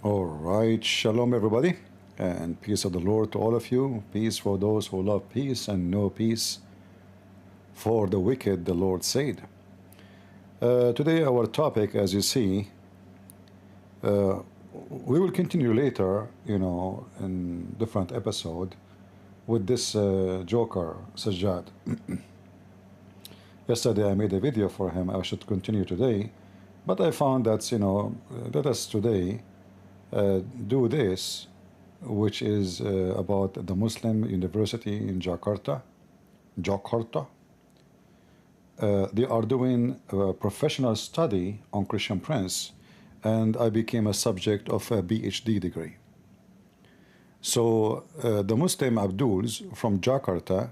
All right, shalom everybody, and peace of the Lord to all of you. Peace for those who love peace, and no peace for the wicked, the Lord said. Today our topic, as you see, we will continue later, in different episode with this joker, Sajjad. Yesterday I made a video for him. I should continue today, but I found that, let us today do this, which is about the Muslim University in Jakarta. They are doing a professional study on Christian Prince, and I became a subject of a PhD degree. So the Muslim Abduls from Jakarta,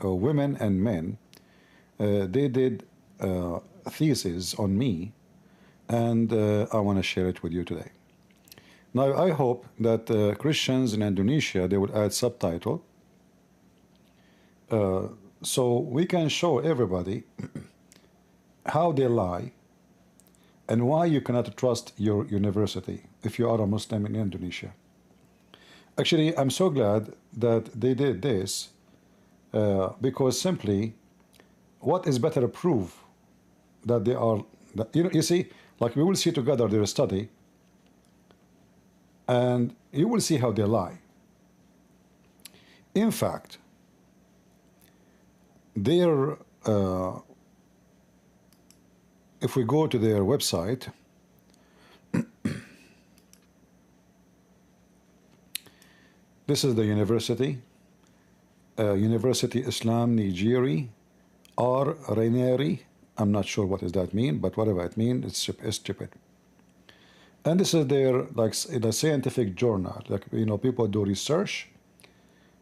women and men, they did a thesis on me, and I want to share it with you today. Now, I hope that Christians in Indonesia, they will add subtitle, so we can show everybody how they lie and why you cannot trust your university if you are a Muslim in Indonesia. Actually, I'm so glad that they did this because simply, what is better proof that they are, you see, like we will see together their study, and you will see how they lie. In fact, their if we go to their website, this is the university, University Islam Nigeri, or Raineri. I'm not sure what does that mean, but whatever it means, it's stupid. And this is their, like, the scientific journal. Like, people do research.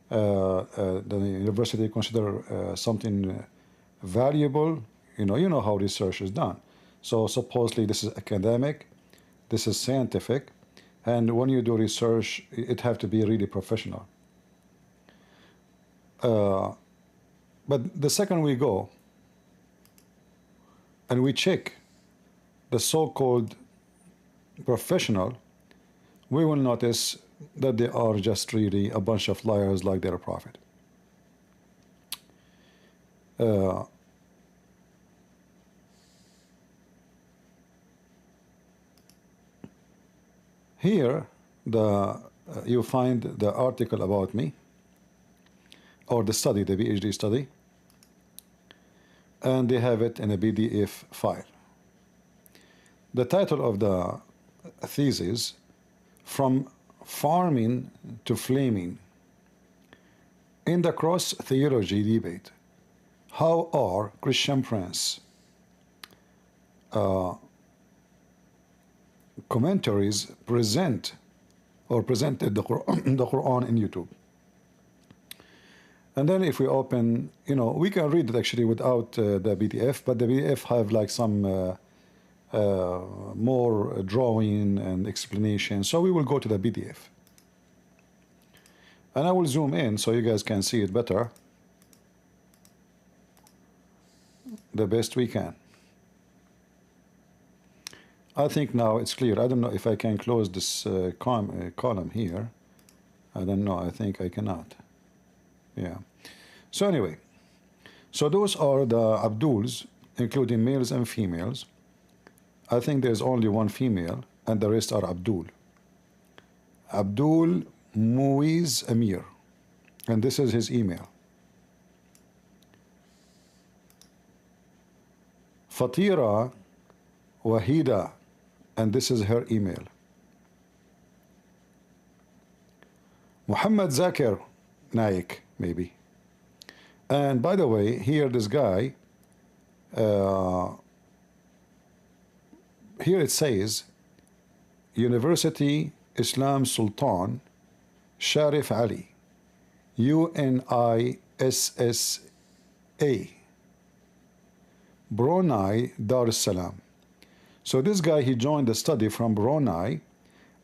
The university consider something valuable. You know how research is done. So supposedly this is academic, this is scientific, and when you do research, it have to be really professional. But the second we go and we check the so-called professional, we will notice that they are just really a bunch of liars like their prophet. Here you find the article about me, or the study, the PhD study, and they have it in a PDF file. The title of the thesis, From Farming to Flaming, in the Cross Theology Debate, how are Christian Prince commentaries presented the Quran in YouTube. And then if we open, we can read it actually without the PDF, but the PDF have like some more drawing and explanation. So we will go to the PDF. And I will zoom in so you guys can see it better, the best we can. I think now it's clear. I don't know if I can close this column here. I don't know. I think I cannot. Yeah. So anyway, so those are the Abduls, including males and females. I think there's only one female, and the rest are Abdul. Abdul Muiz Amir, and this is his email. Fatira Wahida, and this is her email. Muhammad Zakir Naik, maybe. And by the way, here this guy, here it says University Islam Sultan Sharif Ali, UNISSA, Brunei, Dar es Salaam. So this guy, he joined the study from Brunei,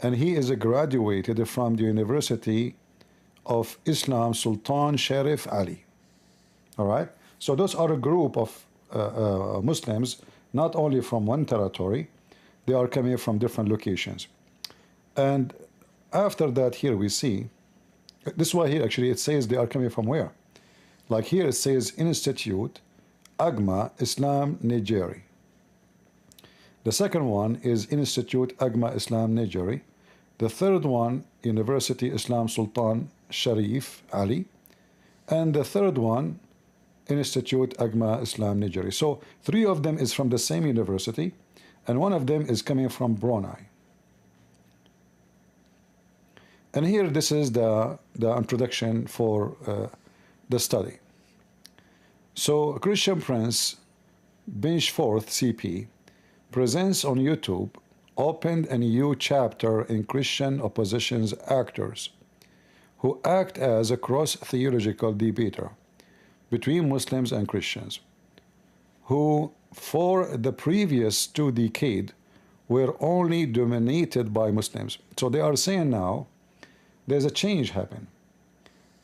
and he is graduated from the University of Islam Sultan Sharif Ali. All right? So those are a group of Muslims, not only from one territory, they are coming from different locations. And after that, here we see, this is why here actually it says they are coming from where? Like here it says Institute Agma Islam Nigeri. The second one is Institute Agma Islam Nigeri. The third one, University Islam Sultan Sharif Ali. And the third one, Institute Agma Islam Nigeri. So three of them is from the same university, and one of them is coming from Brunei. And here this is the introduction for the study. So Christian Prince, Benchforth CP, presents on YouTube, opened a new chapter in Christian opposition's actors, who act as a cross-theological debater between Muslims and Christians, who for the previous 2 decades were only dominated by Muslims. So they are saying now there's a change happen.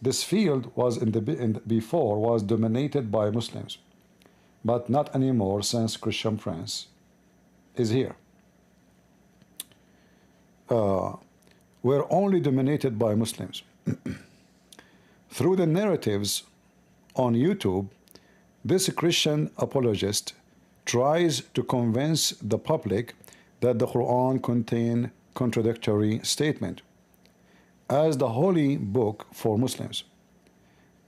This field was before was dominated by Muslims, but not anymore since Christian Prince is here. We're only dominated by Muslims. Through the narratives on YouTube, this Christian apologist tries to convince the public that the Quran contains contradictory statement as the holy book for Muslims.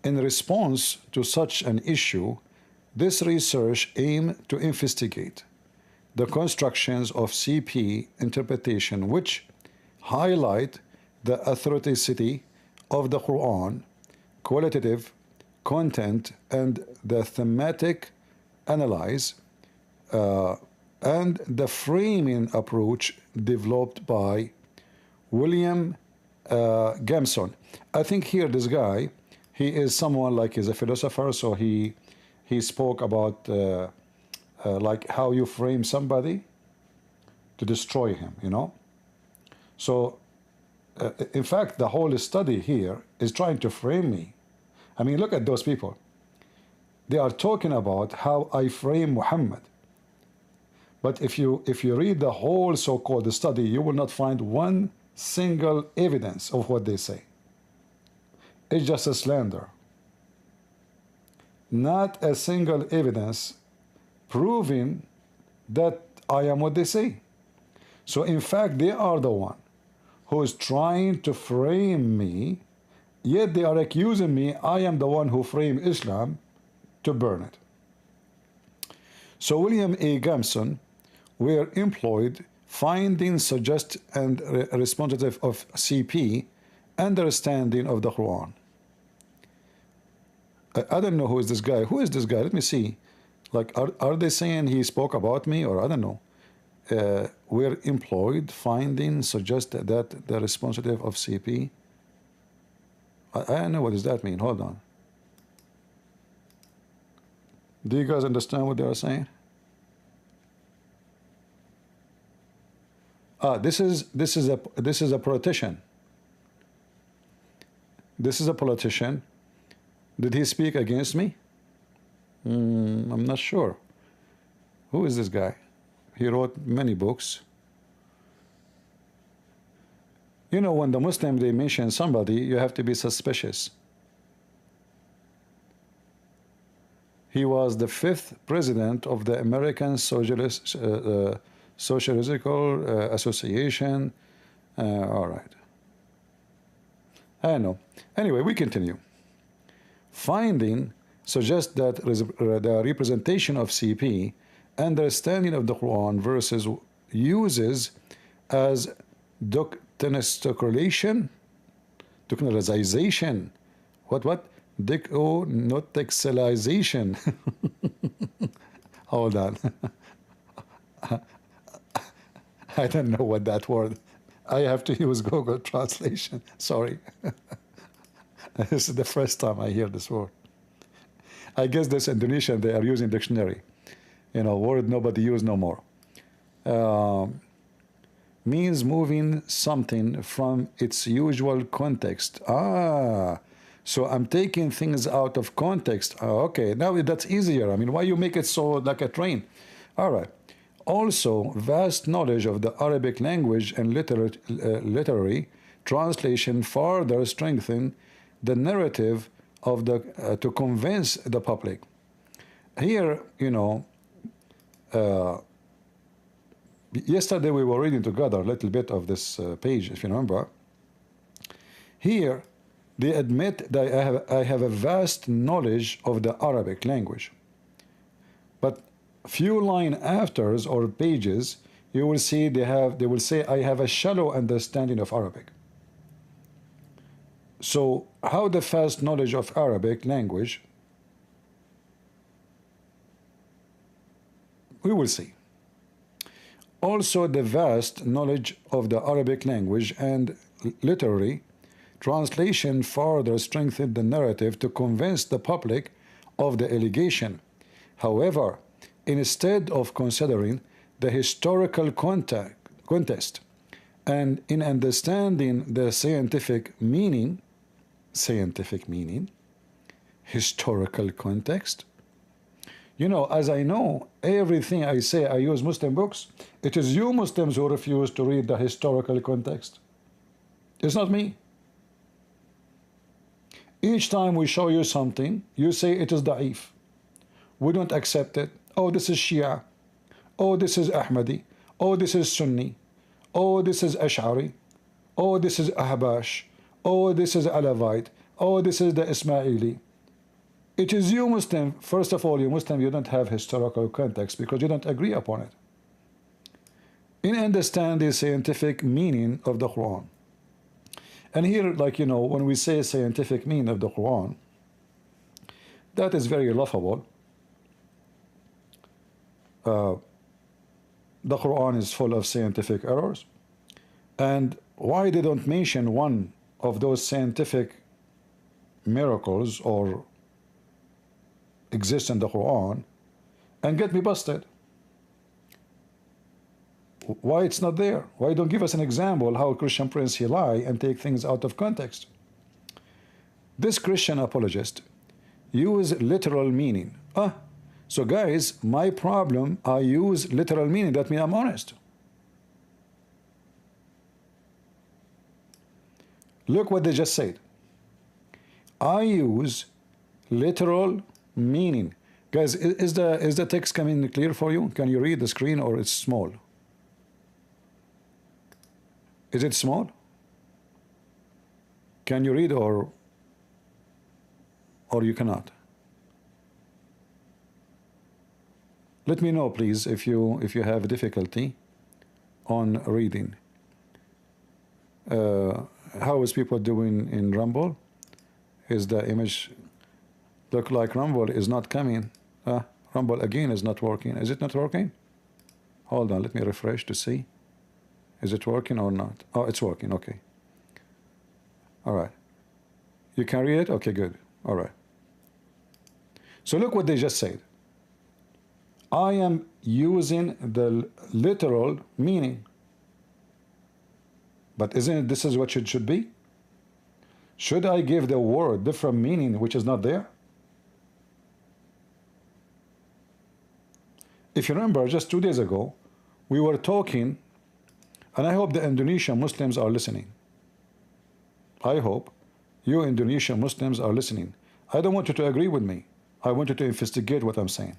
In response to such an issue, this research aimed to investigate the constructions of CP interpretation which highlight the authenticity of the Quran, qualitative content, and the thematic analysis and the framing approach developed by William Gamson. I think here this guy, he is someone like he's a philosopher, so he spoke about like how you frame somebody to destroy him, you know. So in fact the whole study here is trying to frame me. I mean, look at those people. They are talking about how I frame Muhammad. But if you read the whole so-called study, you will not find one single evidence of what they say. It's just a slander. Not a single evidence proving that I am what they say. So in fact, they are the one who is trying to frame me, yet they are accusing me I am the one who framed Islam to burn it. So William A. Gamson were employed finding, suggest, and representative of CP understanding of the Quran. I don't know who is this guy. Who is this guy? Let me see. Like, are they saying he spoke about me, or I don't know? We're employed finding, suggest that the representative of CP. I don't know, what does that mean? Hold on. Do you guys understand what they are saying? This is a politician. This is a politician. Did he speak against me? I'm not sure. Who is this guy? He wrote many books. You know, when the Muslim they mention somebody, you have to be suspicious. He was the 5th president of the American Sociological Association. All right. I know. Anyway, we continue. Finding suggests that the representation of CP, understanding of the Quran verses uses as doctrinalization, what? Decnotexalization. Hold on. I don't know what that word. I have to use Google Translation. Sorry. This is the first time I hear this word. I guess this Indonesian, they are using dictionary. You know, word nobody use no more. Means moving something from its usual context. So I'm taking things out of context. Okay, now that's easier. I mean, why you make it so like a train? All right. Also, vast knowledge of the Arabic language and literary translation further strengthen the narrative of the to convince the public. Here, you know, yesterday we were reading together a little bit of this page, if you remember. Here, they admit that I have a vast knowledge of the Arabic language. But few line afters or pages, you will see they will say, I have a shallow understanding of Arabic. So how the vast knowledge of Arabic language? We will see. Also, the vast knowledge of the Arabic language and literary translation further strengthened the narrative to convince the public of the allegation. However, instead of considering the historical context and in understanding the scientific meaning, historical context. You know, as I know, everything I say I use Muslim books. It is you Muslims who refuse to read the historical context. It's not me. Each time we show you something, you say it is da'if. We don't accept it. Oh, this is Shia. Oh, this is Ahmadi. Oh, this is Sunni. Oh, this is Ash'ari. Oh, this is Ahbash. Oh, this is Alawite. Oh, this is the Ismaili. It is you Muslim, first of all, you Muslim, you don't have historical context because you don't agree upon it. In understand the scientific meaning of the Quran. And here, like, you know, when we say scientific meaning of the Quran, that is very laughable. The Quran is full of scientific errors. And why they don't mention one of those scientific miracles or exist in the Quran and get me busted? Why it's not there? Why don't give us an example how a Christian prince he lie and take things out of context? This Christian apologist use literal meaning. So guys, my problem, I use literal meaning. That means I'm honest. Look what they just said. I use literal meaning. Guys, is the text coming clear for you? Can you read the screen or it's small? Is it small? Can you read or you cannot? Let me know, please, if you have difficulty on reading. How is people doing in Rumble? Is the image look like Rumble is not coming? Rumble again is not working. Is it not working? Hold on, let me refresh to see. Is it working or not? Oh, it's working. Okay. All right. You can read it? Okay, good. All right. So look what they just said. I am using the literal meaning. But isn't it this is what it should be? Should I give the word different meaning which is not there? If you remember, just 2 days ago, we were talking, and I hope the Indonesian Muslims are listening. I hope you Indonesian Muslims are listening. I don't want you to agree with me. I want you to investigate what I'm saying.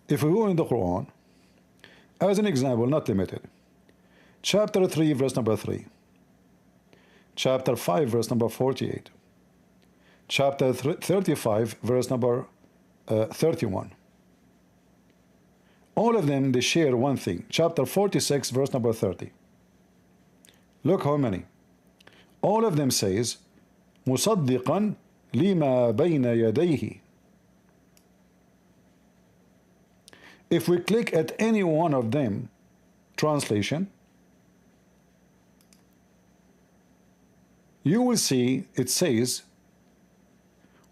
If we go in the Quran, as an example, not limited, chapter 3, verse number 3, chapter 5, verse number 48, chapter 35, verse number 31. All of them, they share one thing. Chapter 46, verse number 30. Look how many. All of them says, مُصَدِّقًا لِمَا بَيْنَ يَدَيْهِ. If we click at any one of them, translation, you will see it says,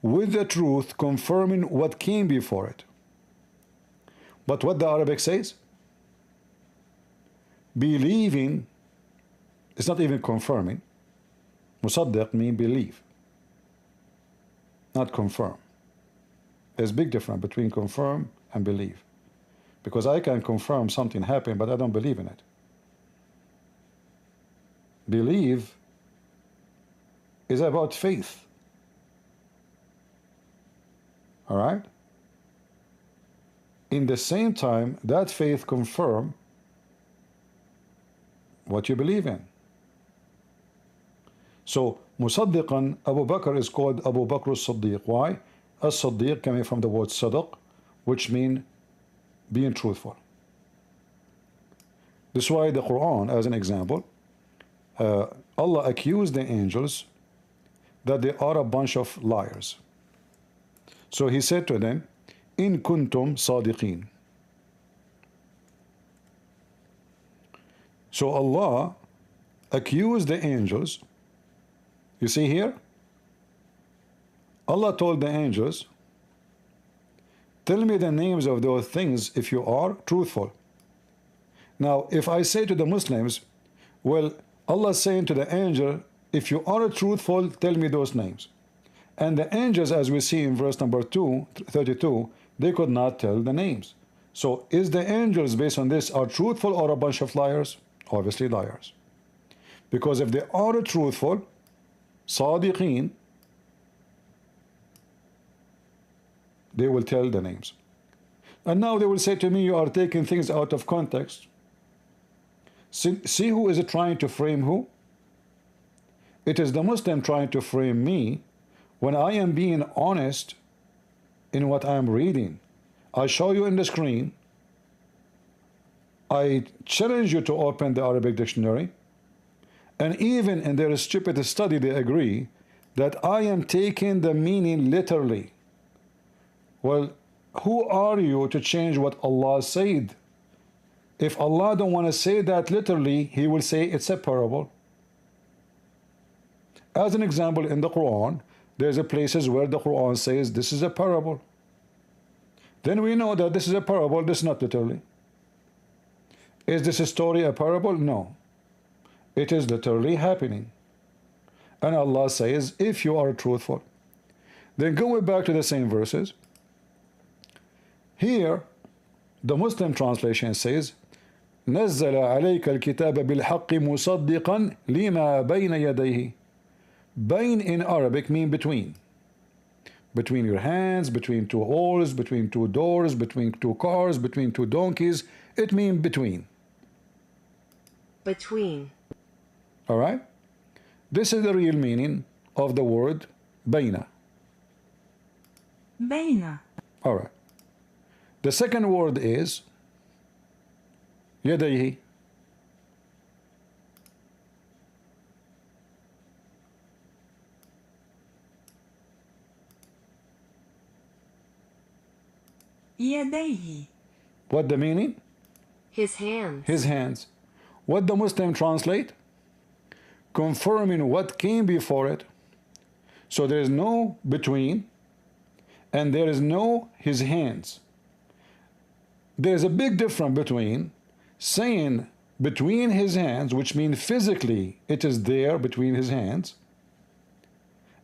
with the truth confirming what came before it. But what the Arabic says? Believing It's not even confirming. Musaddiq means believe, not confirm. There's a big difference between confirm and believe. Because I can confirm something happened, but I don't believe in it. Believe is about faith. All right? In the same time, that faith confirm what you believe in. So, Musaddiqan, Abu Bakr is called Abu Bakr as-Siddiq. Why? As-Siddiq coming from the word Sadaq, which means being truthful. This is why the Quran, as an example, Allah accused the angels that they are a bunch of liars. So he said to them, In kuntum sadiqeen. So Allah accused the angels. You see here? Allah told the angels, tell me the names of those things if you are truthful. Now, if I say to the Muslims, well, Allah is saying to the angel, if you are truthful, tell me those names. And the angels, as we see in verse number 32, they could not tell the names. So, is the angels, based on this, are truthful or a bunch of liars? Obviously liars. Because if they are truthful, Sadiqeen, they will tell the names. And now they will say to me, you are taking things out of context. See who is trying to frame who? It is the Muslim trying to frame me when I am being honest in what I am reading. I show you in the screen. I challenge you to open the Arabic dictionary. And even in their stupid study, they agree that I am taking the meaning literally. Well, who are you to change what Allah said? If Allah don't want to say that literally, He will say it's a parable. As an example, in the Quran, there's a places where the Quran says this is a parable. Then we know that this is a parable, this is not literally. Is this a story a parable? No. It is literally happening. And Allah says, if you are truthful. Then going back to the same verses. Here, the Muslim translation says, نزل عليك الكتاب بالحق مصدقا لما بين يديه. Bain in Arabic mean between. Between your hands, between two oars, between two doors, between two cars, between two donkeys. It means between. Between. All right? This is the real meaning of the word baina. Baina. All right. The second word is يديه. يديه. What the meaning? His hands. His hands. What the Muslim translate? Confirming what came before it. So there is no between and there is no his hands. There is a big difference between saying between his hands, which means physically it is there between his hands,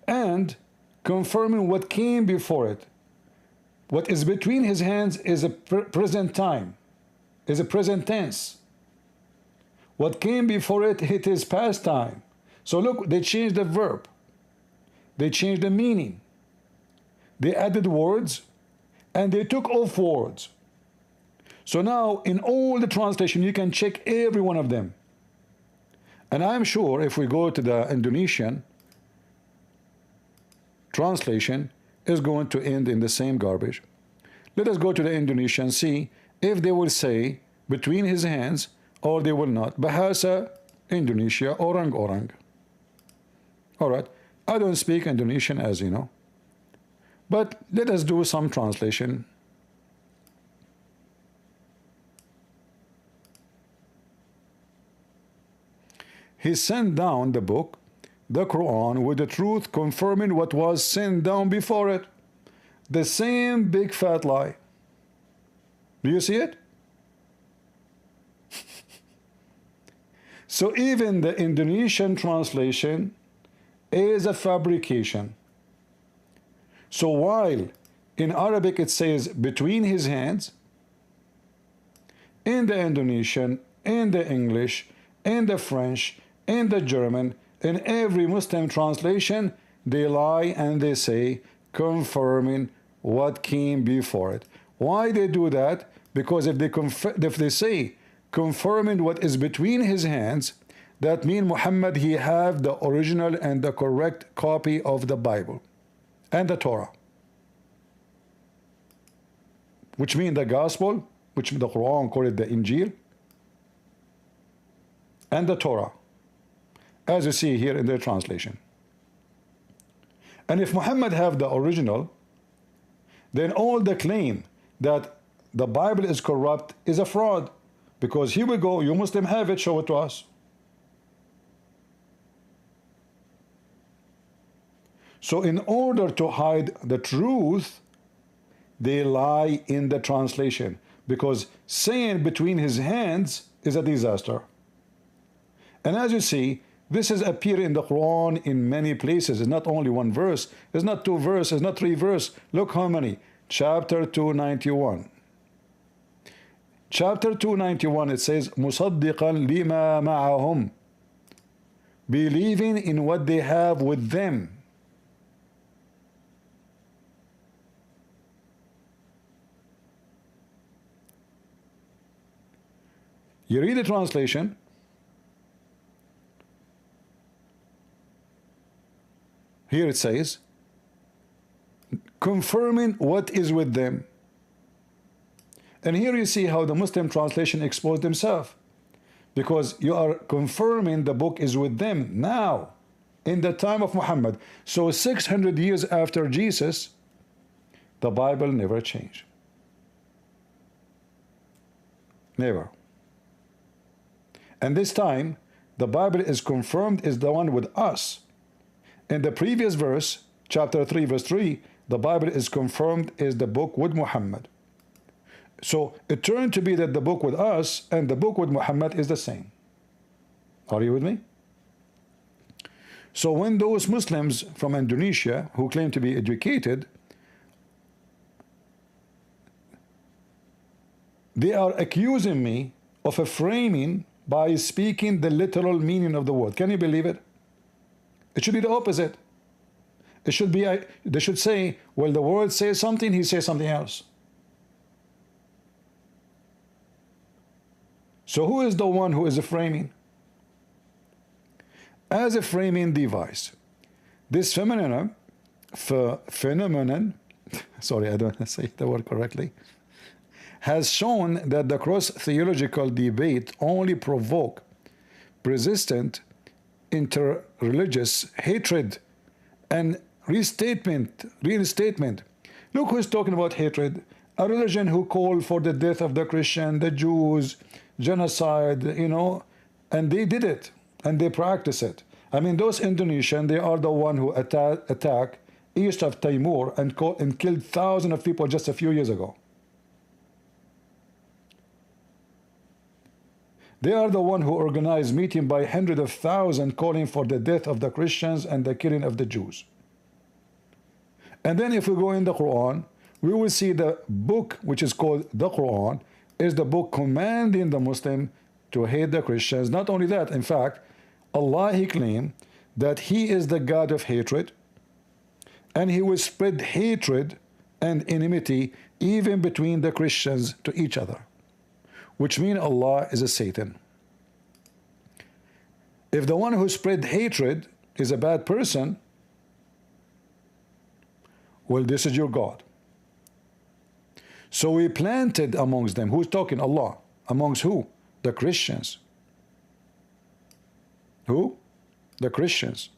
and confirming what came before it. What is between his hands is a present time, is a present tense. What came before it, it is past time. So look, they changed the verb. They changed the meaning. They added words and they took off words. So now in all the translation, you can check every one of them. And I'm sure if we go to the Indonesian translation, is going to end in the same garbage. Let us go to the Indonesian, see if they will say between his hands or they will not. Bahasa Indonesia, orang-orang. All right. I don't speak Indonesian, as you know. But let us do some translation. He sent down the book, the Quran, with the truth, confirming what was sent down before it. The same big fat lie. Do you see it? So even the Indonesian translation is a fabrication. So while in Arabic it says between his hands, in the Indonesian, in the English, in the French, in the German, in every Muslim translation, they lie and they say confirming what came before it. Why they do that? Because if they say confirming what is between his hands, that means Muhammad, he have the original and the correct copy of the Bible and the Torah, which means the gospel, which the Quran called it the Injil, and the Torah, as you see here in their translation. And if Muhammad have the original, then all the claim that the Bible is corrupt is a fraud, because here we go, you Muslim have it, show it to us. So in order to hide the truth, they lie in the translation, because saying between his hands is a disaster. And as you see, this has appeared in the Quran in many places. It's not only one verse, it's not two verses, it's not three verses. Look how many. Chapter 291. Chapter 291, it says, مُصَدِّقًا لِمَا مَعَهُمْ, believing in what they have with them. You read the translation. Here it says, confirming what is with them. And here you see how the Muslim translation exposed themselves, because you are confirming the book is with them now, in the time of Muhammad. So 600 years after Jesus, the Bible never changed. Never. And this time, the Bible is confirmed is the one with us. In the previous verse, chapter 3, verse 3, the Bible is confirmed is the book with Muhammad. So it turned to be that the book with us and the book with Muhammad is the same. Are you with me? So when those Muslims from Indonesia who claim to be educated, they are accusing me of a framing by speaking the literal meaning of the word. Can you believe it? It should be the opposite. It should be, they should say, well, the word says something, he says something else. So who is the one who is a framing? As a framing device, this phenomenon, sorry, I don't say the word correctly, has shown that the cross-theological debate only provoke persistent inter-religious hatred and reinstatement. Look who's talking about hatred. A religion who called for the death of the Christian, the Jews, genocide, you know, and they did it, and they practice it. I mean, those Indonesian, they are the one who attacked east of Timor and killed thousands of people just a few years ago. They are the one who organized meeting by hundreds of thousands calling for the death of the Christians and the killing of the Jews. And then if we go in the Quran, we will see the book which is called the Quran is the book commanding the Muslim to hate the Christians. Not only that, in fact, Allah, he claimed that he is the God of hatred, and he will spread hatred and enmity even between the Christians to each other, which means Allah is a Satan. If the one who spread hatred is a bad person, well, this is your God. So we planted amongst them. Who's talking? Allah. Amongst who? The Christians. Who? The Christians.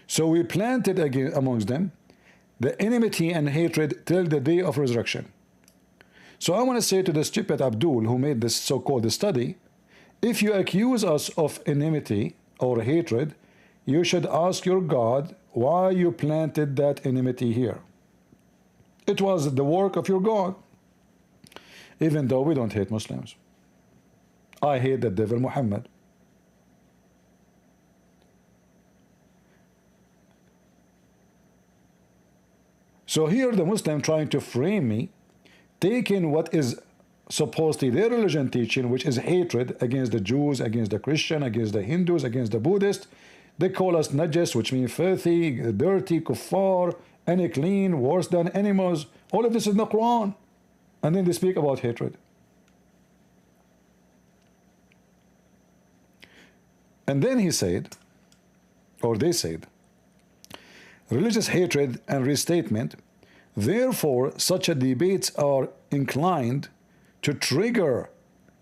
So we planted again amongst them the enmity and hatred till the day of resurrection. So I want to say to the stupid Abdul who made this so-called study, if you accuse us of enmity or hatred, you should ask your God why you planted that enmity here. It was the work of your God, even though we don't hate Muslims. I hate the devil Muhammad. So here the Muslim trying to frame me, taking what is supposedly their religion teaching, which is hatred against the Jews, against the Christian, against the Hindus, against the Buddhists. They call us najas, which means filthy, dirty, kuffar, unclean, worse than animals. All of this is in the Quran. And then they speak about hatred. And then he said, or they said, religious hatred and restatement, therefore such a debates are inclined to trigger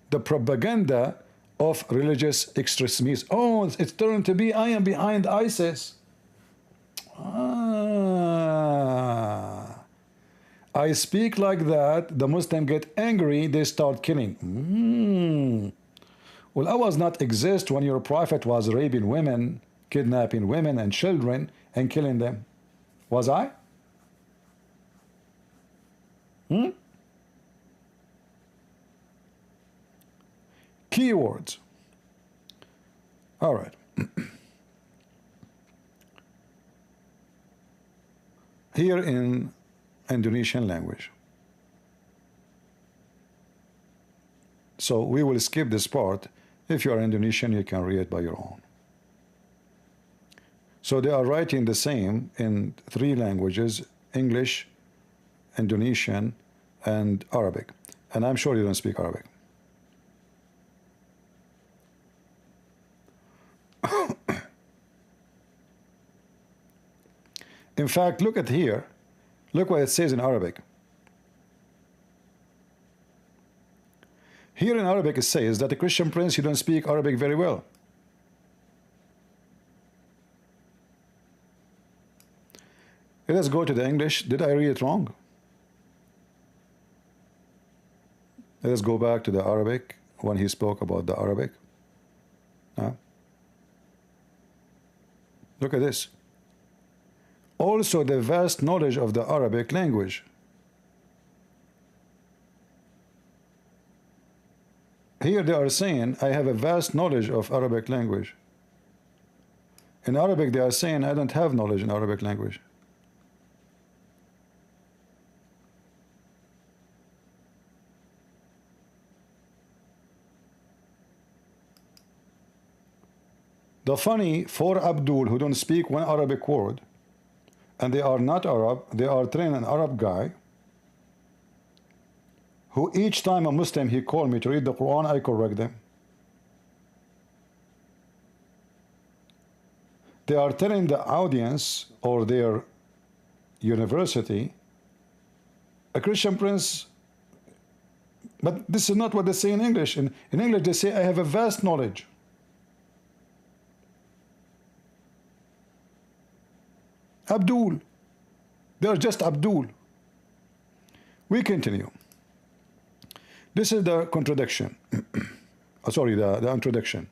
the propaganda of religious extremism. Oh, it's turned to be, I am behind ISIS. I speak like that, the Muslim get angry, they start killing. Well, I was not exist when your prophet was raping women, kidnapping women and children and killing them. Was I? Keywords. All right. Here in Indonesian language. So we will skip this part. If you are Indonesian, you can read it by your own. So they are writing the same in 3 languages: English, Indonesian, and Arabic. And I'm sure you don't speak Arabic. In fact, look at here. Look what it says in Arabic. Here in Arabic it says that the Christian prince, you don't speak Arabic very well. Let's go to the English. Did I read it wrong? Let's go back to the Arabic when he spoke about the Arabic. Look at this. Also the vast knowledge of the Arabic language. Here they are saying, I have a vast knowledge of Arabic language. In Arabic they are saying, I don't have knowledge in Arabic language. The funny for Abdul, who don't speak one Arabic word, and they are not Arab, they are trained an Arab guy, who each time a Muslim he called me to read the Quran, I correct them. They are telling the audience or their university, a Christian prince, but this is not what they say in English. In English they say, I have a vast knowledge. Abdul. They are just Abdul. We continue. This is the contradiction. Sorry, the introduction.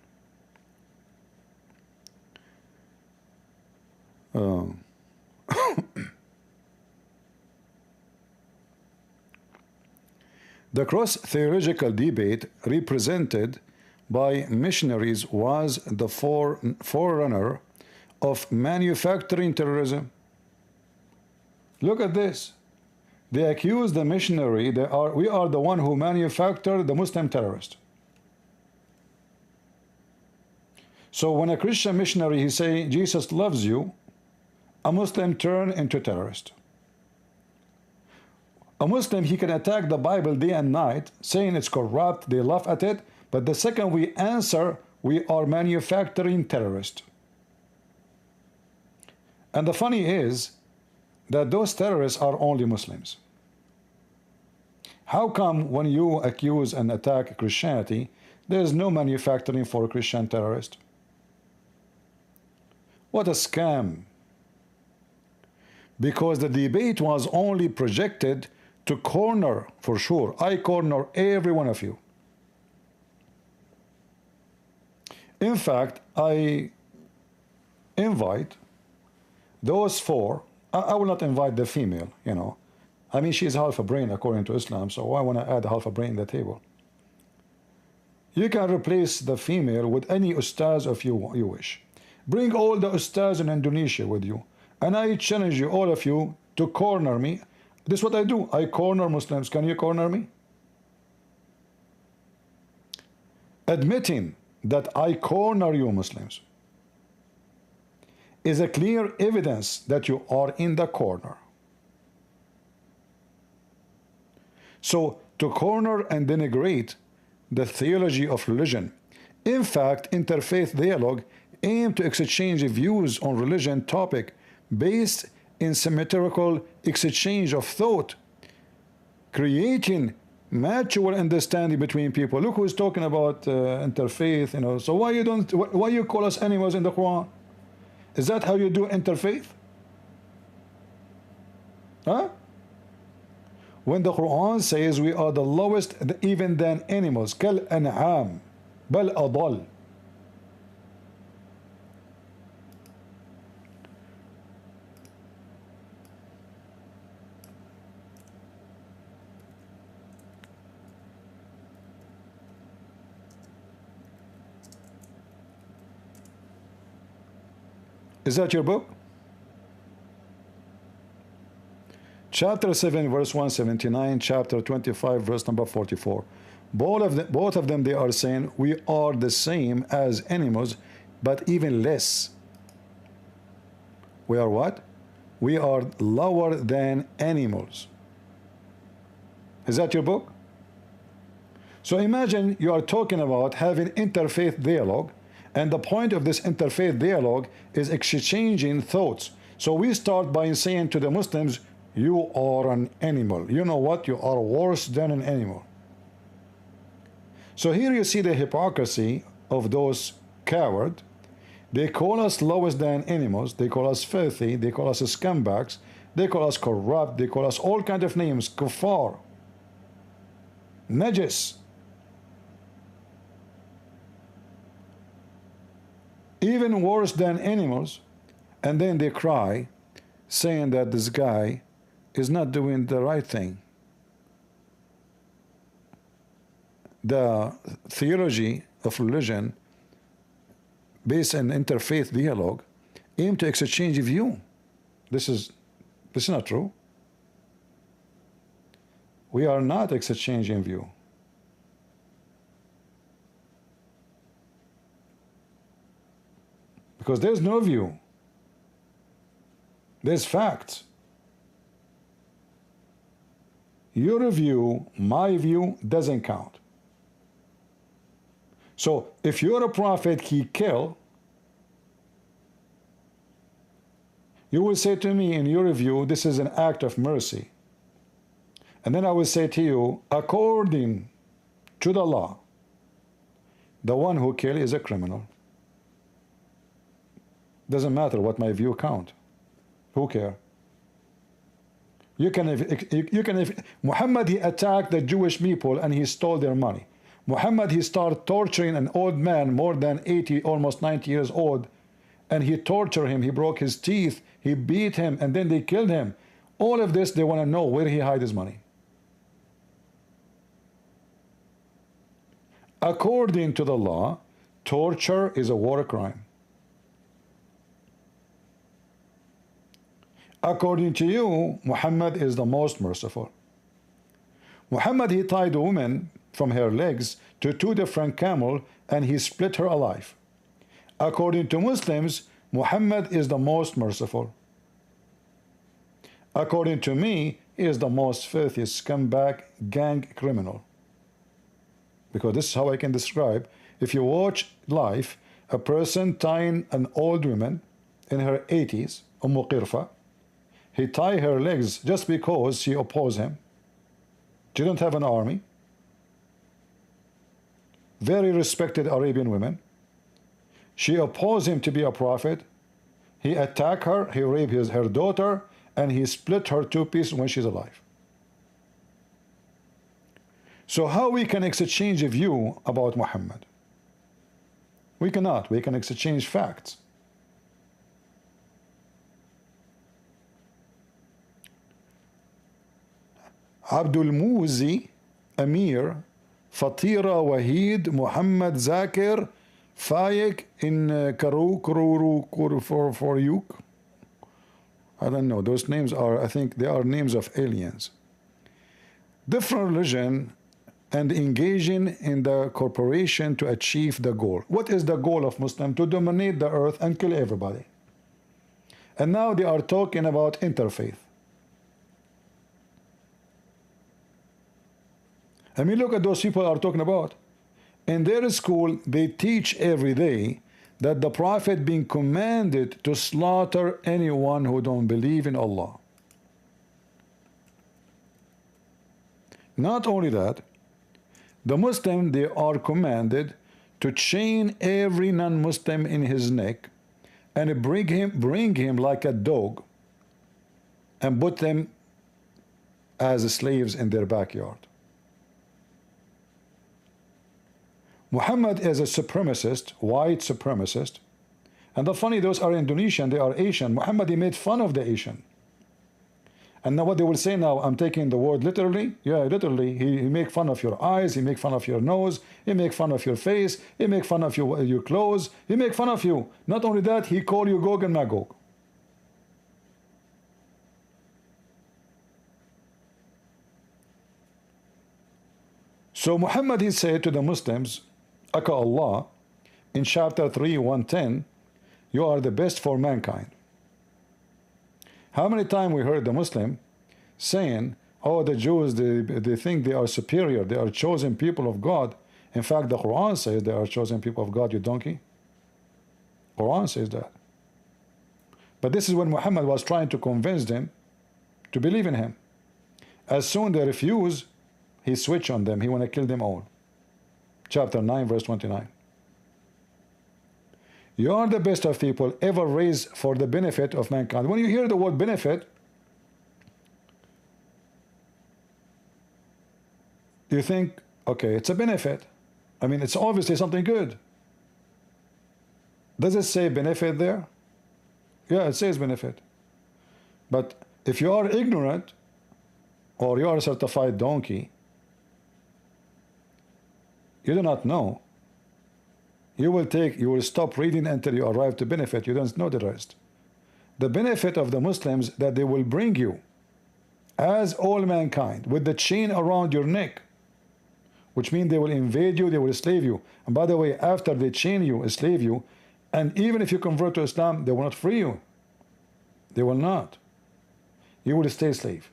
The cross-theological debate represented by missionaries was the forerunner of manufacturing terrorism. Look at this. They accuse the missionary, we are the one who manufactured the Muslim terrorist. So when a Christian missionary he say Jesus loves you, a Muslim turn into terrorist. A Muslim he can attack the Bible day and night, saying it's corrupt, they laugh at it, but the second we answer, we are manufacturing terrorists. And the funny is that those terrorists are only Muslims. How come when you accuse and attack Christianity, there is no manufacturing for a Christian terrorist? What a scam. Because the debate was only projected to corner, for sure, I corner every one of you. In fact, I invite those 4, I will not invite the female, you know. I mean, she is half a brain according to Islam, so I want to add half a brain in the table. You can replace the female with any ustaz of you wish. Bring all the ustaz in Indonesia with you. And I challenge you, all of you, to corner me. This is what I do. I corner Muslims. Can you corner me? Admitting that I corner you Muslims is a clear evidence that you are in the corner. So to corner and denigrate the theology of religion, in fact, interfaith dialogue aim to exchange views on religion topic based in symmetrical exchange of thought, creating mutual understanding between people. Look who's talking about interfaith, you know. So why you call us animals in the Quran? Is that how you do interfaith? Huh? When the Quran says we are the lowest even than animals, kal an'am, bal adal. Is that your book? Chapter 7, verse 179, chapter 25, verse number 44. Both of them, they are saying, we are the same as animals, but even less. We are what? We are lower than animals. Is that your book? So imagine you are talking about having interfaith dialogue, and the point of this interfaith dialogue is exchanging thoughts. So we start by saying to the Muslims, you are an animal. You know what? You are worse than an animal. So here you see the hypocrisy of those cowards. They call us lowers than animals. They call us filthy. They call us scumbags. They call us corrupt. They call us all kinds of names. Kuffar. Najis. Even worse than animals. And then they cry, saying that this guy is not doing the right thing. The theology of religion based on interfaith dialogue aim to exchange view. This is not true. We are not exchanging view. Because there's no view. There's facts. Your view, my view, doesn't count. So if you're a prophet he killed, you will say to me, in your view, this is an act of mercy. And then I will say to you, according to the law, the one who killed is a criminal. Doesn't matter what my view count. Who cares? Muhammad, he attacked the Jewish people and he stole their money. Muhammad, he started torturing an old man, more than 80, almost 90 years old, and he tortured him. He broke his teeth, he beat him, and then they killed him. All of this, they want to know where he hide his money. According to the law, torture is a war crime. According to you, Muhammad is the most merciful. Muhammad, he tied a woman from her legs to 2 different camels and he split her alive. According to Muslims, Muhammad is the most merciful. According to me, he is the most filthy scumbag gang criminal. Because this is how I can describe. If you watch life, a person tying an old woman in her 80s, Qirfa, he tied her legs just because she opposed him. She didn't have an army. Very respected Arabian women. She opposed him to be a prophet. He attacked her, he raped her daughter, and he split her 2 pieces when she's alive. So how we can exchange a view about Muhammad? We cannot. We can exchange facts. Abdul Muzi Amir Fatira Wahid Muhammad Zakir Fayek in Karuru for Yuk. I don't know. Those names are, I think they are names of aliens. Different religion and engaging in the corporation to achieve the goal. What is the goal of Muslim? To dominate the earth and kill everybody. And now they are talking about interfaith. I mean, look at those people are talking about. In their school, they teach every day that the Prophet being commanded to slaughter anyone who don't believe in Allah. Not only that, the Muslim, they are commanded to chain every non-Muslim in his neck and bring him like a dog and put them as slaves in their backyard. Muhammad is a supremacist, white supremacist. And the funny, those are Indonesian, they are Asian. Muhammad, he made fun of the Asian. And now what they will say now, I'm taking the word literally. Yeah, literally. He make fun of your eyes, he make fun of your nose, he make fun of your face, he make fun of your clothes, he make fun of you. Not only that, he call you Gog and Magog. So Muhammad, he said to the Muslims, Aka Allah, in chapter 3, 110, you are the best for mankind. How many times we heard the Muslim saying, oh, the Jews, they think they are superior, they are chosen people of God. In fact, the Quran says they are chosen people of God, you donkey. Quran says that. But this is when Muhammad was trying to convince them to believe in him. As soon they refuse, he switched on them. He want to kill them all. Chapter 9, verse 29. You are the best of people ever raised for the benefit of mankind. When you hear the word benefit, you think, okay, it's a benefit. I mean, it's obviously something good. Does it say benefit there? Yeah, it says benefit. But if you are ignorant, or you are a certified donkey, you do not know, you will stop reading until you arrive to benefit. You don't know the rest. The benefit of the Muslims, that they will bring you as all mankind with the chain around your neck, which means they will invade you, they will slave you. And by the way, after they chain you, slave you, and even if you convert to Islam, they will not free you. They will not. You will stay slave.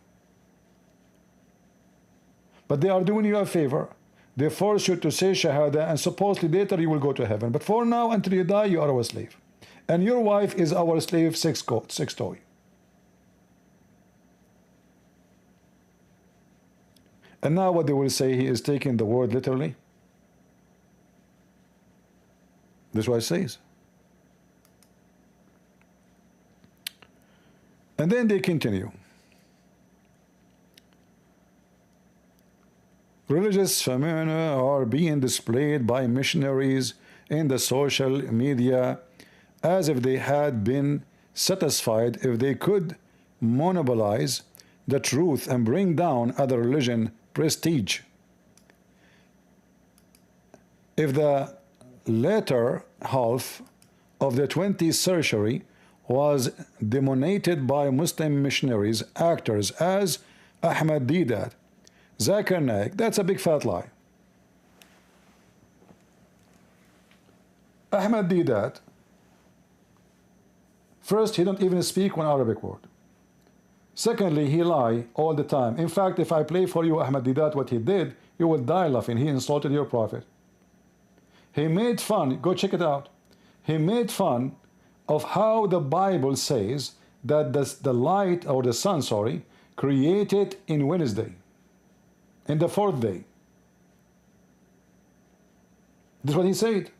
But they are doing you a favor. They force you to say Shahada, and supposedly later you will go to heaven. But for now, until you die, you are our slave. And your wife is our slave, sex toy. And now what they will say, he is taking the word literally. That's what it says. And then they continue. Religious phenomena are being displayed by missionaries in the social media as if they had been satisfied if they could monopolize the truth and bring down other religion prestige. If the latter half of the 20th century was dominated by Muslim missionaries, actors as Ahmad Didat, Zakir Naik, that's a big fat lie. Ahmad Didat, first, he don't even speak one Arabic word. Secondly, he lie all the time. In fact, if I play for you Ahmad Didat what he did, you will die laughing. He insulted your prophet. He made fun, go check it out. He made fun of how the Bible says that the light, or the sun, sorry, created in Wednesday, in the 4th day. This is what he said.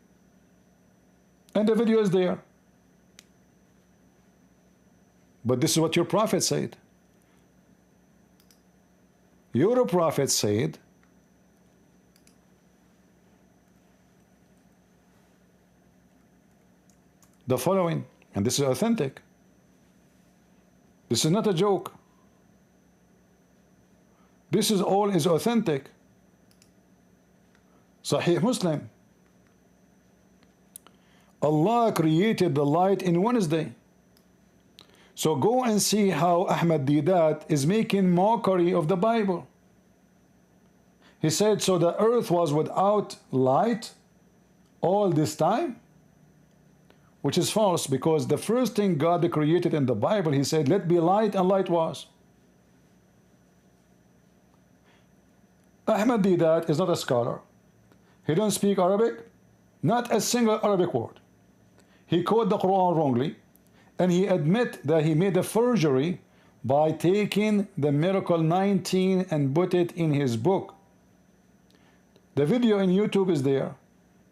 And the video is there. But this is what your prophet said. Your prophet said the following, and this is authentic. This is not a joke. This is all is authentic. Sahih Muslim. Allah created the light in Wednesday. So go and see how Ahmad Didat is making mockery of the Bible. He said, so the earth was without light all this time? Which is false, because the first thing God created in the Bible, He said, let be light, and light was. Ahmad Didat is not a scholar. He don't speak Arabic, not a single Arabic word. He quoted the Quran wrongly, and he admit that he made a forgery by taking the Miracle 19 and put it in his book. The video in YouTube is there.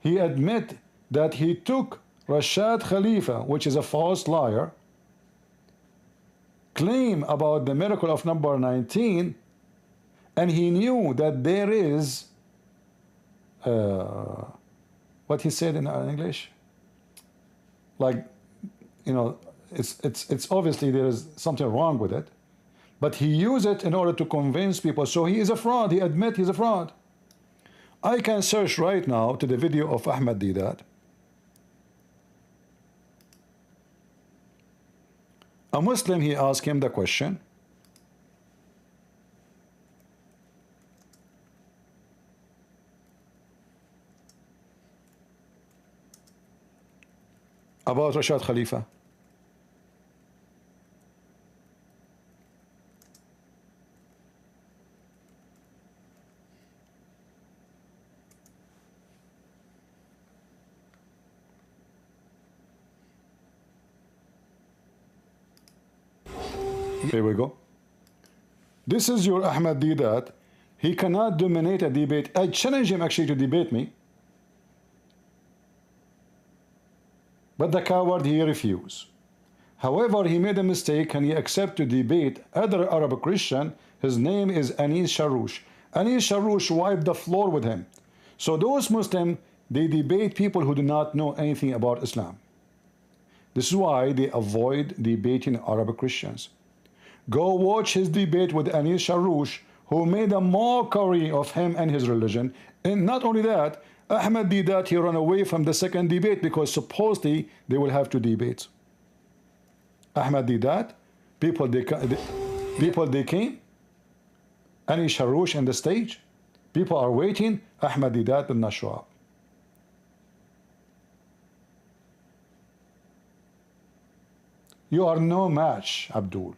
He admit that he took Rashad Khalifa, which is a false liar, claim about the miracle of number 19, and he knew that there is what he said in English, like, you know, it's obviously there is something wrong with it, but he used it in order to convince people. So he is a fraud. He admit he's a fraud. I can search right now to the video of Ahmad Didat. A Muslim, he asked him the question, about Rashad Khalifa. Here we go. This is your Ahmad Didat. He cannot dominate a debate. I challenge him actually to debate me. But the coward, he refused. However, he made a mistake and he accepted to debate other Arab Christian. His name is Anis Sharoush. Anis Sharoush wiped the floor with him. So those Muslims, they debate people who do not know anything about Islam. This is why they avoid debating Arab Christians. Go watch his debate with Anis Sharoush, who made a mockery of him and his religion. And not only that, Ahmad Didat, he ran away from the second debate because supposedly they will have two debates. Ahmad Didat, people they came, Anis Sharoush on the stage, people are waiting, Ahmad Didat will not show up. You are no match, Abdul.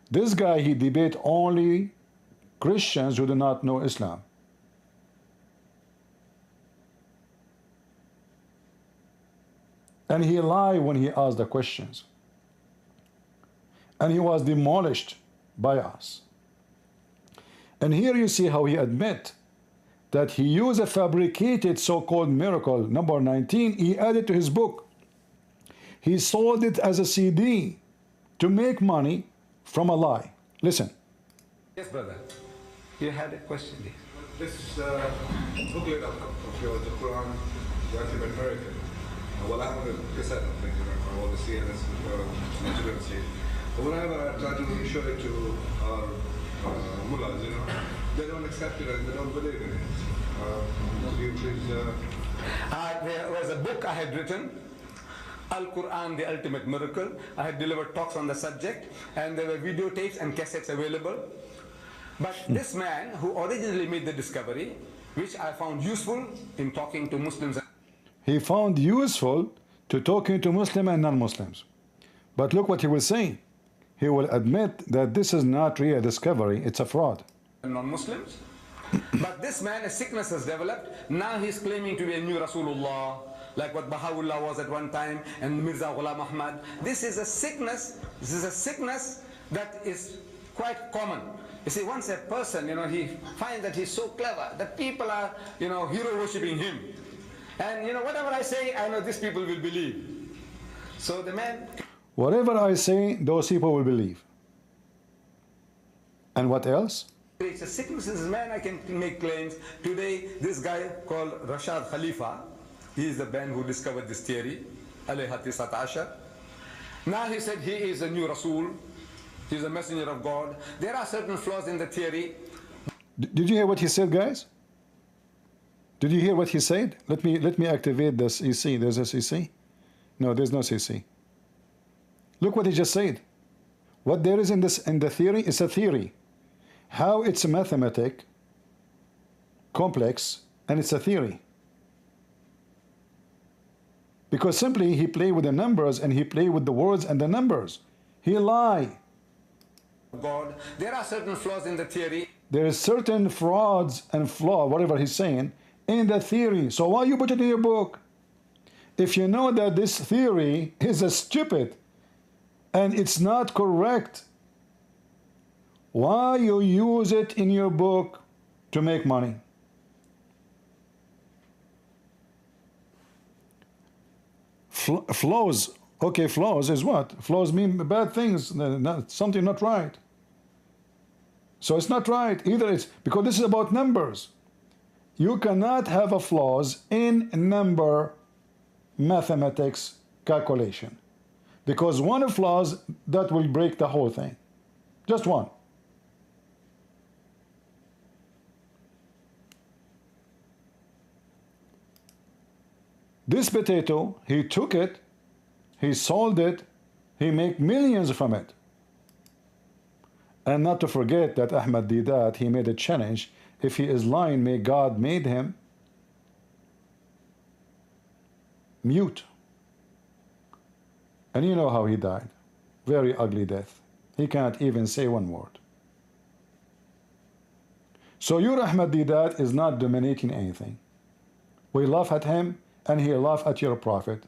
This guy, he debate only Christians who do not know Islam. And he lied when he asked the questions. And he was demolished by us. And here you see how he admit that he used a fabricated so-called miracle, number 19, he added to his book. He sold it as a CD to make money from a lie. Listen. Yes, brother. You had a question. This booklet of yours, the Quran, the Ultimate Miracle. Well, I have a cassette of things, I want to see it as legitimacy. But whenever I try to show it to our mullahs, you know, they don't accept it and they don't believe in it. Could you please... There was a book I had written, Al-Quran, the Ultimate Miracle. I had delivered talks on the subject, and there were videotapes and cassettes available. But this man who originally made the discovery, which I found useful in talking to Muslims. He found useful to talking to Muslims and non-Muslims. But look what he will say. He will admit that this is not really a discovery, it's a fraud. Non-Muslims. But this man, a sickness has developed. Now he's claiming to be a new Rasulullah, like what Baha'u'llah was at one time, and Mirza Ghulam Ahmad. This is a sickness that is quite common. You see, once a person, you know, he finds that he's so clever, that people are, you know, hero worshipping him. And, you know, whatever I say, I know these people will believe. So the man... Whatever I say, those people will believe. And what else? It's a sickness in this man, I can make claims. Today, this guy called Rashad Khalifa, he is the man who discovered this theory, alayha tisat ashar. Now he said he is a new Rasul, he is a messenger of God. There are certain flaws in the theory. Did you hear what he said, guys? Did you hear what he said? Let me activate this CC. There's a CC? No, there's no CC. Look what he just said. What there is in the theory is a theory. How it's a mathematic, complex, and it's a theory. Because simply he played with the numbers and he played with the words and the numbers. He lied. God. There are certain flaws in the theory. There is certain frauds and flaw, whatever he's saying, in the theory. So why you put it in your book? If you know that this theory is a stupid and it's not correct, why you use it in your book to make money? Flaws. Okay, flaws is what? Flaws mean bad things, something not right. So it's not right. Either it's because this is about numbers. You cannot have a flaws in number mathematics calculation. Because one flaws, that will break the whole thing. Just one. This potato, he took it, he sold it, he made millions from it. And not to forget that Ahmad Deedat, he made a challenge. If he is lying, may God made him mute. And you know how he died. Very ugly death. He can't even say one word. So your Ahmad Deedat is not dominating anything. We laugh at him and he laugh at your prophet.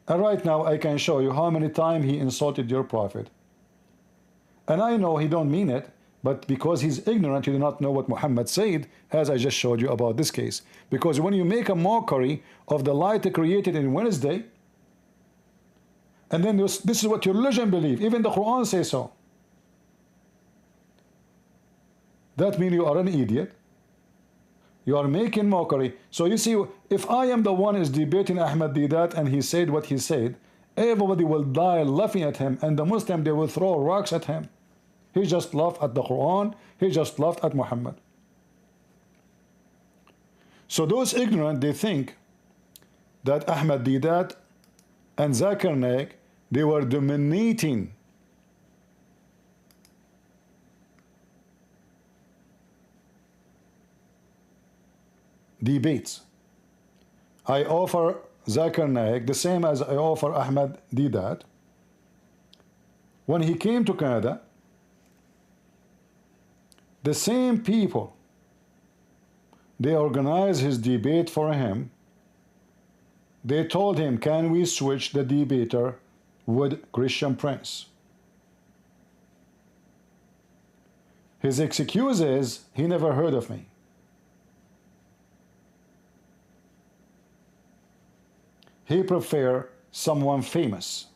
And right now I can show you how many times he insulted your prophet. And I know he don't mean it, but because he's ignorant, he do not know what Muhammad said, as I just showed you about this case. Because when you make a mockery of the light created in Wednesday, and then this is what your religion believe, even the Quran says so. That means you are an idiot. You are making mockery. So you see, if I am the one is debating Ahmad Deedat and he said what he said, everybody will die laughing at him, and the Muslim, they will throw rocks at him. He just laughed at the Quran. He just laughed at Muhammad. So those ignorant, they think that Ahmad Deedat and Zakir Naik, they were dominating debates. I offer Zakir Naik the same as I offer Ahmad Deedat. When he came to Canada, the same people, they organized his debate for him. They told him, can we switch the debater with Christian Prince? His excuse is, he never heard of me. He prefer someone famous.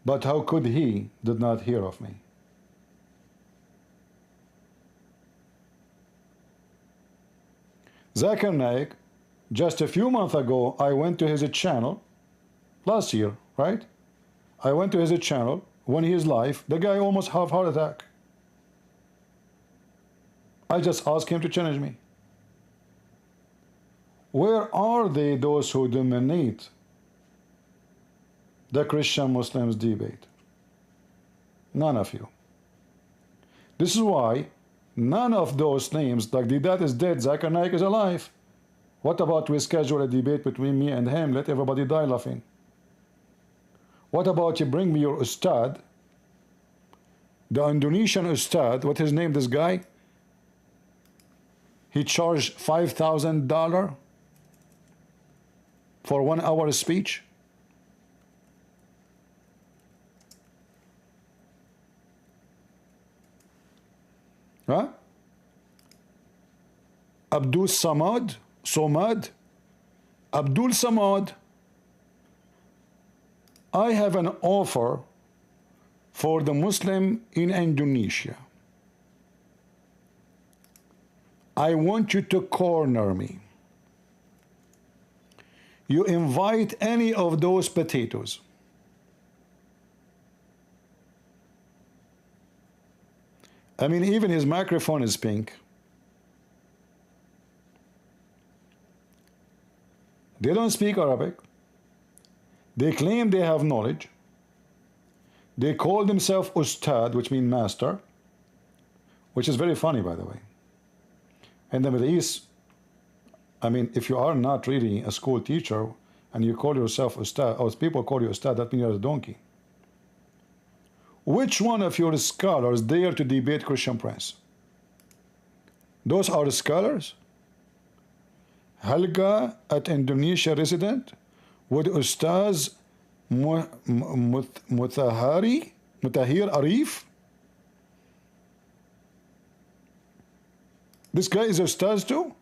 But how could he did not hear of me? Zakir Naik, just a few months ago, I went to his channel, last year, right? I went to his channel, when he is live, the guy almost have heart attack. I just asked him to challenge me. Where are they, those who dominate the Christian-Muslims debate? None of you. This is why none of those names, like Deedat is dead, Zakir Naik is alive. What about we schedule a debate between me and him, let everybody die laughing? What about you bring me your Ustad, the Indonesian Ustad, what's his name, this guy? He charged $5,000 for 1 hour speech. Huh? Abdul Samad, Abdul Samad, I have an offer for the Muslim in Indonesia. I want you to corner me. You invite any of those potatoes. I mean, even his microphone is pink. They don't speak Arabic. They claim they have knowledge. They call themselves Ustad, which means master, which is very funny, by the way. In the Middle East, I mean, if you are not really a school teacher and you call yourself Ustad, or people call you Ustad, that means you're a donkey. Which one of your scholars dare to debate Christian Prince? Those are scholars? Helga at Indonesia resident with Ustaz Mutahir Arif? This guy is Ustaz too?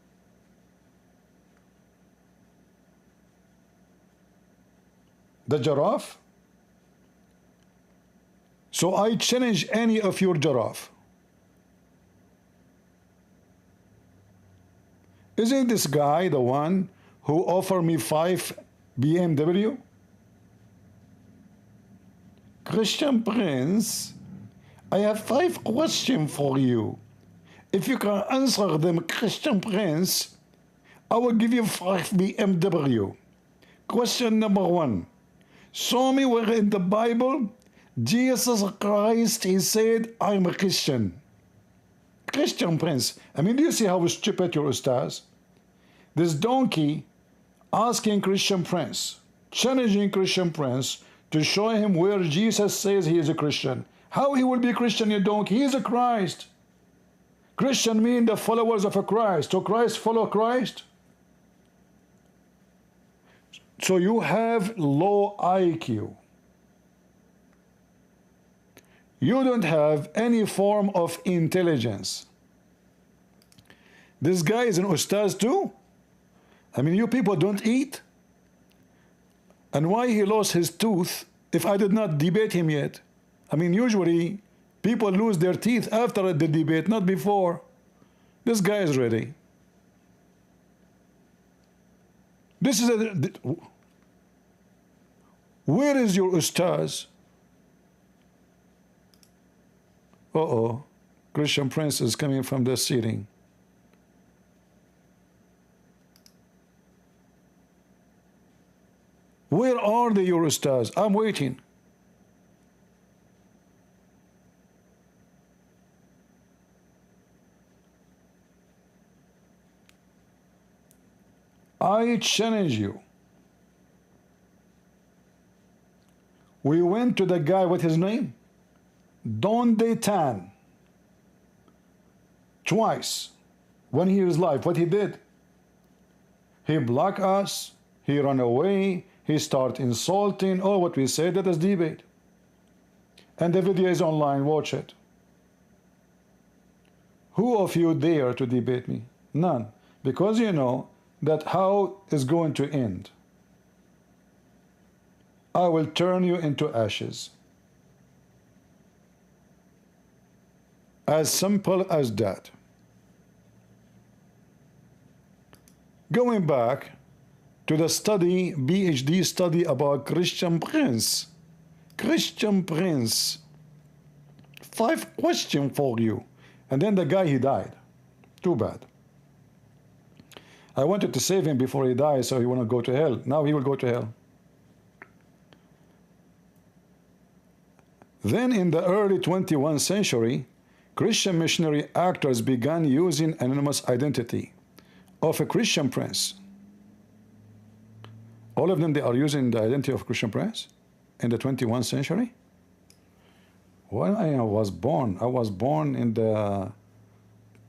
The giraffe? So I challenge any of your giraffe. Isn't this guy the one who offered me 5 BMW? Christian Prince, I have 5 questions for you. If you can answer them, Christian Prince, I will give you 5 BMW. Question number 1. Show me where in the Bible Jesus Christ, he said, I'm a Christian. Christian Prince. I mean, do you see how stupid your Ustaz? This donkey asking Christian Prince, challenging Christian Prince to show him where Jesus says he is a Christian. How he will be a Christian, you donkey? He is a Christ. Christian mean the followers of a Christ. So Christ follow Christ. So you have low IQ. You don't have any form of intelligence. This guy is an Ustaz too? I mean, you people don't eat? And why he lost his tooth if I did not debate him yet? I mean, usually people lose their teeth after the debate, not before. This guy is ready. This is where is your Ustaz? Uh-oh, Christian Prince is coming from the seating. Where are the your Ustaz? I'm waiting. I challenge you. We went to the guy, what's his name? Don Tan. Twice. When he was alive, what he did? He blocked us, he ran away, he started insulting. Oh, what we said, that is debate. And the video is online, watch it. Who of you dare to debate me? None. Because you know that how is going to end. I will turn you into ashes. As simple as that. Going back to the study, PhD study about Christian Prince. Christian Prince. 5 questions for you. And then the guy, he died. Too bad. I wanted to save him before he died, so he wouldn't go to hell. Now he will go to hell. Then in the early 21st century, Christian missionary actors began using anonymous identity of a Christian Prince. All of them, they are using the identity of Christian Prince in the 21st century. When I was born in the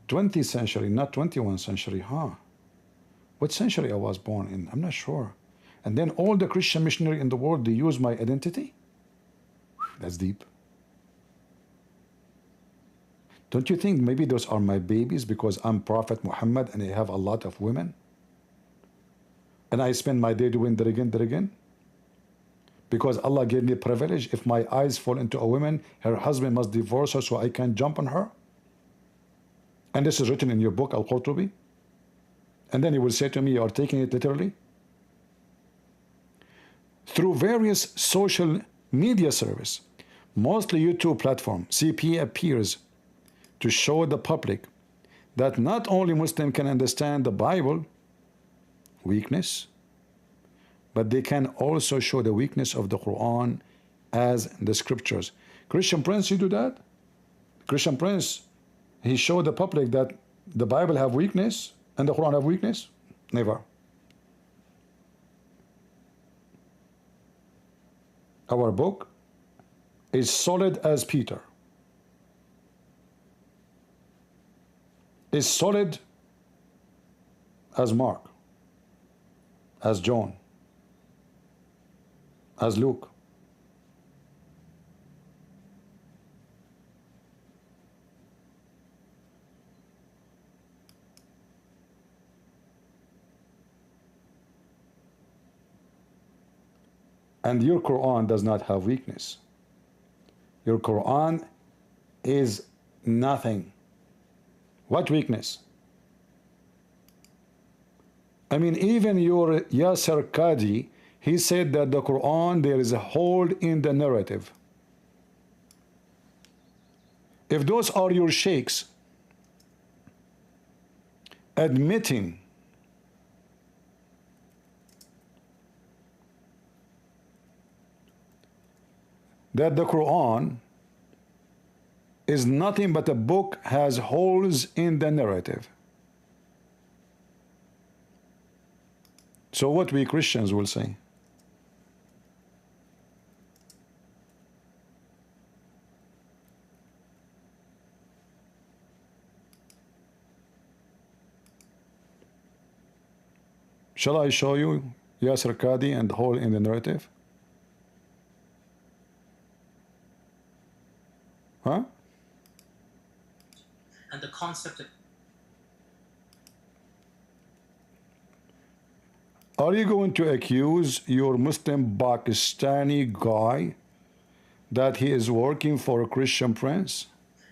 20th century, not 21st century, huh? What century I was born in? I'm not sure. And then all the Christian missionary in the world, they use my identity? That's deep. Don't you think maybe those are my babies because I'm Prophet Muhammad and I have a lot of women? And I spend my day doing that again? Because Allah gave me a privilege. If my eyes fall into a woman, her husband must divorce her so I can jump on her. And this is written in your book, Al-Qurtubi. And then he will say to me, you are taking it literally? Through various social media service, mostly YouTube platform, CP appears to show the public that not only Muslim can understand the Bible weakness, but they can also show the weakness of the Quran as the scriptures. Christian Prince, you do that? Christian Prince, he showed the public that the Bible have weakness and the Quran have weakness? Never. Our book is solid as Peter, is solid as Mark, as John, as Luke. And your Quran does not have weakness. Your Quran is nothing. What weakness? I mean, even your Yasser Qadi, he said that the Quran, there is a hole in the narrative. If those are your sheikhs admitting that the Quran is nothing but a book has holes in the narrative. So what we Christians will say? Shall I show you Yasser Qadi and the hole in the narrative? Huh? And the concept of... Are you going to accuse your Muslim Pakistani guy that he is working for a Christian prince?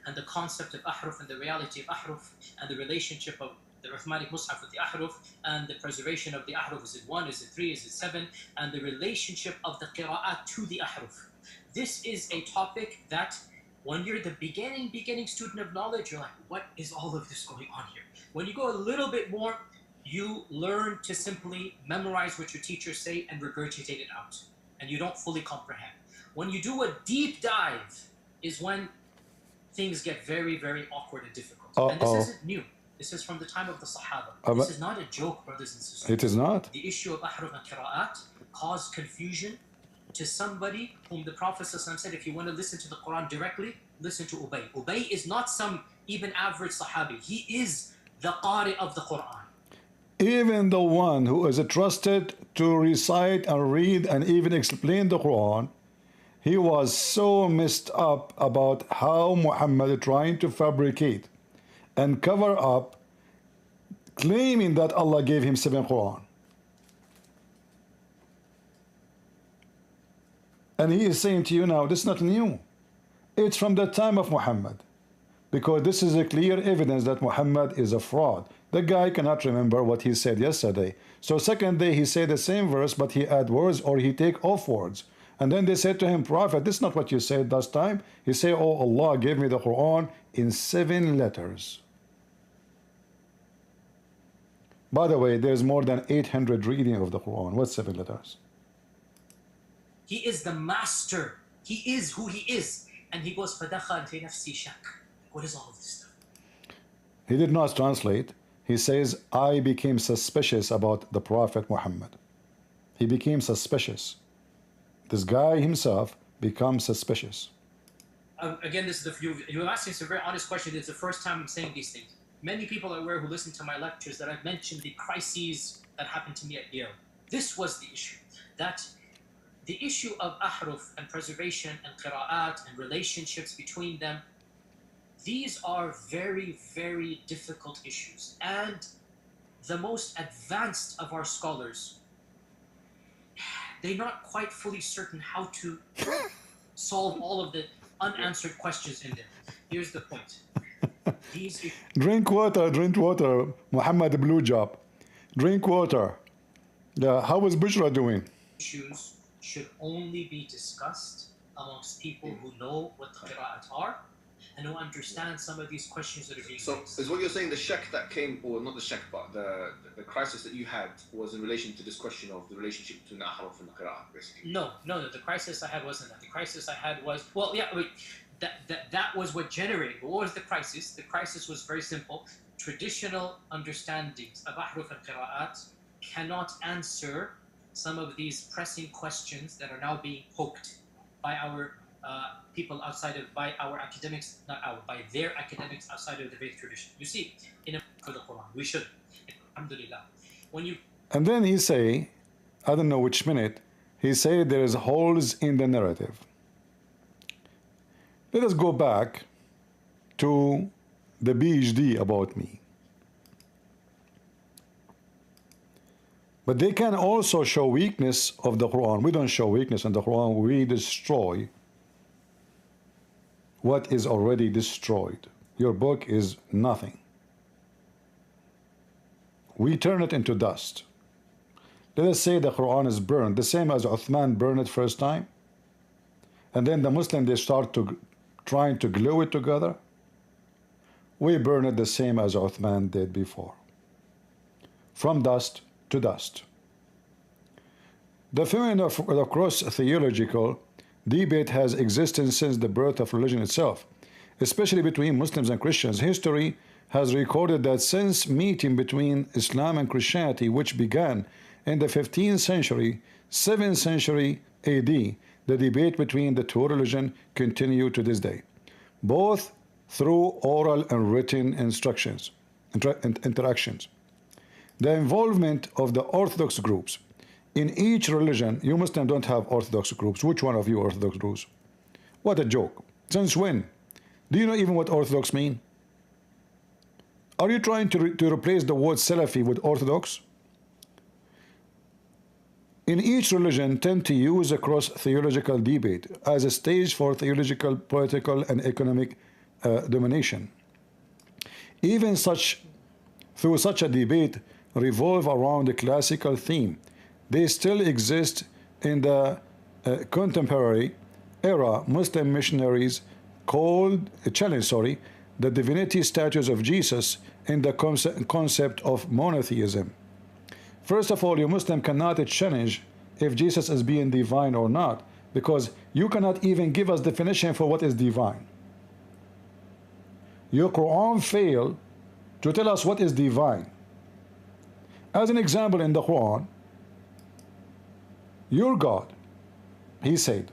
And the concept of ahruf and the reality of ahruf and the relationship of the Uthmanic Mus'haf with the ahruf and the preservation of the ahruf. Is it 1? Is it 3? Is it 7? And the relationship of the qira'at to the ahruf. This is a topic that when you're the beginning student of knowledge, you're like, what is all of this going on here? When you go a little bit more, you learn to simply memorize what your teachers say and regurgitate it out. And you don't fully comprehend. When you do a deep dive is when things get very, very awkward and difficult. And this isn't new. This is from the time of the Sahaba. This is not a joke, brothers and sisters. It is not. The issue of ahruf and qira'at caused confusion to somebody whom the Prophet ﷺ said, if you want to listen to the Quran directly, listen to Ubay. Ubay is not some even average Sahabi. He is the Qari of the Quran. Even the one who is trusted to recite and read and even explain the Quran, he was so messed up about how Muhammad trying to fabricate and cover up, claiming that Allah gave him 7 Quran. And he is saying to you now, this is not new. It's from the time of Muhammad. Because this is a clear evidence that Muhammad is a fraud. The guy cannot remember what he said yesterday. So second day he said the same verse, but he add words or he take off words. And then they said to him, Prophet, this is not what you said last time. He said, oh, Allah gave me the Quran in 7 letters. By the way, there's more than 800 reading of the Quran. What's 7 letters? He is the master. He is who he is. And he goes, فَدَخَلْ فِي نَفْسِي شَكْ. What is all of this stuff? He did not translate. He says, I became suspicious about the Prophet Muhammad. He became suspicious. This guy himself becomes suspicious. Again, this is you're asking some very honest question. It's the first time I'm saying these things. Many people are aware who listen to my lectures that I've mentioned the crises that happened to me at Yale. This was the issue. That the issue of ahruf and preservation and qira'at and relationships between them, these are very, very difficult issues. And the most advanced of our scholars, they're not quite fully certain how to solve all of the unanswered questions in there. Here's the point. Drink water, Muhammad Blue Job. Drink water. Yeah, how is Bushra doing? Issues should only be discussed amongst people who know what the qira'at are and who understand some of these questions that are being So raised. is what you're saying the shak that came, or not the shak, but the crisis that you had was in relation to this question of the relationship between the ahruf and the qira'ah, basically? No. The crisis I had wasn't that. The crisis I had was, well, yeah, wait, that was what generated. But what was the crisis? The crisis was very simple. Traditional understandings of ahruf and qira'at cannot answer some of these pressing questions that are now being poked by our people outside of, by our academics, not our, by their academics outside of the faith tradition. You see, for the Quran, we should, alhamdulillah. When you And then he say, I don't know which minute, he say there is holes in the narrative. Let us go back to the PhD about me. But they can also show weakness of the Quran. We don't show weakness in the Quran. We destroy what is already destroyed. Your book is nothing. We turn it into dust. Let us say the Quran is burned, the same as Uthman burned it first time. And then the Muslim, they start to trying to glue it together. We burn it the same as Uthman did before. From dust to dust. The phenomenon of the cross-theological debate has existed since the birth of religion itself, especially between Muslims and Christians. History has recorded that since meeting between Islam and Christianity, which began in the 15th century, 7th century AD, the debate between the two religions continues to this day, both through oral and written interactions. The involvement of the Orthodox groups. In each religion, you Muslims don't have Orthodox groups. Which one of you Orthodox groups? What a joke. Since when? Do you know even what Orthodox mean? Are you trying to replace the word Salafi with Orthodox? In each religion tend to use a cross-theological debate as a stage for theological, political, and economic domination. Even through such a debate revolve around a classical theme. They still exist in the contemporary era. Muslim missionaries challenge the divinity status of Jesus in the concept of monotheism. First of all, you Muslim cannot challenge if Jesus is being divine or not, because you cannot even give us definition for what is divine. Your Quran failed to tell us what is divine. As an example, in the Quran, your God, he said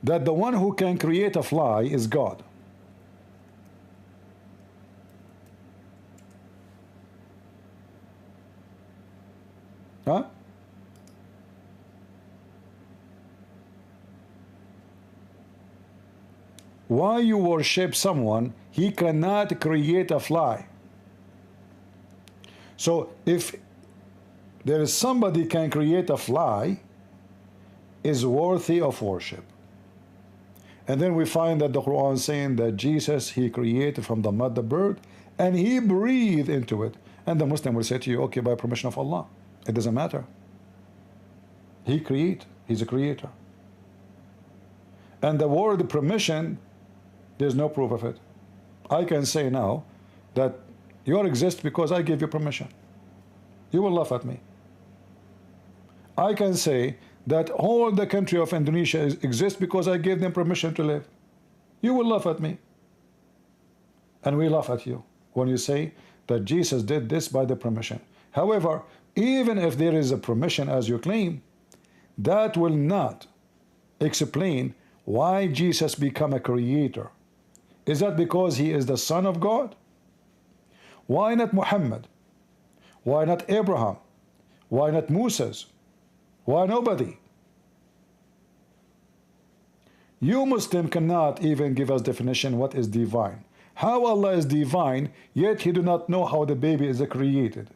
that the one who can create a fly is God. Huh? Why you worship someone, he cannot create a fly. So if there is somebody can create a fly, is worthy of worship. And then we find that the Quran saying that Jesus, he created from the mud the bird, and he breathed into it. And the Muslim will say to you, okay, by permission of Allah. It doesn't matter. He created. He's a creator. And the word permission, there's no proof of it. I can say now that you exist because I gave you permission. You will laugh at me. I can say that all the country of Indonesia exists because I gave them permission to live. You will laugh at me. And we laugh at you when you say that Jesus did this by the permission. However, even if there is a permission as you claim, that will not explain why Jesus became a creator. Is that because he is the Son of God? Why not Muhammad? Why not Abraham? Why not Moses? Why nobody? You Muslim cannot even give us definition what is divine. How Allah is divine, yet he do not know how the baby is created.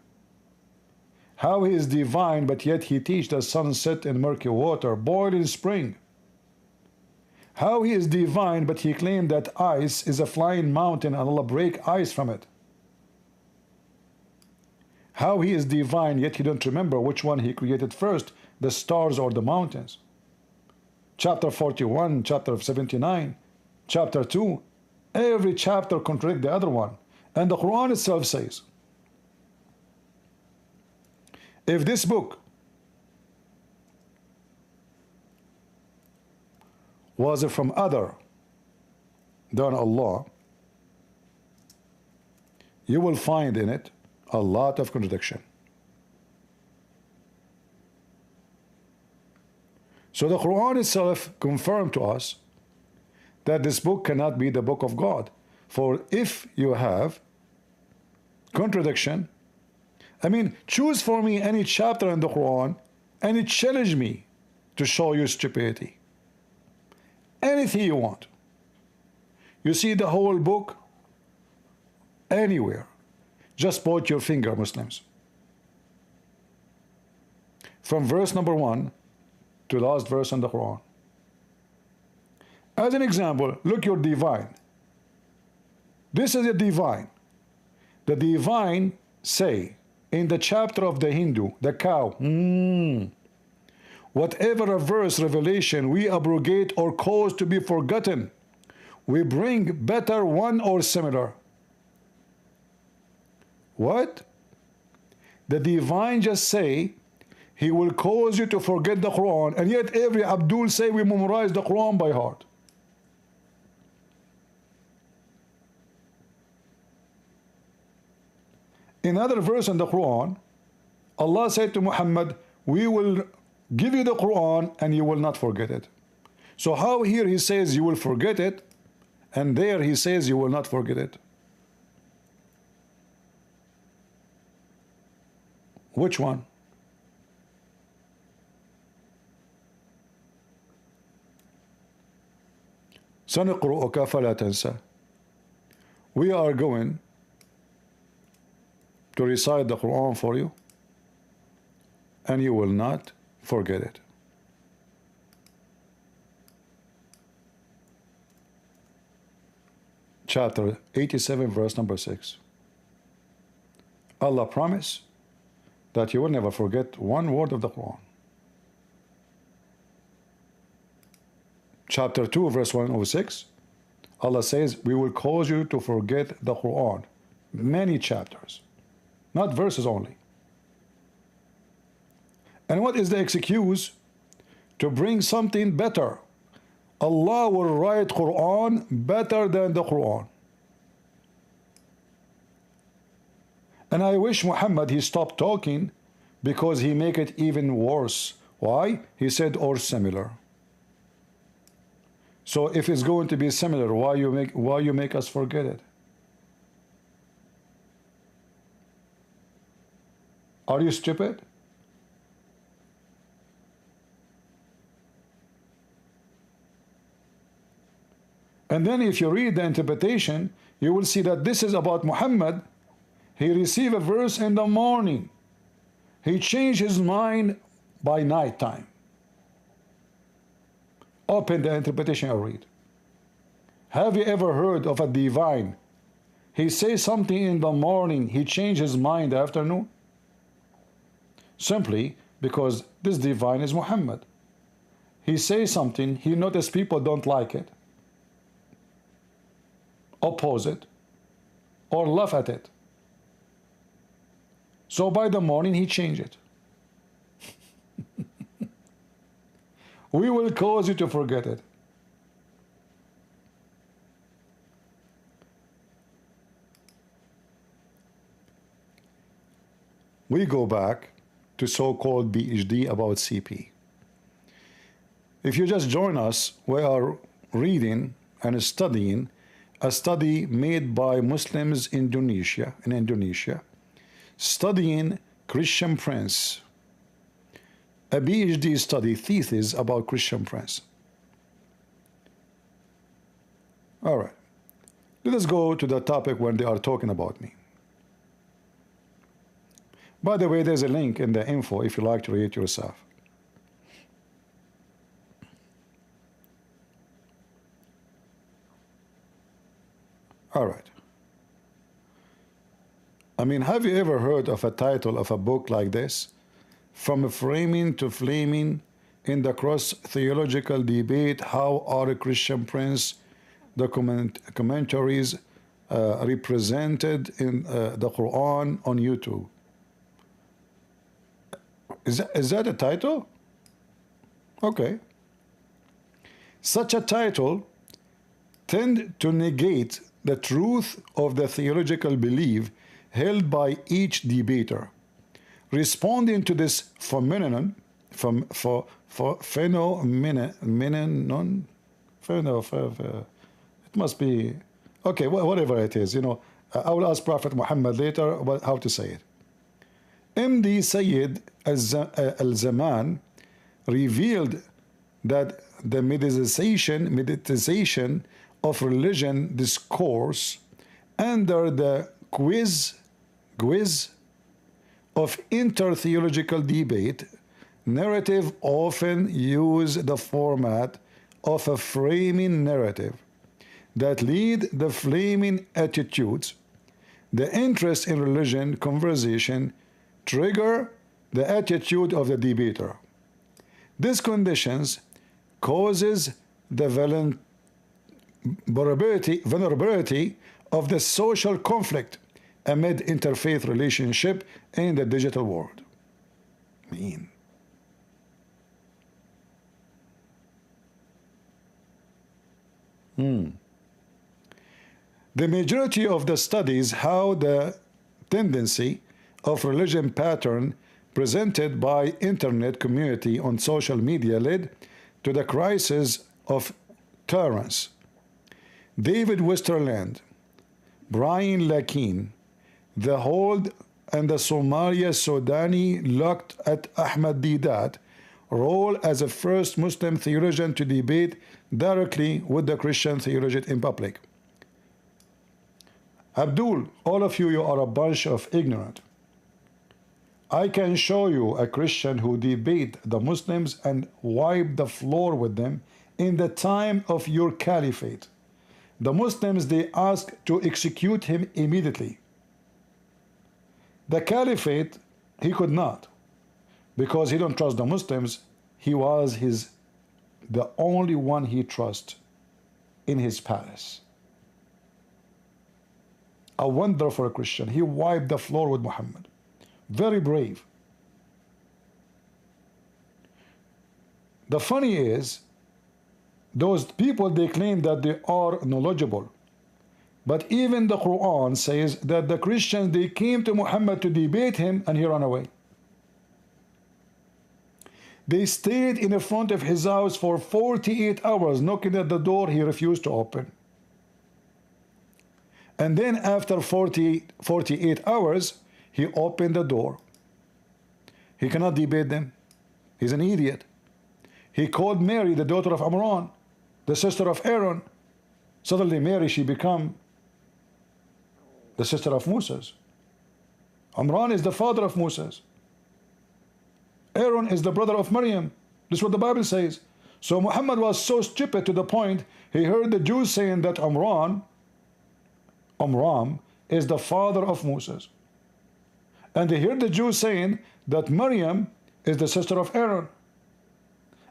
How he is divine, but yet he teach the sun set in murky water, boil in spring. How he is divine, but he claimed that ice is a flying mountain and Allah break ice from it. How he is divine, yet he don't remember which one he created first, the stars or the mountains. chapter 41, chapter 79, chapter 2. Every chapter contradicts the other one. And the Quran itself says, if this book was from other than Allah, you will find in it a lot of contradiction. So the Quran itself confirmed to us that this book cannot be the book of God. For if you have contradiction, I mean, choose for me any chapter in the Quran and it challenge me to show you stupidity. Anything you want. You see the whole book anywhere. Just point your finger, Muslims. From verse number 1 to last verse in the Quran. As an example, look your divine. This is a divine. The divine say in the chapter of the Hindu, the cow, whatever a verse revelation we abrogate or cause to be forgotten, we bring better one or similar. What? The divine just say he will cause you to forget the Quran, and yet every Abdul say we memorize the Quran by heart. In another verse in the Quran, Allah said to Muhammad, we will give you the Quran and you will not forget it. So how here he says you will forget it, and there he says you will not forget it? Which one? سنقرؤك فلا تنسى. We are going to recite the Quran for you, and you will not forget it. Chapter 87, verse number 6. Allah promised that you will never forget one word of the Quran. Chapter 2, verse 106. Allah says, we will cause you to forget the Quran. Many chapters, not verses only. And what is the excuse? To bring something better. Allah will write Quran better than the Quran. And I wish Muhammad he stopped talking, because he make it even worse. Why? He said or similar. So if it's going to be similar, why you make us forget it? Are you stupid? And then if you read the interpretation, you will see that this is about Muhammad. He received a verse in the morning. He changed his mind by night time. Open the interpretation and read. Have you ever heard of a divine? He says something in the morning, he changed his mind in the afternoon? Simply because this divine is Muhammad. He says something, he noticed people don't like it, oppose it, or laugh at it. So by the morning he changed it. We will cause you to forget it. We go back to so-called PhD about CP. If you just join us, we are reading and studying a study made by Muslims in Indonesia, studying Christian Prince. A PhD study thesis about Christian Prince. All right. Let us go to the topic when they are talking about me. By the way, there's a link in the info if you like to read it yourself. All right. I mean, have you ever heard of a title of a book like this? From framing to flaming, in the cross-theological debate. How are Christian Prince the commentaries represented in the Quran on YouTube? Is that a title? Okay. Such a title tend to negate the truth of the theological belief held by each debater. Responding to this phenomenon, it must be, okay, whatever it is, you know, I will ask Prophet Muhammad later how to say it. MD Sayyid al-Zaman revealed that the meditation of religion discourse under the quiz of inter-theological debate narrative often use the format of a framing narrative that lead the flaming attitudes. The interest in religion conversation trigger the attitude of the debater. This conditions causes the vulnerability of the social conflict amid interfaith relationship in the digital world. Mean. The majority of the studies how the tendency of religion pattern presented by internet community on social media led to the crisis of tolerance. David Westerland, Brian Lakin, the Hold, and the Sudani looked at Ahmad Didat role as a first Muslim theologian to debate directly with the Christian theologian in public. Abdul, all of you are a bunch of ignorant. I can show you a Christian who debate the Muslims and wipe the floor with them in the time of your caliphate. The Muslims, they asked to execute him immediately. The caliphate, he could not, because he don't trust the Muslims. He was the only one he trusts in his palace. A wonderful Christian. He wiped the floor with Muhammad. Very brave. The funny is, those people, they claim that they are knowledgeable. But even the Quran says that the Christians, they came to Muhammad to debate him and he ran away. They stayed in the front of his house for 48 hours, knocking at the door. He refused to open. And then after 48 hours, he opened the door. He cannot debate them. He's an idiot. He called Mary, the daughter of Amran, the sister of Aaron. Suddenly Mary, she became the sister of Moses. Amran is the father of Moses. Aaron is the brother of Maryam. This is what the Bible says. So Muhammad was so stupid to the point he heard the Jews saying that Amram is the father of Moses. And he heard the Jews saying that Maryam is the sister of Aaron.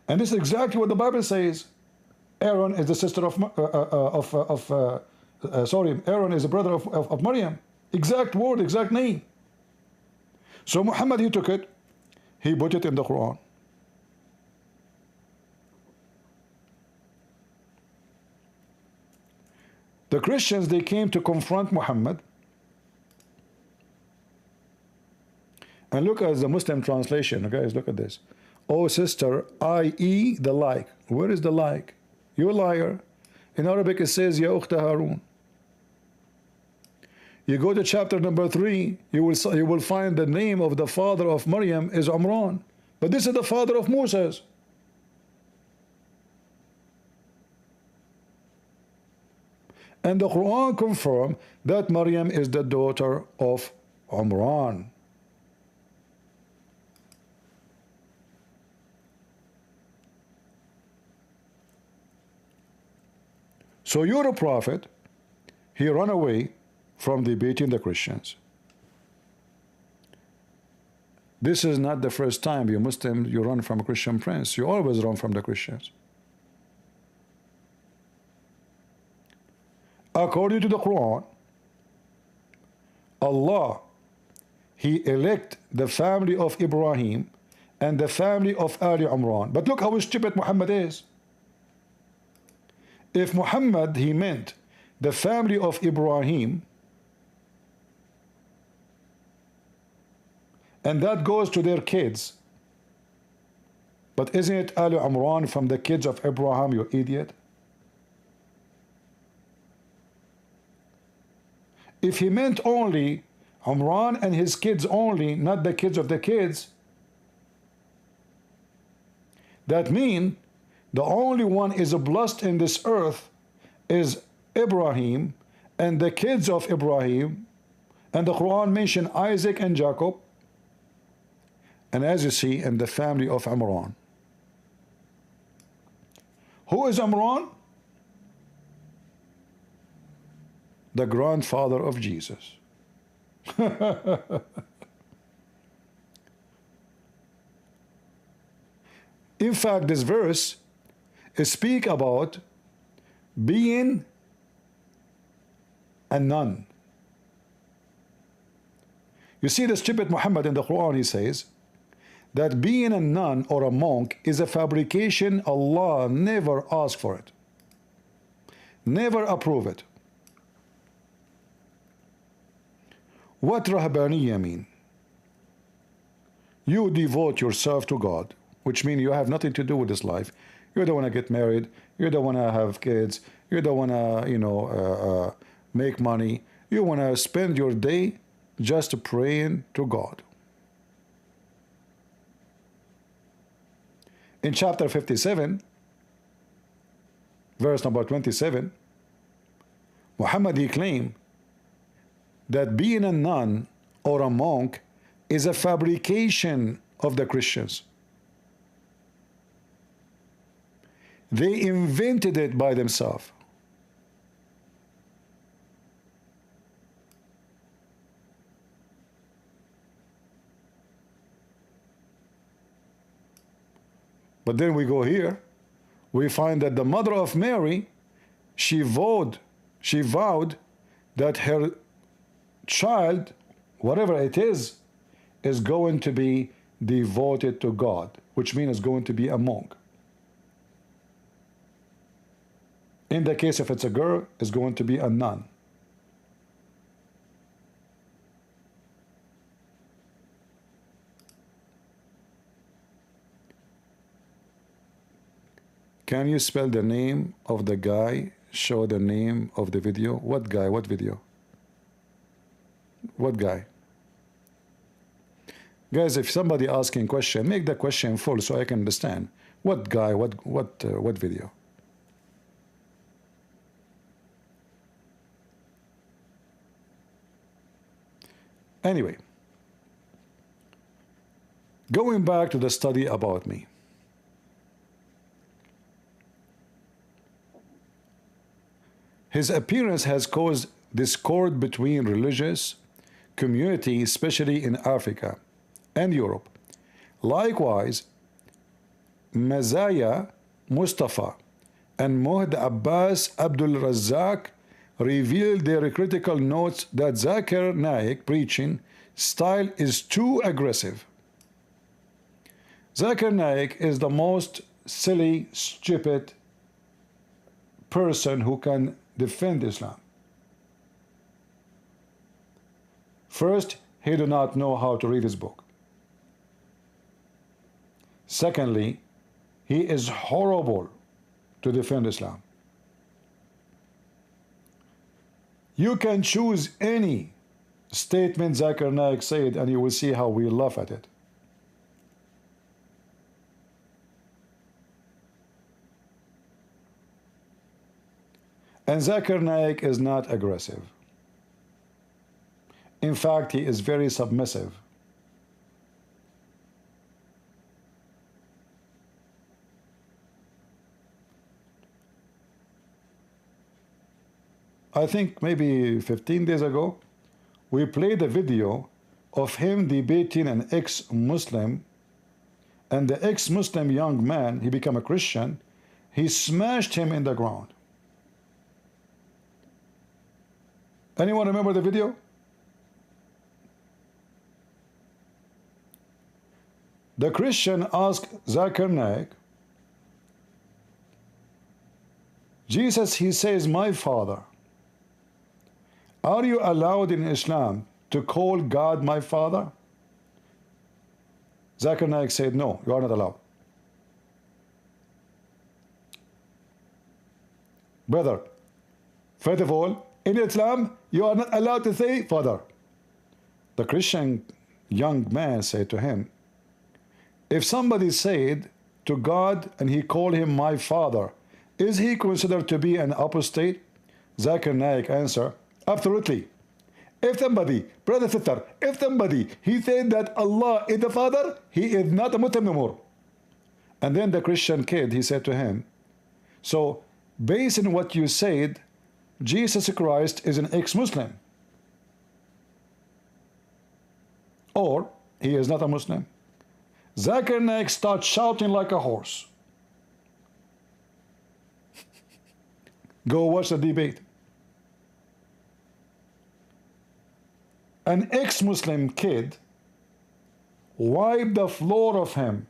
And this is exactly what the Bible says. Aaron is the sister Aaron is the brother of Maryam. Exact word, exact name. So Muhammad, he took it, he put it in the Quran. The Christians, they came to confront Muhammad. And look at the Muslim translation, guys, look at this. Oh sister, i.e. the like. Where is the like? You a liar. In Arabic it says, Ya Ukhta Harun. You go to chapter number 3, you will find the name of the father of Maryam is Amran. But this is the father of Moses. And the Quran confirms that Maryam is the daughter of Amran. So you're a prophet. He ran away from debating the Christians. This is not the first time you Muslim, you run from a Christian prince. You always run from the Christians. According to the Quran, Allah, He elect the family of Ibrahim and the family of Ali Imran. But look how stupid Muhammad is. If Muhammad, he meant the family of Ibrahim, and that goes to their kids, but isn't it Ali Imran from the kids of Abraham, you idiot? If he meant only Imran and his kids only, not the kids of the kids, that means the only one is blessed in this earth is Ibrahim and the kids of Ibrahim, and the Quran mentioned Isaac and Jacob, and as you see, in the family of Imran. Who is Imran? The grandfather of Jesus. In fact, this verse speaks about being a nun. You see the stupid Muhammad in the Quran, he says that being a nun or a monk is a fabrication. Allah never asked for it, never approve it. What rahbaniya mean? You devote yourself to God, which means you have nothing to do with this life. You don't want to get married. You don't want to have kids. You don't want to, make money. You want to spend your day just praying to God. In chapter 57, verse number 27, Muhammad, he claimed that being a nun or a monk is a fabrication of the Christians. They invented it by themselves. But then we go here, we find that the mother of Mary, she vowed that her child, whatever it is going to be devoted to God, which means it's going to be a monk. In the case if it's a girl, it's going to be a nun. Can you spell the name of the guy? Show the name of the video. What guy? What video? What guy? Guys, if somebody asking question, make the question full so I can understand. What guy? What video? Anyway, going back to the study about me. His appearance has caused discord between religious communities, especially in Africa and Europe. Likewise, Mazaya Mustafa and Mohd Abbas Abdul Razak revealed their critical notes that Zakir Naik preaching style is too aggressive. Zakir Naik is the most silly, stupid person who can defend Islam. First, he do not know how to read his book. Secondly, he is horrible to defend Islam. You can choose any statement Zakir Naik said and you will see how we laugh at it. And Zakir Naik is not aggressive. In fact, he is very submissive. I think maybe 15 days ago, we played a video of him debating an ex-Muslim, and the ex-Muslim young man, he became a Christian, he smashed him in the ground. Anyone remember the video? The Christian asked Zakir Naik, Jesus, he says, my father. Are you allowed in Islam to call God my father? Zakir Naik said, no, you are not allowed. Brother, first of all, in Islam, you are not allowed to say father. The Christian young man said to him, if somebody said to God and he called him my father, is he considered to be an apostate? Zakir Naik answered, absolutely. If somebody, brother, sister, if somebody, he said that Allah is the father, he is not a Muslim no more. And then the Christian kid, he said to him, so based on what you said, Jesus Christ is an ex-Muslim. Or he is not a Muslim. Zakir Naik starts shouting like a horse. Go watch the debate. An ex-Muslim kid wiped the floor of him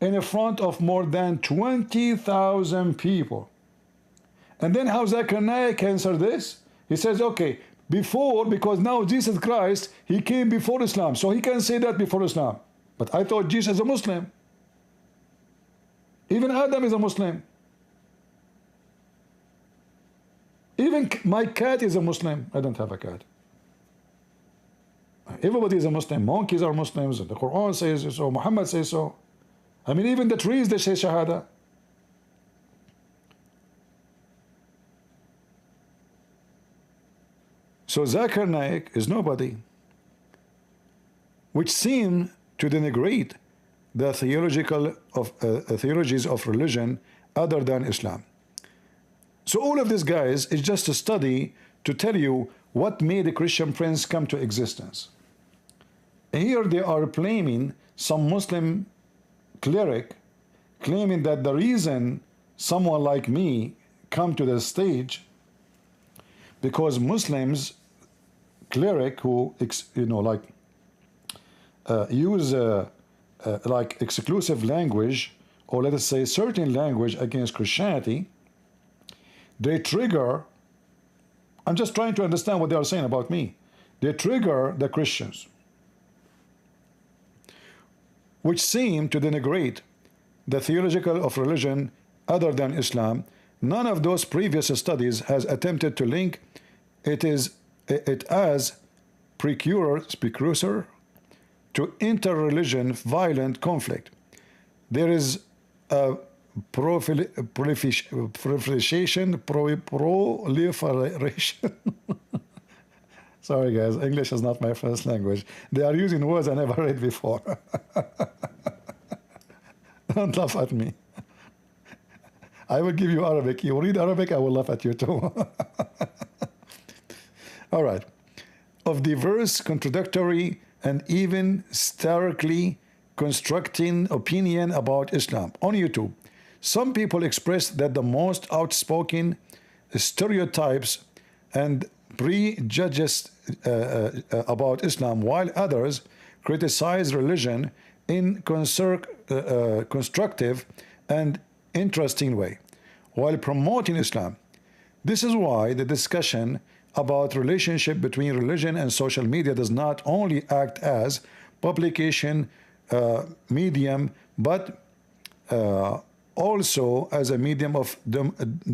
in front of more than 20,000 people. And then how Zakir Naik answered this? He says, okay, before, because now Jesus Christ, he came before Islam, so he can say that before Islam. But I thought Jesus is a Muslim. Even Adam is a Muslim. Even my cat is a Muslim. I don't have a cat. Everybody is a Muslim. Monkeys are Muslims. The Quran says so. Muhammad says so. I mean, even the trees, they say Shahada. So Zakir Naik is nobody, which seem to denigrate the theologies of religion other than Islam. So all of these guys is just a study to tell you what made the Christian prince come to existence. Here they are blaming some Muslim cleric, claiming that the reason someone like me come to the stage because Muslims cleric who use like exclusive language, or let us say certain language against Christianity, they trigger, I'm just trying to understand what they are saying about me, they trigger the Christians, which seem to denigrate the theological of religion other than Islam. None of those previous studies has attempted to link it as precursor to inter-religion violent conflict. There is a proliferation. Sorry guys, English is not my first language. They are using words I never read before. Don't laugh at me. I will give you Arabic. You read Arabic, I will laugh at you too. All right. Of diverse, contradictory, and even starkly constructing opinion about Islam on YouTube, some people express that the most outspoken stereotypes and prejudges about Islam, while others criticize religion in constructive and interesting way, while promoting Islam. This is why the discussion about relationship between religion and social media does not only act as publication medium, but also as a medium of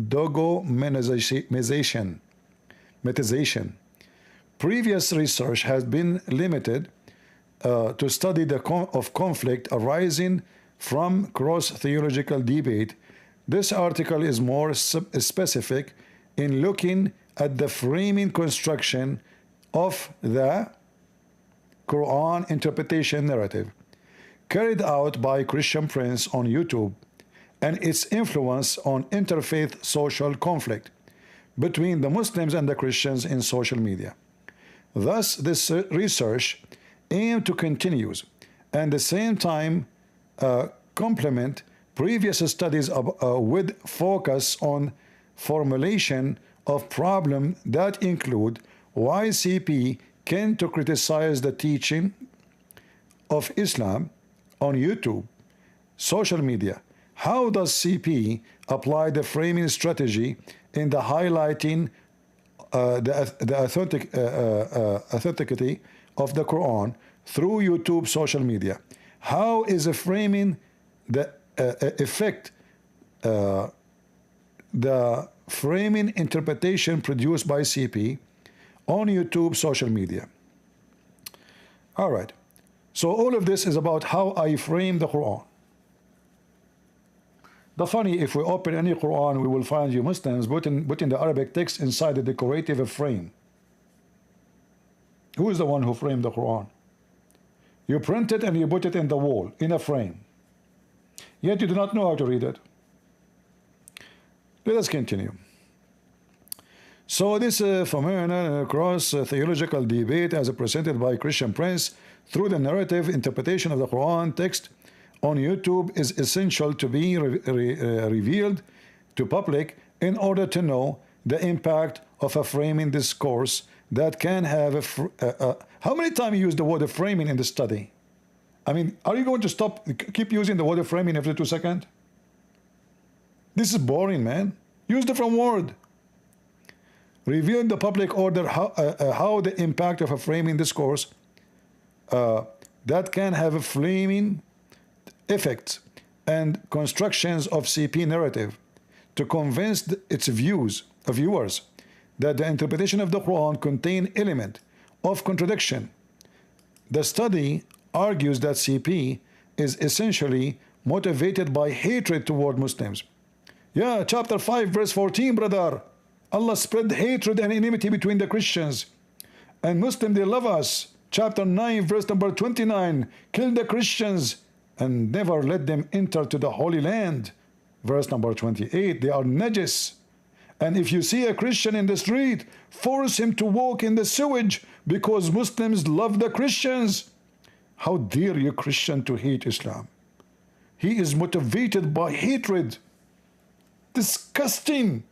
dogmatization. Previous research has been limited to study the conflict arising from cross-theological debate. This article is more specific in looking at the framing construction of the Quran interpretation narrative carried out by Christian Prince on YouTube and its influence on interfaith social conflict between the Muslims and the Christians in social media. Thus, this research aim to continue and at the same time complement previous studies with focus on formulation of problems that include why CP can to criticize the teaching of Islam on YouTube, social media. How does CP apply the framing strategy in the highlighting the authenticity of the Quran through YouTube social media? How is the framing the effect the framing interpretation produced by CP on YouTube social media? All right. So all of this is about how I frame the Quran. The funny, if we open any Quran, we will find you Muslims putting the Arabic text inside the decorative frame. Who is the one who framed the Quran? You print it and you put it in the wall, in a frame. Yet you do not know how to read it. Let us continue. So this phenomenon across theological debate as presented by Christian Prince through the narrative interpretation of the Quran text on YouTube is essential to be revealed to public in order to know the impact of a framing discourse that can have how many times you use the word framing in the study? I mean, are you going to keep using the word framing every 2 seconds? This is boring, man. Use different word. Reveal in the public order how the impact of a framing discourse that can have a framing effects and constructions of CP narrative to convince its viewers that the interpretation of the Quran contain element of contradiction. The study argues that CP is essentially motivated by hatred toward Muslims. Yeah, chapter 5 verse 14, brother. Allah spread hatred and enmity between the Christians and Muslims, they love us. Chapter 9 verse number 29, kill the Christians and never let them enter to the Holy Land. Verse number 28, they are najis. And if you see a Christian in the street, force him to walk in the sewage because Muslims love the Christians. How dare you, Christian, to hate Islam? He is motivated by hatred. Disgusting.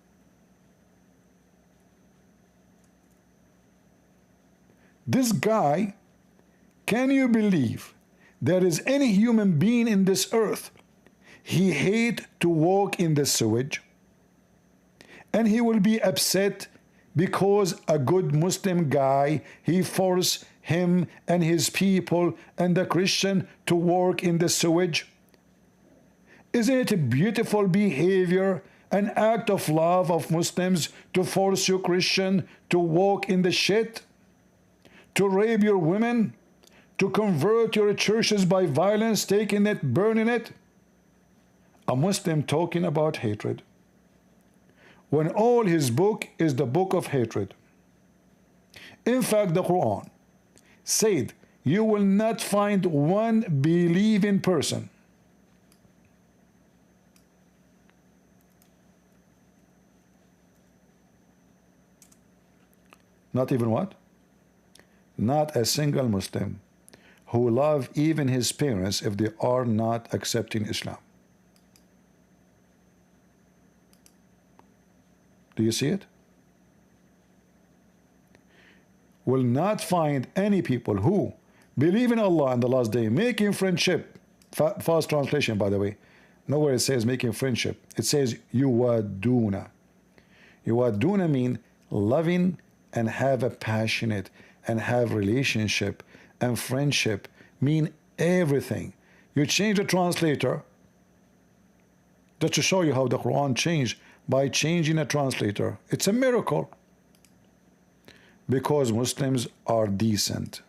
This guy, can you believe there is any human being in this earth he hate to walk in the sewage? And he will be upset because a good Muslim guy, he force him and his people and the Christian to work in the sewage? Isn't it a beautiful behavior, an act of love of Muslims to force you Christian to walk in the shit? To rape your women? To convert your churches by violence, taking it, burning it? A Muslim talking about hatred, when all his book is the book of hatred. In fact, the Quran said you will not find one believing person not even what? Not a single Muslim who love even his parents if they are not accepting Islam. Do you see it? Will not find any people who believe in Allah and the last day, making friendship. Fast translation, by the way. Nowhere it says making friendship. It says yuwaduna. Yuwaduna mean loving and have a passionate and have relationship and friendship, mean everything. You change the translator just to show you how the Quran changed by changing a translator. It's a miracle because Muslims are decent.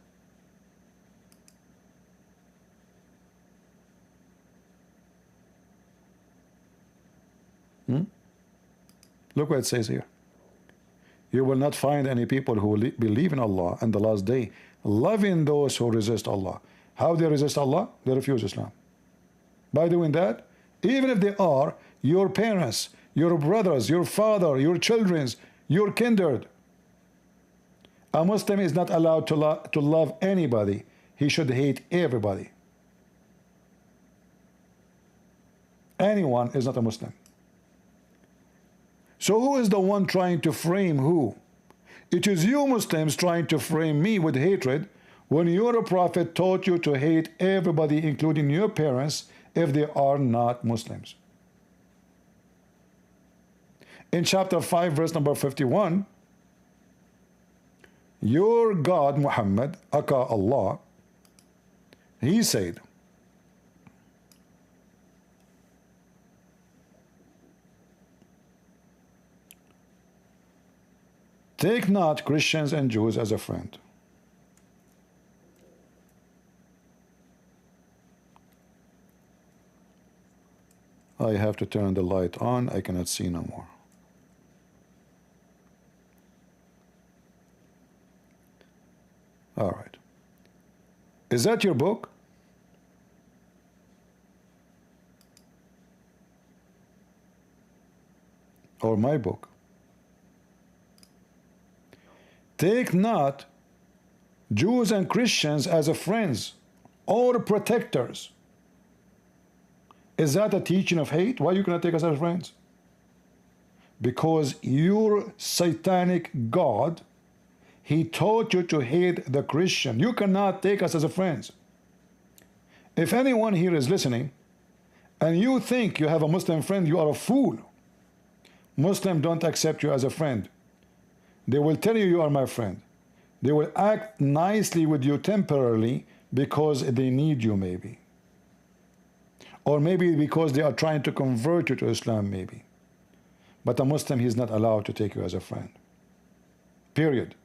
Look what it says here. You will not find any people who believe in Allah and the last day, loving those who resist Allah. How they resist Allah? They refuse Islam. By doing that, even if they are your parents, your brothers, your father, your children, your kindred. A Muslim is not allowed to love anybody. he should hate everybody. Anyone is not a Muslim. So who is the one trying to frame who? It is you Muslims trying to frame me with hatred when your prophet taught you to hate everybody, including your parents, if they are not Muslims. In chapter 5, verse number 51, your God Muhammad, aka Allah, he said, take not Christians and Jews as a friend. I have to turn the light on. I cannot see no more. All right. Is that your book? Or my book? Take not Jews and Christians as a friends or protectors. Is that a teaching of hate? Why you cannot take us as friends? Because your satanic God, he taught you to hate the Christian. You cannot take us as a friends. If anyone here is listening and you think you have a Muslim friend, you are a fool. Muslims don't accept you as a friend. They will tell you you are my friend. They will act nicely with you temporarily because they need you maybe. Or maybe because they are trying to convert you to Islam maybe. But a Muslim, he is not allowed to take you as a friend. Period.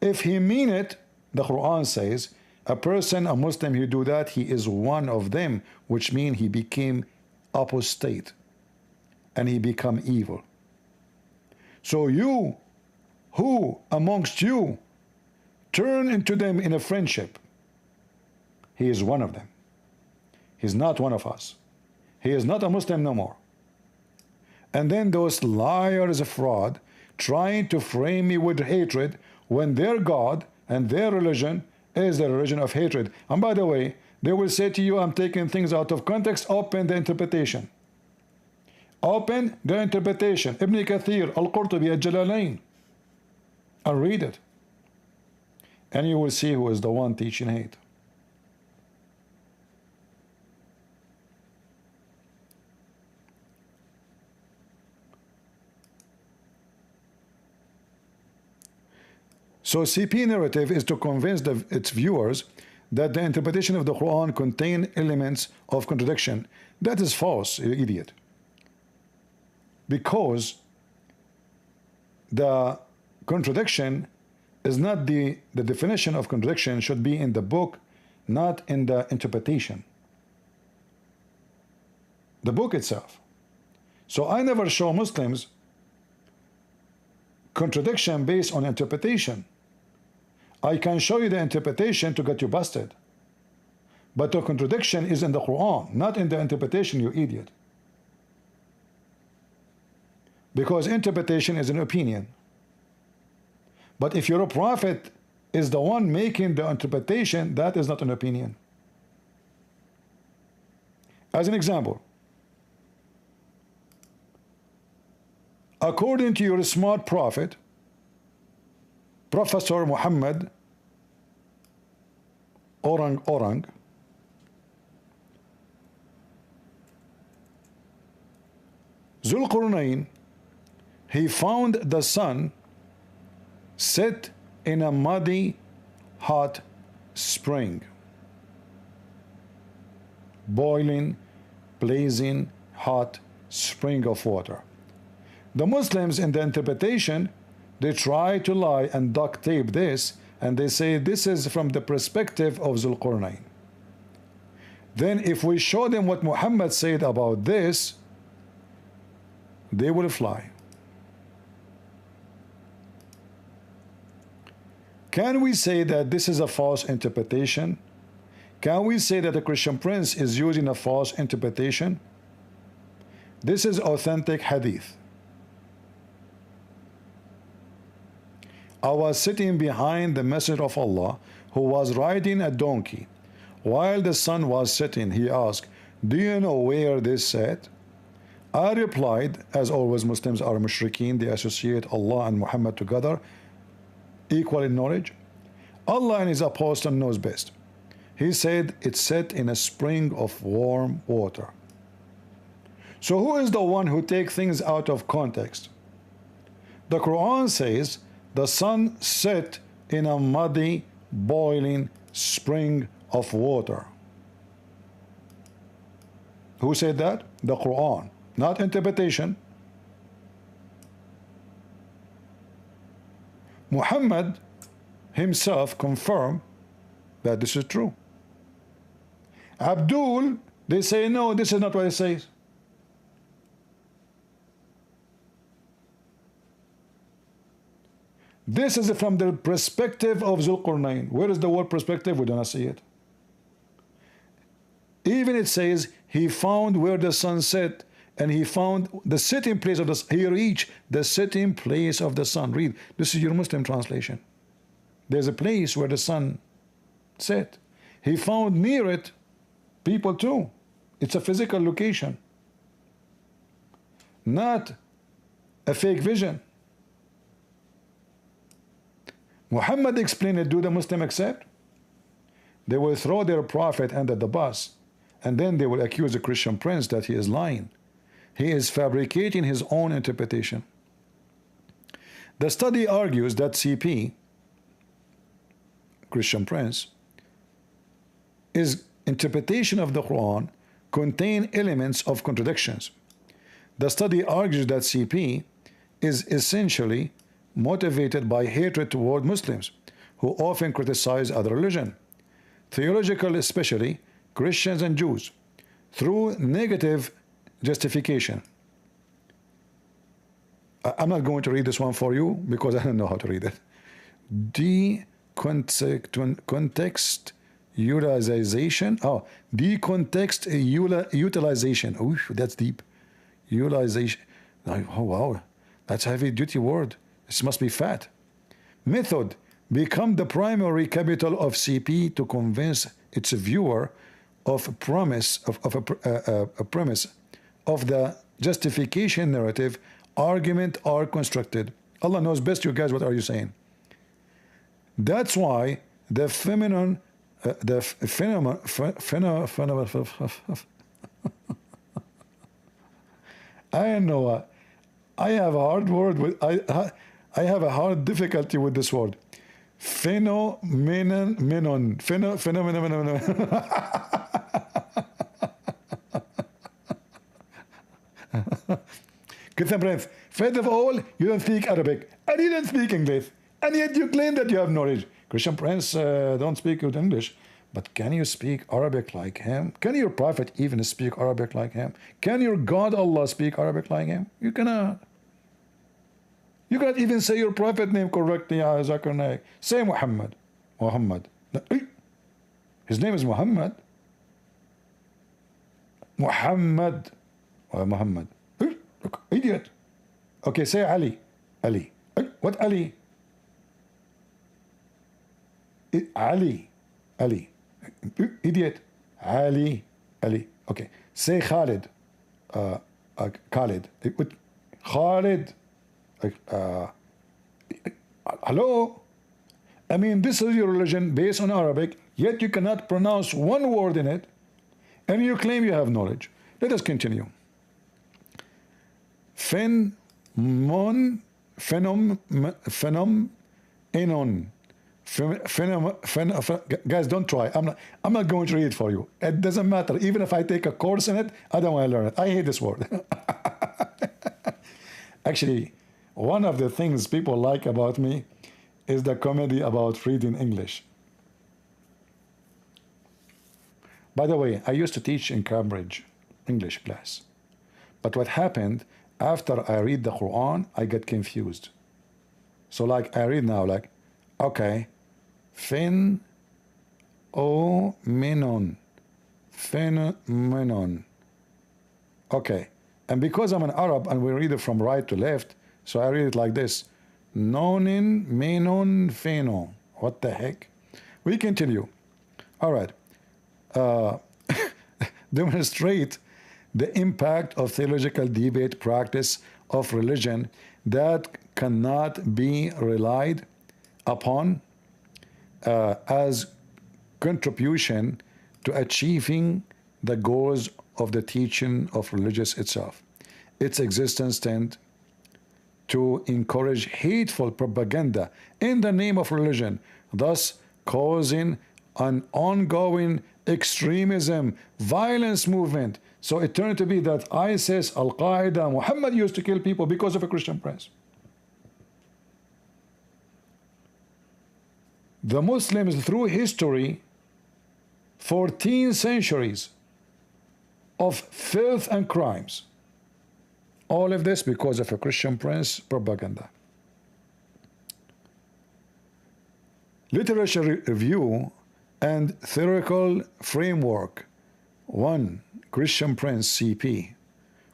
If he mean it, the Quran says, a person, a Muslim, who do that, he is one of them, which means he became apostate and he become evil. So you, who amongst you turn into them in a friendship, he is one of them. He's not one of us. He is not a Muslim no more. And then those liars of fraud trying to frame me with hatred when their God and their religion is the religion of hatred. And by the way, they will say to you, I'm taking things out of context. Open the interpretation. Open the interpretation. Ibn Kathir, Al-Qurtubi, Al-Jalalain. And read it. And you will see who is the one teaching hate. So CP narrative is to convince its viewers that the interpretation of the Quran contain elements of contradiction. That is false, you idiot. Because the contradiction is not the definition of contradiction should be in the book, not in the interpretation. The book itself. So I never show Muslims contradiction based on interpretation. I can show you the interpretation to get you busted. But the contradiction is in the Quran, not in the interpretation, you idiot. Because interpretation is an opinion. But if your prophet is the one making the interpretation, that is not an opinion. As an example, according to your smart prophet, Professor Muhammad Orang, Zulqarnain, he found the sun set in a muddy, hot spring. Boiling, blazing, hot spring of water. The Muslims in the interpretation, they try to lie and duct tape this, and they say this is from the perspective of Zulqarnain. Then if we show them what Muhammad said about this, they will fly. Can we say that this is a false interpretation? Can we say that the Christian prince is using a false interpretation? This is authentic hadith. I was sitting behind the Messenger of Allah, who was riding a donkey, while the sun was setting, he asked, do you know where this set? I replied, as always, Muslims are mushrikeen, they associate Allah and Muhammad together, equal in knowledge. Allah and his apostle knows best. He said, it's set in a spring of warm water. So who is the one who takes things out of context? The Quran says, the sun set in a muddy, boiling spring of water. Who said that? The Quran, not interpretation. Muhammad himself confirmed that this is true. Abdul, they say, no, this is not what it says. This is from the perspective of Zulqarnain. Where is the word perspective? We do not see it. Even it says, he found where the sun set, and he found the sitting place of the sun. He reached the sitting place of the sun. Read, this is your Muslim translation. There's a place where the sun set. He found near it people too. It's a physical location, not a fake vision. Muhammad explained it. Do the Muslim accept? They will throw their prophet under the bus, and then they will accuse the Christian prince that he is lying. He is fabricating his own interpretation. The study argues that CP, Christian prince, his interpretation of the Quran contain elements of contradictions. The study argues that CP is essentially motivated by hatred toward Muslims, who often criticize other religion, theological especially Christians and Jews, through negative justification. I'm not going to read this one for you because I don't know how to read it. Decontextualization. Oh, utilization. Oh, that's deep. Utilization. Oh, wow. That's a heavy duty word. This must be fat. Method. Become the primary capital of CP to convince its viewer of a premise of the justification narrative argument are constructed. Allah knows best, you guys. What are you saying? That's why the phenomenon, I know. I have a hard word with I have a hard difficulty with this word. Phenomenon. First of all, you don't speak Arabic, and you don't speak English, and yet you claim that you have knowledge. Christian Prince don't speak good English, but can you speak Arabic like him? Can your prophet even speak Arabic like him? Can your God Allah speak Arabic like him? You cannot. You cannot even say your prophet name correctly. Say Muhammad. Muhammad. His name is Muhammad. Muhammad. Muhammad. Idiot. Okay, say Ali. Ali. What Ali? Ali. Ali. Idiot. Ali. Ali. Okay. Say Khalid. Khalid. Khalid. Hello? I mean, this is your religion based on Arabic, yet you cannot pronounce one word in it, and you claim you have knowledge. Let us continue. Phenomenon. Guys, don't try. I'm not going to read it for you. It doesn't matter. Even if I take a course in it, I don't want to learn it. I hate this word. Actually, one of the things people like about me is the comedy about reading English. By the way, I used to teach in Cambridge English class. But what happened, after I read the Quran, I get confused. So like I read now, like, okay, phenomenon. Okay. And because I'm an Arab and we read it from right to left, so I read it like this. Nonin, menon, pheno. What the heck? We continue. All right. demonstrate the impact of theological debate practice of religion that cannot be relied upon as contribution to achieving the goals of the teaching of religious itself. Its existence tend to encourage hateful propaganda in the name of religion, thus causing an ongoing extremism, violence movement. So it turned to be that ISIS, Al-Qaeda, Muhammad used to kill people because of a Christian prince. The Muslims through history, 14 centuries of filth and crimes. All of this because of a Christian prince propaganda. Literature review and theoretical framework. 1. Christian prince, CP.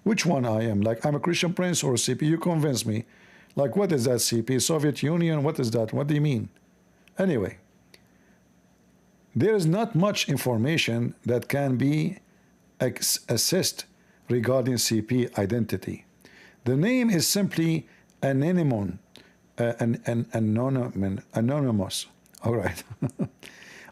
Which one I am? Like, I'm a Christian prince or CP? You convince me. Like, what is that CP? Soviet Union? What is that? What do you mean? Anyway, there is not much information that can be assessed regarding CP identity. The name is simply anonymous. All right.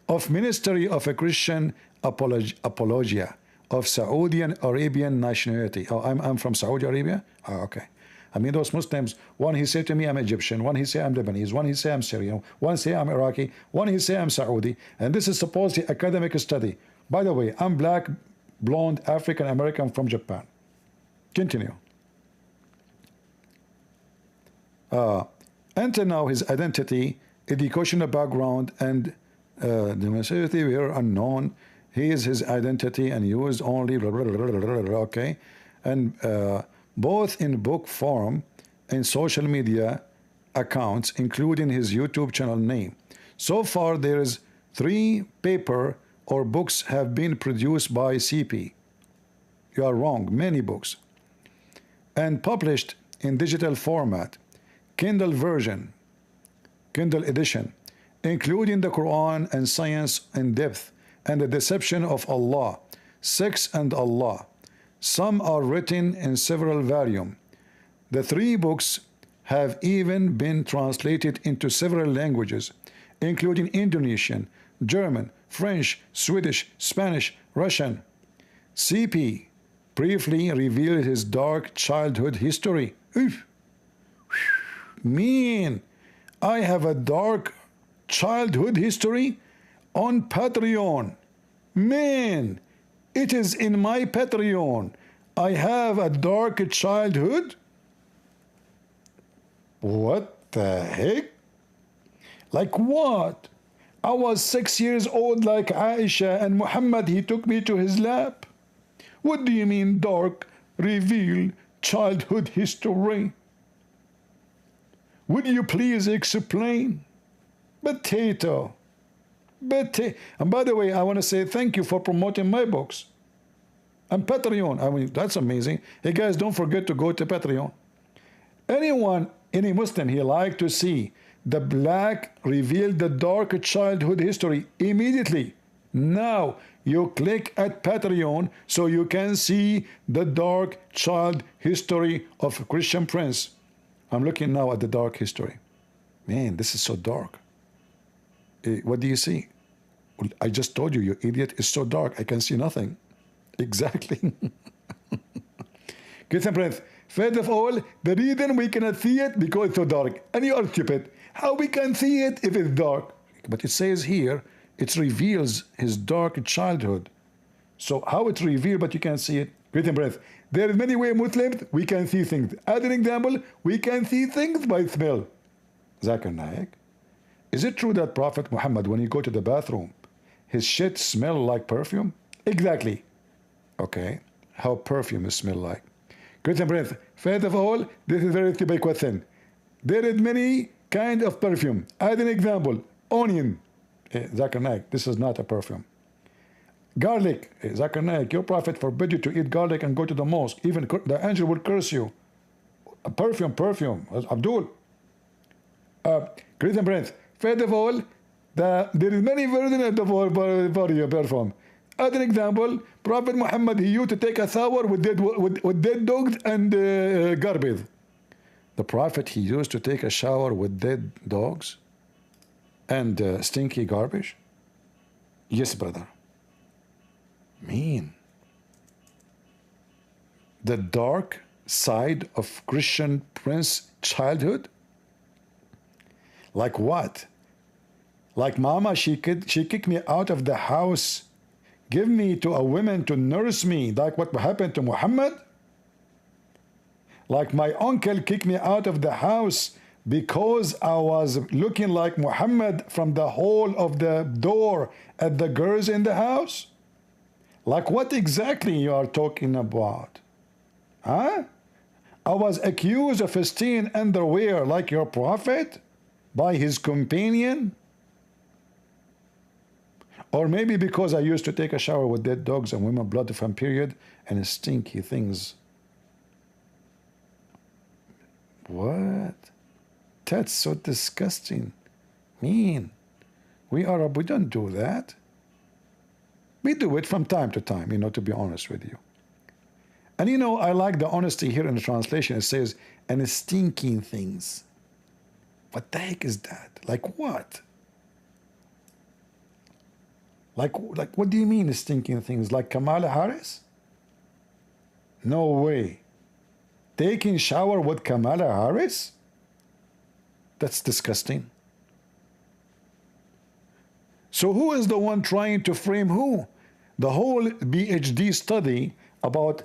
Of Ministry of a Christian Apologia of Saudi Arabian nationality. Oh, I'm from Saudi Arabia? Oh, okay. I mean, those Muslims, one he said to me, I'm Egyptian. One he say I'm Lebanese. One he say I'm Syrian. One say I'm Iraqi. One he say I'm Saudi. And this is supposedly academic study. By the way, I'm black, blonde, African American from Japan. Continue. Until now, his identity, educational background, and domesticity were unknown. He is his identity and used only blah, blah, blah, blah, blah, blah, okay, and both in book form and social media accounts, including his YouTube channel name. So far, there is 3 paper or books have been produced by CP. You are wrong. Many books and published in digital format, Kindle version, Kindle edition, including the Quran and Science in Depth and the Deception of Allah, Sex and Allah. Some are written in several volumes. The 3 books have even been translated into several languages, including Indonesian, German, French, Swedish, Spanish, Russian. CP briefly revealed his dark childhood history. Oof. Man, I have a dark childhood history on Patreon. Man, it is in my Patreon. I have a dark childhood? What the heck? Like what? I was 6 years old like Aisha, and Muhammad, he took me to his lap. What do you mean dark, reveal childhood history? Would you please explain? Potato. And by the way, I want to say thank you for promoting my books. And Patreon, I mean, that's amazing. Hey guys, don't forget to go to Patreon. Any Muslim, he like to see the black reveal the dark childhood history immediately. Now, you click at Patreon so you can see the dark child history of a Christian prince. I'm looking now at the dark history. Man, this is so dark. What do you see? I just told you, you idiot, it's so dark. I can see nothing. Exactly. Christian prince, first of all, the reason we cannot see it because it's so dark. And you are stupid. How we can see it if it's dark? But it says here, it reveals his dark childhood. So how it reveals, but you can't see it? Christian prince, there is many ways Muslims, we can see things. As an example, we can see things by smell. Zakir Naik, is it true that Prophet Muhammad, when he go to the bathroom, his shit smell like perfume? Exactly. Okay, how perfume smell like? Christian prince, first of all, this is a very stupid question. There is many kind of perfume. As an example, onion. Zakir Naik, this is not a perfume. Garlic. Zakir Naik, your prophet forbid you to eat garlic and go to the mosque. Even the angel will curse you. Perfume. Abdul. Christian prince, first of all, there is many versions of the perfume. As an example, Prophet Muhammad, he used to take a shower with dead dogs and garbage. The Prophet, he used to take a shower with dead dogs and stinky garbage? Yes, brother. Mean. The dark side of Christian Prince childhood? Like what? Like mama, she kicked me out of the house, give me to a woman to nurse me, like what happened to Muhammad? Like my uncle kicked me out of the house because I was looking like Muhammad from the hole of the door at the girls in the house? Like what exactly you are talking about? Huh? I was accused of stealing underwear like your prophet by his companion? Or maybe because I used to take a shower with dead dogs and women blood from period and stinky things. What? That's so disgusting. Mean. We don't do that. We do it from time to time, to be honest with you. And I like the honesty here in the translation. It says, and stinking things. What the heck is that? Like what? Like what do you mean stinking things? Like Kamala Harris? No way. Taking shower with Kamala Harris? That's disgusting. So who is the one trying to frame who? The whole PhD study about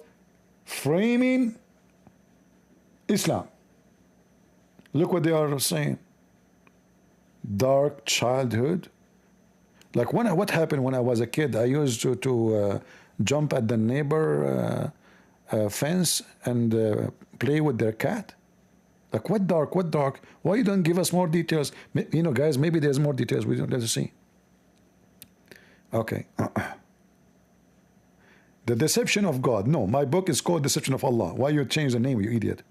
framing Islam. Look what they are saying. Dark childhood. Like what happened when I was a kid? I used to jump at the neighbor fence and play with their cat. Like what dark? What dark? Why you don't give us more details? Guys, maybe there's more details we don't let us see. Okay. The Deception of God. No, my book is called Deception of Allah. Why you change the name, you idiot?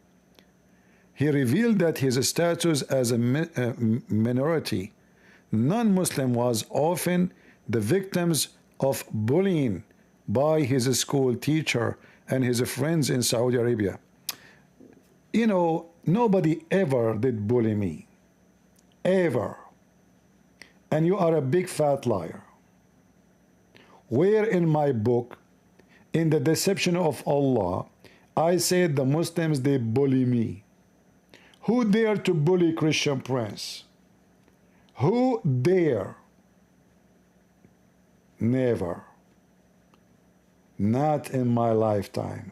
He revealed that his status as a minority non-Muslim was often the victims of bullying by his school teacher and his friends in Saudi Arabia. Nobody ever did bully me. Ever. And you are a big fat liar. Where in my book, in the Deception of Allah, I said the Muslims, they bully me. Who dare to bully Christian Prince? Who dare? Never. Not in my lifetime.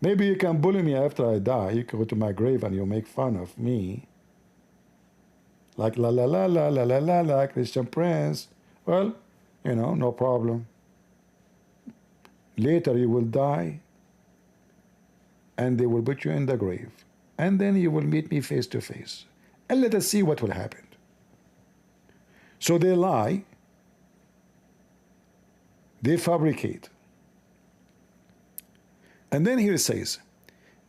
Maybe you can bully me after I die. You can go to my grave and you make fun of me. Like la la la la la la la la, Christian Prince. Well, no problem. Later you will die and they will put you in the grave. And then you will meet me face to face. And let us see what will happen. So they lie. They fabricate. And then here it says,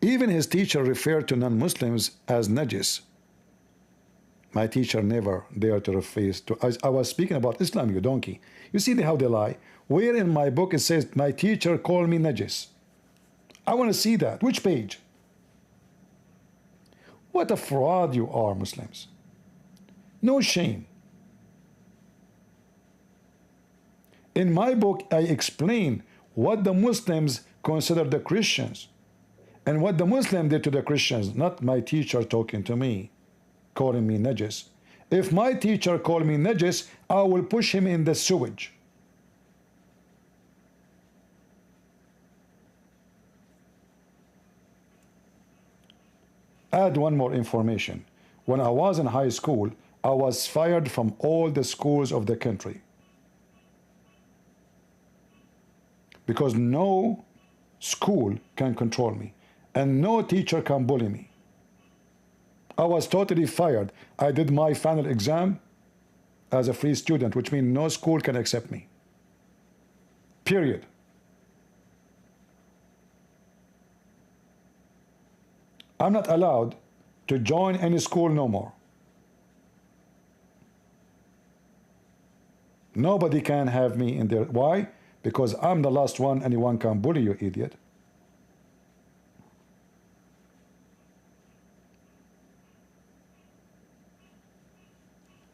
even his teacher referred to non-Muslims as najis. My teacher never dared to refer to. I was speaking about Islam, you donkey. You see how they lie? Where in my book it says, my teacher called me najis? I want to see that. Which page? What a fraud you are, Muslims. No shame. In my book, I explain what the Muslims consider the Christians and what the Muslim did to the Christians, not my teacher talking to me, calling me najis. If my teacher called me najis, I will push him in the sewage. Add one more information. When I was in high school, I was fired from all the schools of the country. Because no school can control me and no teacher can bully me. I was totally fired. I did my final exam as a free student, which means no school can accept me. Period. I'm not allowed to join any school no more. Nobody can have me in there. Why? because I'm the last one anyone can bully, you idiot.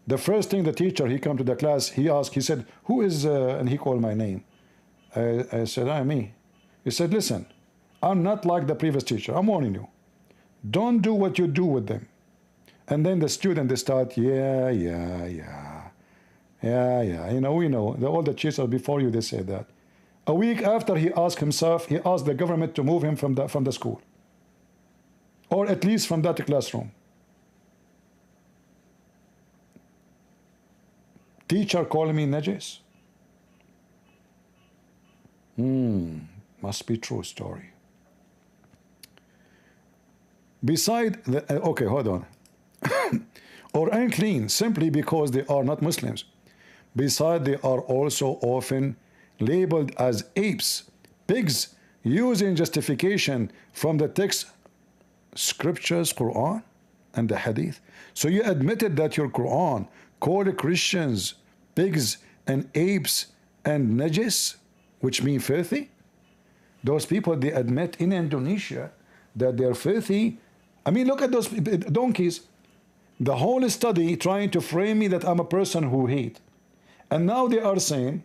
The first thing the teacher, he come to the class, he asked, he said, who is, and he called my name. I said, I'm me. He said, listen, I'm not like the previous teacher. I'm warning you. Don't do what you do with them. And then the student, they start, yeah. You know, we know. All the teachers before you, they said that. A week after he asked himself, he asked the government to move him from the school. Or at least from that classroom. Teacher calling me najis. Must be true story. Beside the, okay, hold on. Or unclean, simply because they are not Muslims. Besides, they are also often labeled as apes, pigs, using justification from the text, scriptures, Quran, and the Hadith. So you admitted that your Quran called Christians pigs and apes and najis, which mean filthy. Those people, they admit in Indonesia that they're filthy. I mean, look at those donkeys. The whole study trying to frame me that I'm a person who hate. And now they are saying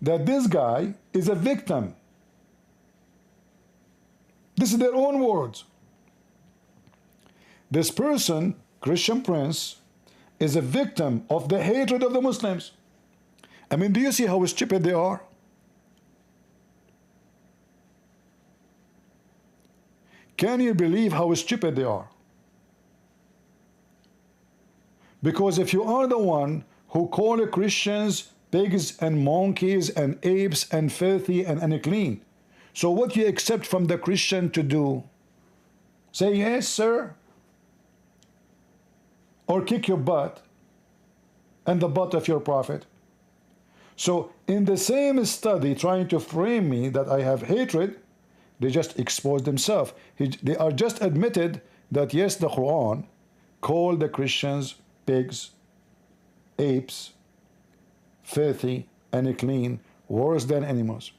that this guy is a victim. This is their own words. This person, Christian Prince, is a victim of the hatred of the Muslims. I mean, do you see how stupid they are? Can you believe how stupid they are? Because if you are the one who call Christians pigs and monkeys and apes and filthy and unclean, so what you accept from the Christian to do? Say yes, sir, or kick your butt and the butt of your prophet. So in the same study trying to frame me that I have hatred, they just expose themselves. They are just admitted that yes, the Quran called the Christians pigs, apes, filthy, unclean, worse than animals.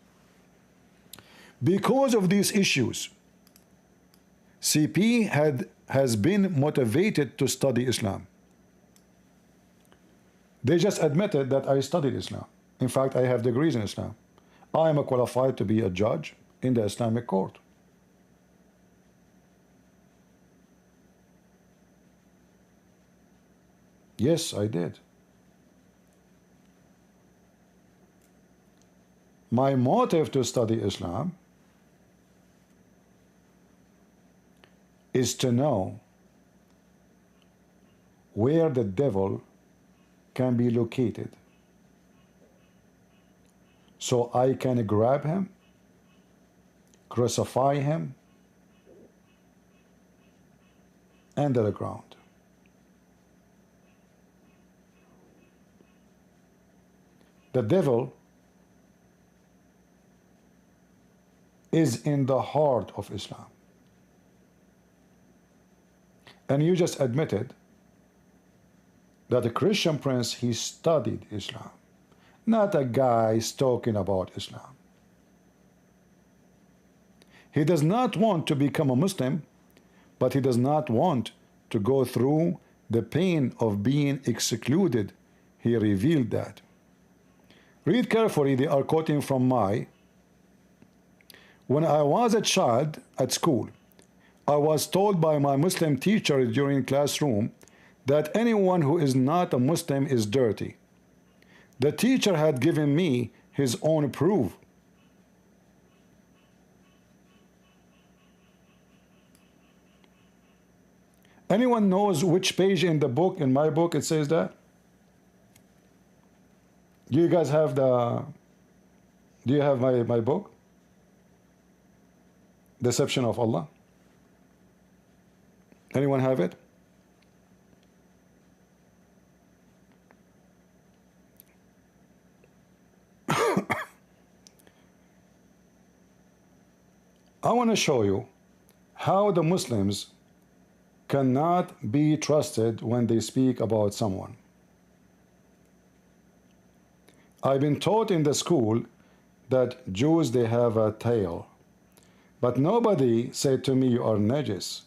Because of these issues, CP has been motivated to study Islam. They just admitted that I studied Islam. In fact, I have degrees in Islam. I am qualified to be a judge in the Islamic court. Yes, I did. My motive to study Islam is to know where the devil can be located, so I can grab him, crucify him under the ground. The devil is in the heart of Islam. And you just admitted that a Christian Prince, he studied Islam, not a guy talking about Islam. He does not want to become a Muslim, but he does not want to go through the pain of being excluded. He revealed that. Read carefully, they are quoting from my. When I was a child at school, I was told by my Muslim teacher during classroom that anyone who is not a Muslim is dirty. The teacher had given me his own proof. Anyone knows which page in the book, in my book, it says that? Do you guys have the, do you have my book? Deception of Allah? Anyone have it? I want to show you how the Muslims cannot be trusted when they speak about someone. I've been taught in the school that Jews, they have a tail. But nobody said to me, you are najis.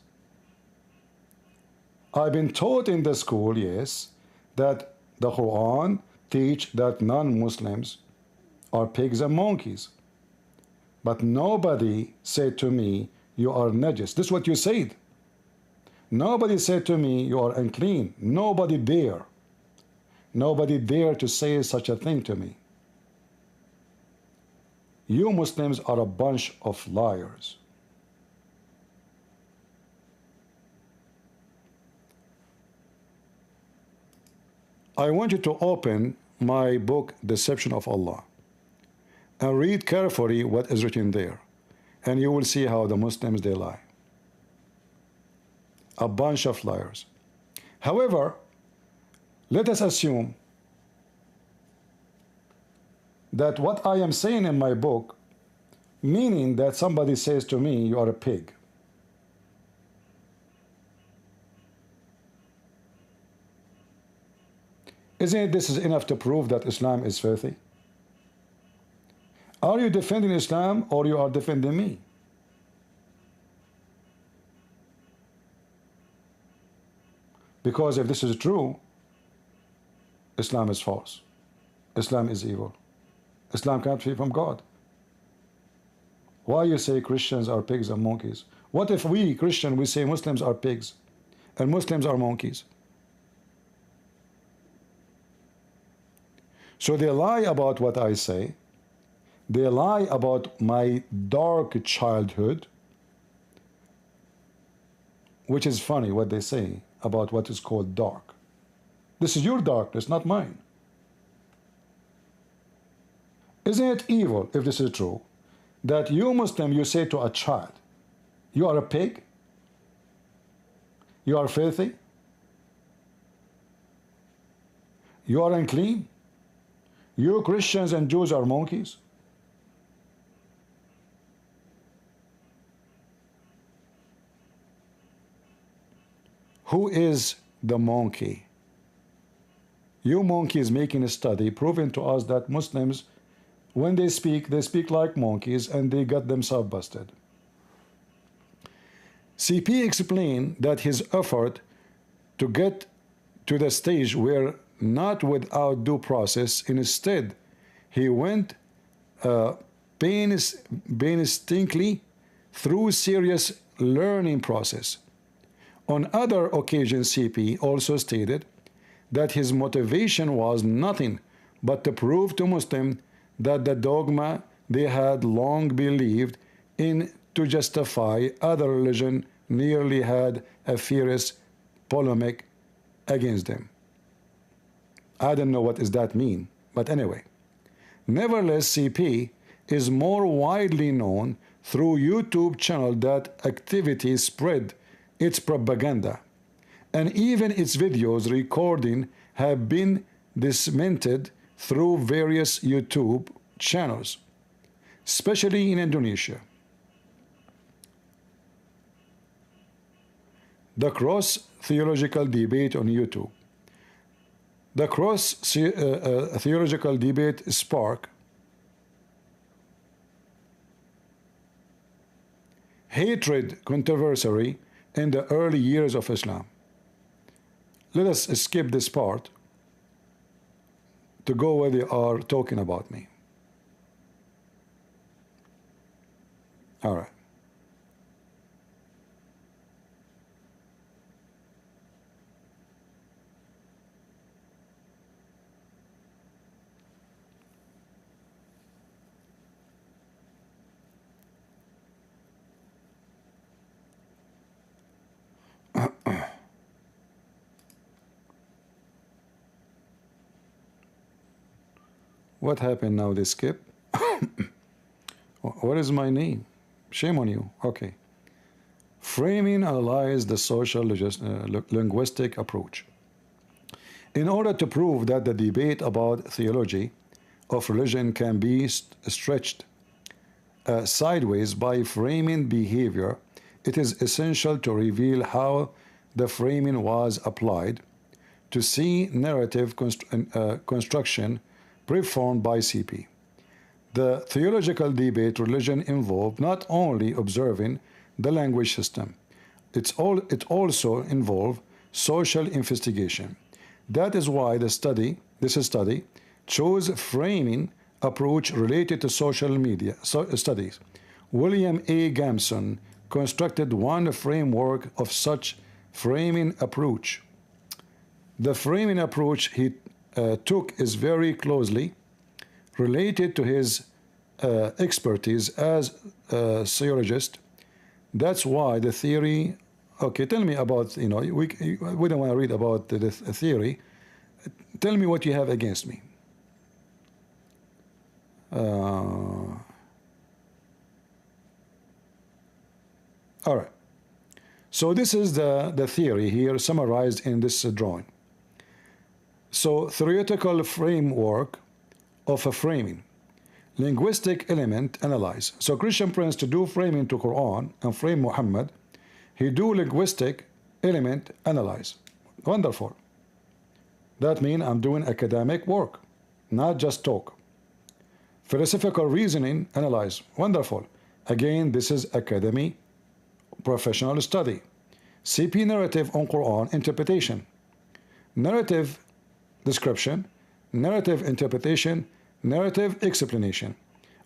I've been taught in the school, yes, that the Quran teach that non-Muslims are pigs and monkeys. But nobody said to me, you are najis. This is what you said. Nobody said to me, you are unclean. Nobody dare. Nobody dare to say such a thing to me. You Muslims are a bunch of liars. I want you to open my book, Deception of Allah, and read carefully what is written there, and you will see how the Muslims, they lie. A bunch of liars. However, let us assume that what I am saying in my book, meaning that somebody says to me, you are a pig. Isn't it this is enough to prove that Islam is filthy? Are you defending Islam or you are defending me? Because if this is true, Islam is false. Islam is evil. Islam can't be from God. Why you say Christians are pigs and monkeys? What if we, Christian, we say Muslims are pigs and Muslims are monkeys? So they lie about what I say. They lie about my dark childhood, which is funny what they say about what is called dark. This is your darkness, not mine. Isn't it evil, if this is true, that you Muslim, you say to a child, you are a pig, you are filthy, you are unclean, you Christians and Jews are monkeys? Who is the monkey? You monkeys making a study proving to us that Muslims, when they speak like monkeys and they got themselves busted. CP explained that his effort to get to the stage where not without due process, instead he went painstakingly through serious learning process. On other occasions, CP also stated that his motivation was nothing but to prove to Muslims that the dogma they had long believed in to justify other religion nearly had a fierce polemic against them. I don't know what does that mean, but anyway. Nevertheless, CP is more widely known through YouTube channel that activity spread its propaganda, and even its videos recording have been disseminated through various YouTube channels, especially in Indonesia. The cross-theological debate on YouTube. The cross-theological debate sparked hatred controversy in the early years of Islam. Let us skip this part to go where they are talking about me. All right. What happened now? They skip. What is my name? Shame on you. Okay. Framing analyze the social linguistic approach. In order to prove that the debate about theology of religion can be stretched sideways by framing behavior, it is essential to reveal how the framing was applied to see narrative construction performed by CP. The theological debate religion involved not only observing the language system, it also involved social investigation. That is why this study chose framing approach related to social media studies. William A. Gamson constructed one framework of such framing approach. The framing approach he took is very closely related to his expertise as a sociologist. That's why the theory. Okay, tell me about, we don't want to read about the theory. Tell me what you have against me. All right. So this is the theory here summarized in this drawing. So theoretical framework of a framing. Linguistic element analyze. So Christian Prince to do framing to Quran and frame Muhammad, he do linguistic element analyze. Wonderful. That means I'm doing academic work, not just talk. Philosophical reasoning analyze. Wonderful. Again, this is academy, professional study. CP narrative on Quran interpretation. Narrative description, narrative interpretation, narrative explanation.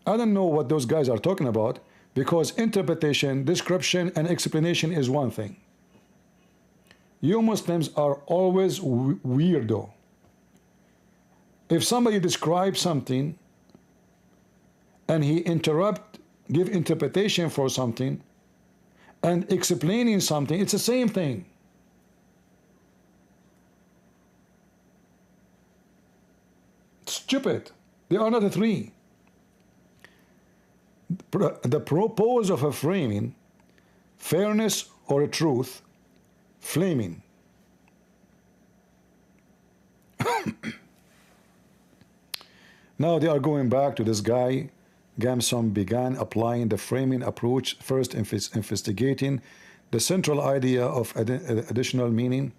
I don't know what those guys are talking about, because interpretation, description, and explanation is one thing. You Muslims are always weirdo. If somebody describes something and he give interpretation for something and explaining something, it's the same thing. Stupid. They are not the three. The purpose of a framing, fairness or a truth, flaming. Now they are going back to this guy. Gamson began applying the framing approach, first investigating the central idea of additional meaning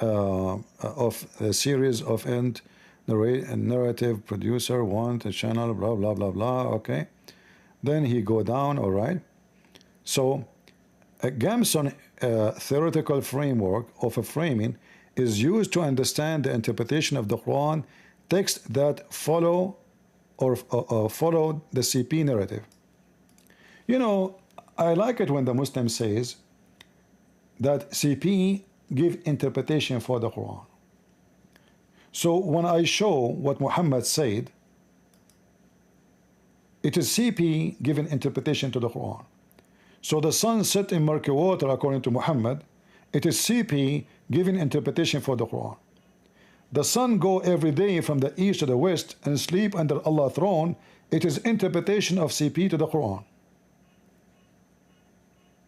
of a series of end narrative producer want a channel blah blah blah blah. Okay, then he go down. All right. So Gamson theoretical framework of a framing is used to understand the interpretation of the Quran text that follow the CP narrative. You know, I like it when the Muslim says that CP give interpretation for the Quran. So when I show what Muhammad said, it is CP giving interpretation to the Quran. So the sun set in murky water according to Muhammad, it is CP giving interpretation for the Quran. The sun go every day from the east to the west and sleep under Allah's throne, it is interpretation of CP to the Quran.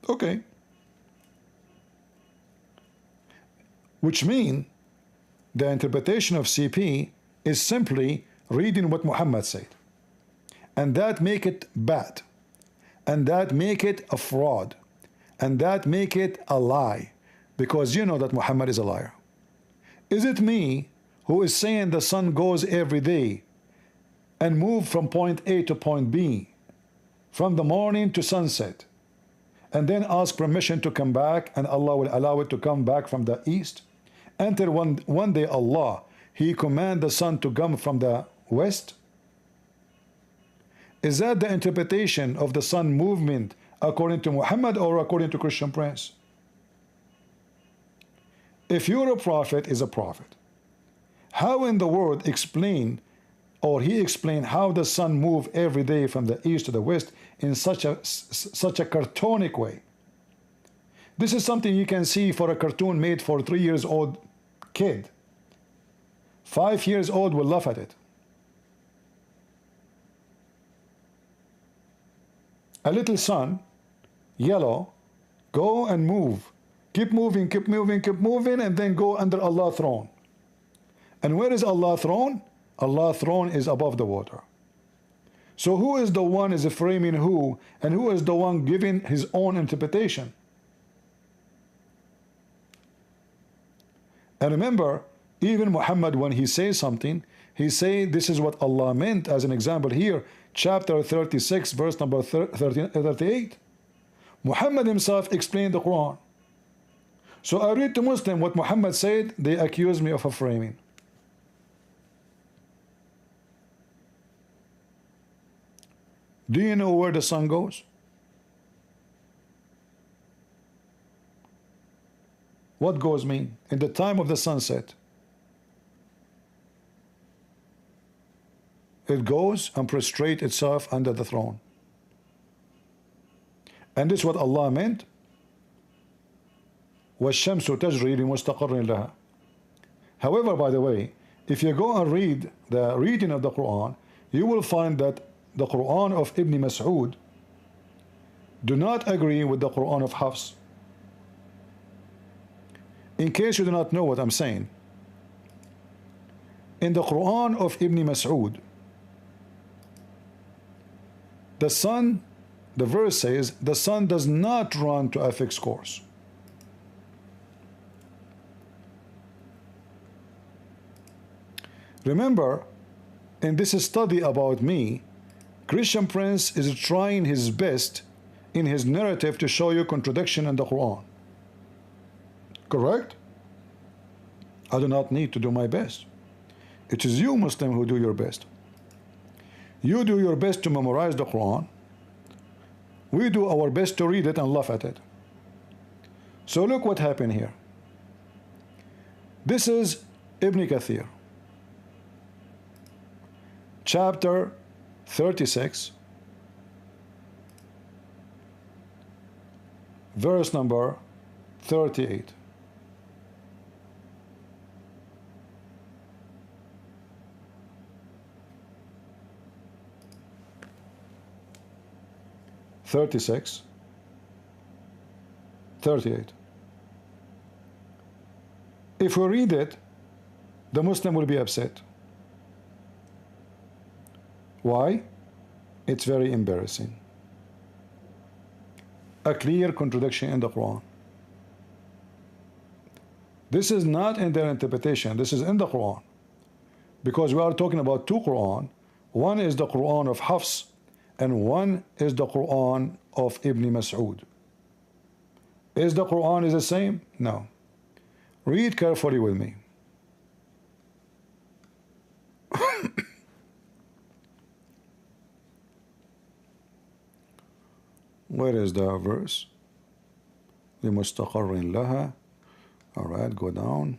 Okay. Which means the interpretation of CP is simply reading what Muhammad said. And that make it bad. And that make it a fraud. And that make it a lie. Because you know that Muhammad is a liar. Is it me who is saying the sun goes every day and move from point A to point B, from the morning to sunset, and then ask permission to come back, and Allah will allow it to come back from the east? Until one day Allah, He command the sun to come from the west? Is that the interpretation of the sun movement according to Muhammad or according to Christian Prince? If you're a prophet, is a prophet, how in the world explain, or he explain how the sun move every day from the east to the west in such a cartoonic way? This is something you can see for a cartoon made for 3 years old kid. 5 years old will laugh at it. A little sun, yellow, go and move. Keep moving, keep moving, keep moving, and then go under Allah's throne. And where is Allah's throne? Allah's throne is above the water. So who is the one is framing who, and who is the one giving his own interpretation? And remember, even Muhammad, when he says something, he said this is what Allah meant. As an example here, chapter 36, verse number 38. Muhammad himself explained the Quran. So I read to Muslim what Muhammad said, they accuse me of a framing. Do you know where the sun goes? What goes mean? In the time of the sunset. It goes and prostrate itself under the throne. And this is what Allah meant. وَالشَّمْسُ تَجْرِي لِمُسْتَقَرٍ لَهَا. However, by the way, if you go and read the reading of the Quran, you will find that the Quran of Ibn Mas'ud do not agree with the Quran of Hafs. In case you do not know what I'm saying, in the Quran of Ibn Mas'ud, the sun, the verse says, the sun does not run to a fixed course. Remember, in this study about me, Christian Prince is trying his best in his narrative to show you contradiction in the Quran. Correct? I do not need to do my best. It is you, Muslim, who do your best. You do your best to memorize the Quran. We do our best to read it and laugh at it. So look what happened here. This is Ibn Kathir, chapter 36, verse number 38. 36, 38. If we read it, the Muslim will be upset. Why? It's very embarrassing. A clear contradiction in the Quran. This is not in their interpretation, this is in the Quran. Because we are talking about two Quran. One is the Quran of Hafs, and one is the Quran of Ibn Mas'ud. Is the Quran is the same? No. Read carefully with me. Where is the verse? لِمُسْتَقَرٍ لَهَا. All right, go down.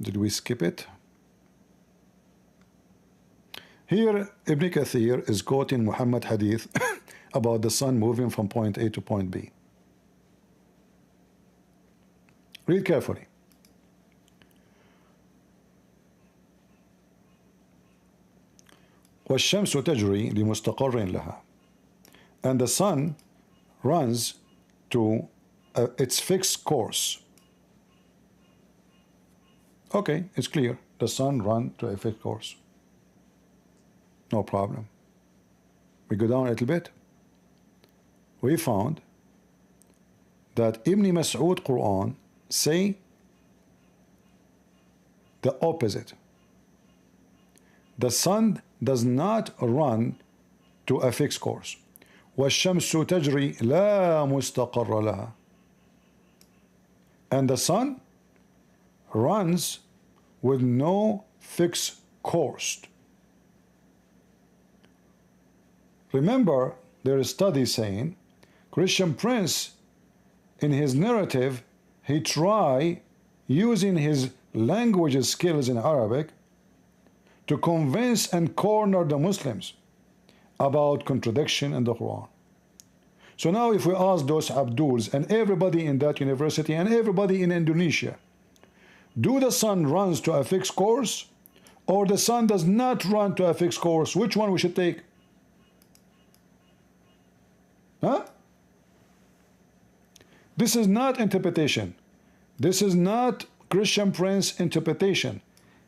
Did we skip it? Here, Ibn Kathir is quoting Muhammad hadith about the sun moving from point A to point B. Read carefully. وَالشَّمْسُ تَجْرِي لِمُسْتَقَرٍ لَهَا. And the sun runs to its fixed course. Okay, it's clear. The sun runs to a fixed course. No problem. We go down a little bit. We found that Ibn Mas'ud Quran say the opposite. The sun does not run to a fixed course. وَالشَّمْسُ تَجْرِي لَا مُسْتَقَرَّ لَهَا. And the sun runs with no fixed course. Remember, there is study saying Christian Prince, in his narrative, he try using his language skills in Arabic to convince and corner the Muslims about contradiction in the Quran. So now if we ask those Abduls and everybody in that university and everybody in Indonesia, do the sun runs to a fixed course or the sun does not run to a fixed course? Which one we should take? Huh? This is not interpretation. This is not Christian Prince interpretation.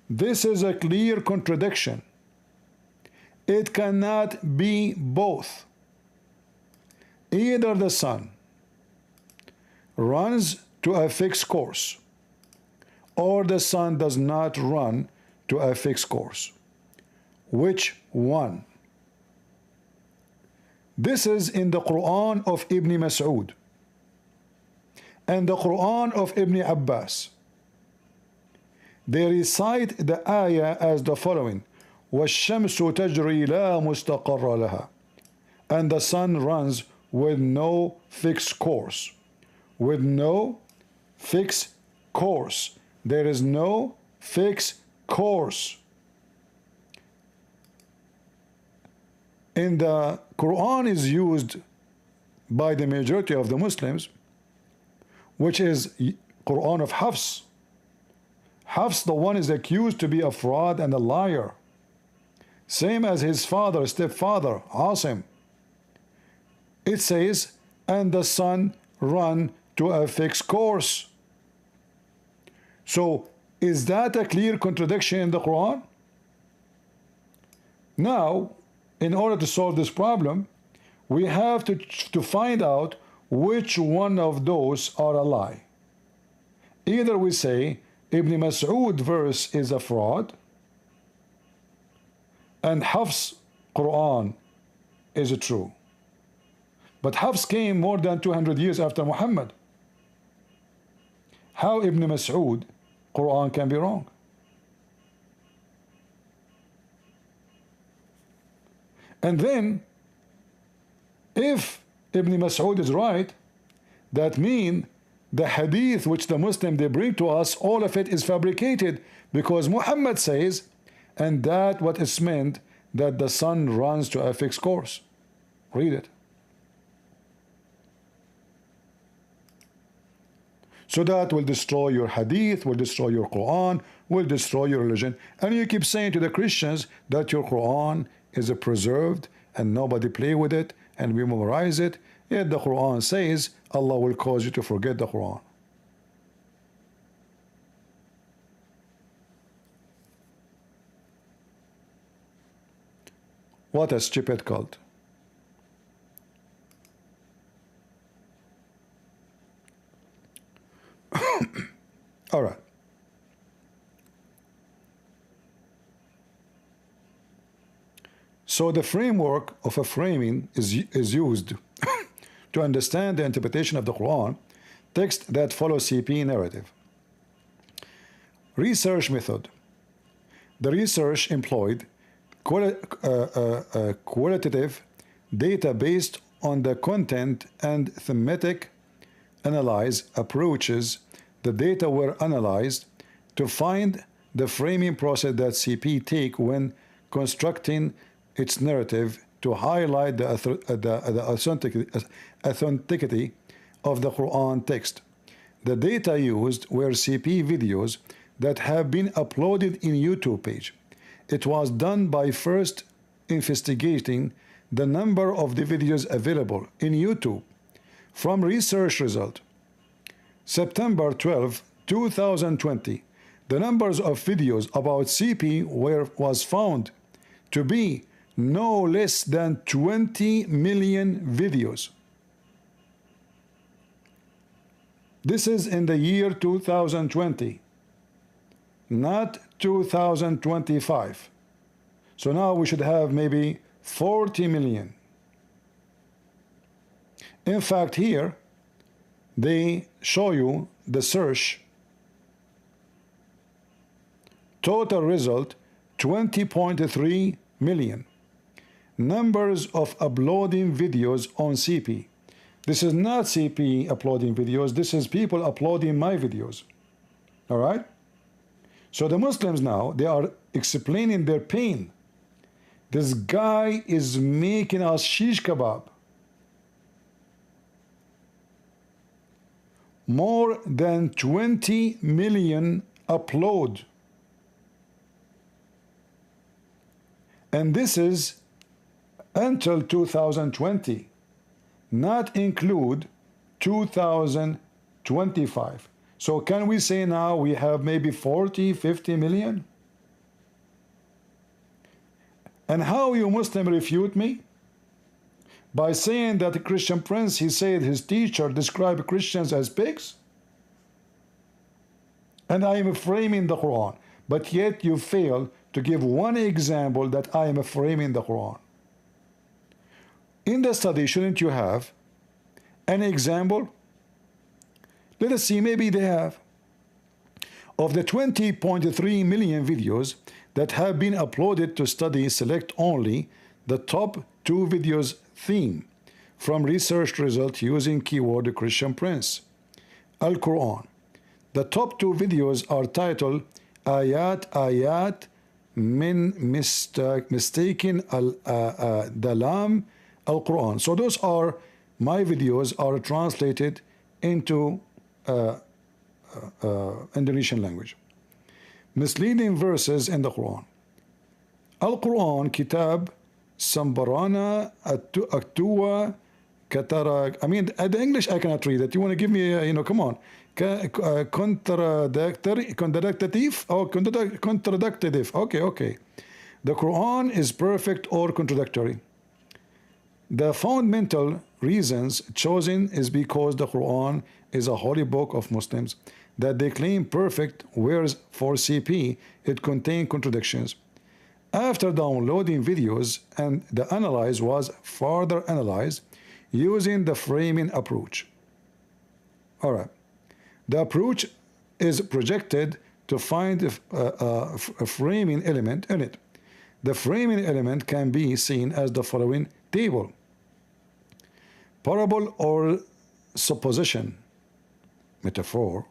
This is a clear contradiction. It cannot be both. Either the sun runs to a fixed course or the sun does not run to a fixed course. Which one? This is in the Quran of Ibn Mas'ud and the Quran of Ibn Abbas. They recite the ayah as the following: وَالشَّمْسُ تَجْرِي لَا مُسْتَقَرَّ لَهَا. And the sun runs with no fixed course. With no fixed course. There is no fixed course. In the Quran is used by the majority of the Muslims, which is Quran of Hafs. Hafs, the one is accused to be a fraud and a liar. Same as his father, stepfather, Asim. It says, and the sun run to a fixed course. So, is that a clear contradiction in the Quran? Now, in order to solve this problem, we have to find out which one of those are a lie. Either we say Ibn Mas'ud verse is a fraud and Hafs Quran is true. But Hafs came more than 200 years after Muhammad. How Ibn Mas'ud Quran can be wrong? And then, if Ibn Mas'ud is right, that means the hadith which the Muslim they bring to us, all of it is fabricated, because Muhammad says, and that what is meant, that the sun runs to a fixed course. Read it. So that will destroy your hadith, will destroy your Quran, will destroy your religion. And you keep saying to the Christians that your Quran is preserved and nobody play with it and we memorize it. Yet the Quran says Allah will cause you to forget the Quran. What a stupid cult. All right. So the framework of a framing is used to understand the interpretation of the Quran text that follows CP narrative. Research method. The research employed qualitative data based on the content and thematic analyze approaches. The data were analyzed to find the framing process that CP take when constructing its narrative to highlight the authenticity of the Quran text. The data used were CP videos that have been uploaded in YouTube page. It was done by first investigating the number of the videos available in YouTube. From research result, September 12, 2020, the numbers of videos about CP was found to be no less than 20 million videos. This is in the year 2020, not 2025. So now we should have maybe 40 million. In fact, here they show you the search total result 20.3 million. Numbers of uploading videos on CP. This is not CP uploading videos, this is people uploading my videos. All right? So the Muslims now, they are explaining their pain. This guy is making us shish kebab. More than 20 million upload. And this is until 2020, not include 2025. So can we say now we have maybe 40, 50 million? And how you Muslim refute me? By saying that the Christian Prince, he said his teacher described Christians as pigs? And I am framing the Quran. But yet you fail to give one example that I am framing the Quran. In the study, shouldn't you have an example? Let us see, maybe they have. Of the 20.3 million videos that have been uploaded to study, select only the top 2 videos theme from research result using keyword Christian Prince. Al-Quran. The top 2 videos are titled Ayat min mistaken dalam Al-Quran. So those are my videos are translated into Indonesian language. Misleading verses in the Quran. Al-Quran Kitab Sambarana Aktua Katara. I mean, the English I cannot read it. You want to give me, come on. Contradictive or contradictive. Okay. The Quran is perfect or contradictory. The fundamental reasons chosen is because the Quran is a holy book of Muslims that they claim perfect, whereas for CP it contained contradictions. After downloading videos, and the analyze was further analyzed using the framing approach. Alright. The approach is projected to find a framing element in it. The framing element can be seen as the following table. Parable or supposition. Metaphor.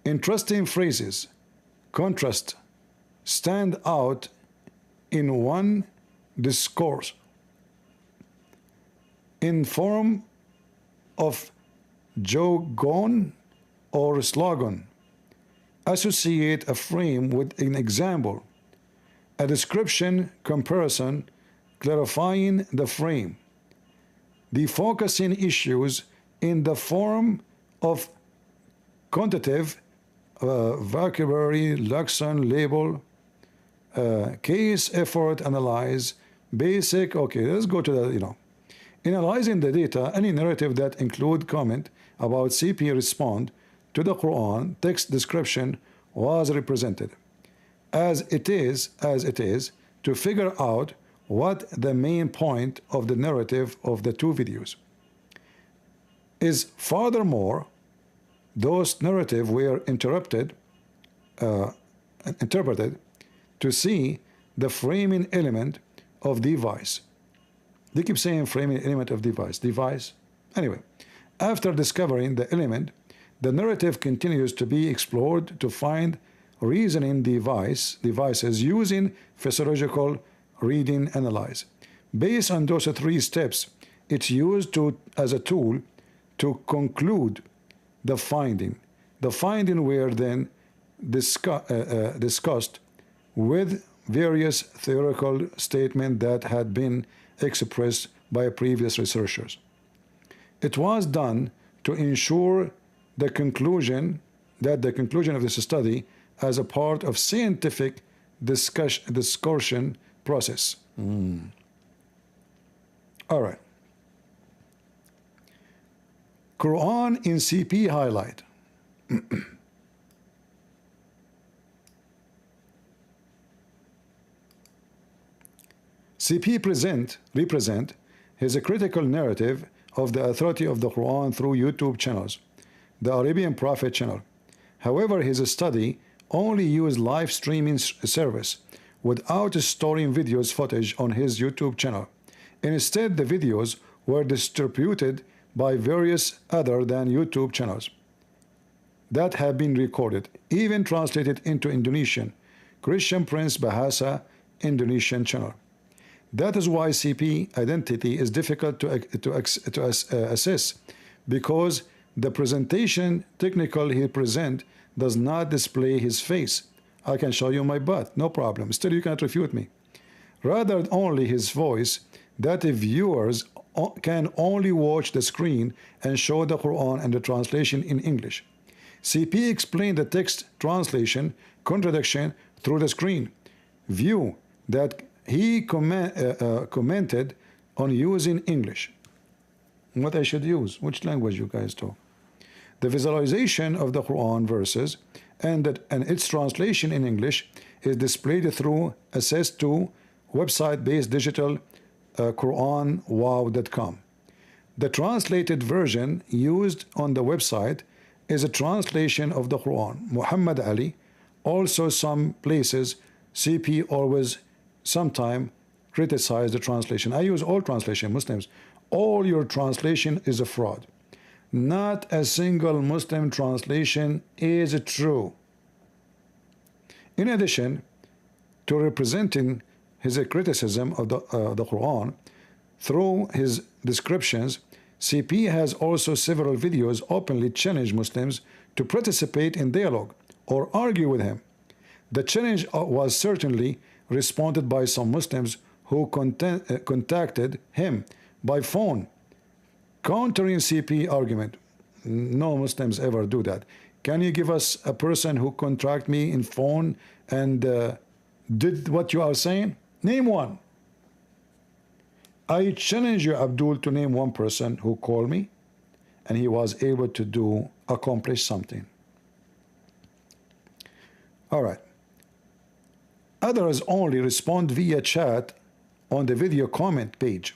Interesting phrases. Contrast. Stand out in one discourse. In form of jargon or slogan. Associate a frame with an example. A description, comparison, clarifying the frame. Defocusing issues in the form of quantitative, vocabulary, lexicon, label, case, effort, analyze, basic. Okay, let's go to the, Analyzing the data, any narrative that include comment about CP respond to the Quran text description was represented as it is to figure out what the main point of the narrative of the 2 videos is. Furthermore, those narratives were interpreted to see the framing element of device. They keep saying framing element of device. Anyway, after discovering the element, the narrative continues to be explored to find reasoning devices using physiological reading analyze. Based on those 3 steps, it's used as a tool to conclude the finding. The finding were then discussed with various theoretical statements that had been expressed by previous researchers. It was done to ensure the conclusion of this study as a part of scientific discussion process. All right. Quran in CP highlight. CP represent his critical narrative of the authority of the Quran through YouTube channels, the Arabian Prophet channel. However, his study only used live streaming service without storing videos footage on his YouTube channel. Instead, the videos were distributed by various other than YouTube channels that have been recorded, even translated into Indonesian, Christian Prince Bahasa Indonesian channel. That is why CP identity is difficult to assess, because the presentation technical he present does not display his face. I can show you my butt, no problem. Still, you cannot refute me. Rather, only his voice, that the viewers can only watch the screen and show the Quran and the translation in English. CP explained the text translation contradiction through the screen. view that he commented on using English. What I should use? Which language you guys talk? The visualization of the Quran verses and its translation in English is displayed through access to website-based digital QuranWow.com. The translated version used on the website is a translation of the Quran. Muhammad Ali, also some places, CP always sometime criticize the translation. I use all translation, Muslims. All your translation is a fraud. Not a single Muslim translation is true. In addition to representing his criticism of the Quran through his descriptions, CP has also several videos openly challenge Muslims to participate in dialogue or argue with him. The challenge was certainly responded by some Muslims who contacted him by phone, countering CP argument. No Muslims ever do that. Can you give us a person who contacted me in phone and did what you are saying? Name one. I challenge you, Abdul, to name one person who called me and he was able to accomplish something. All right. Others only respond via chat on the video comment page.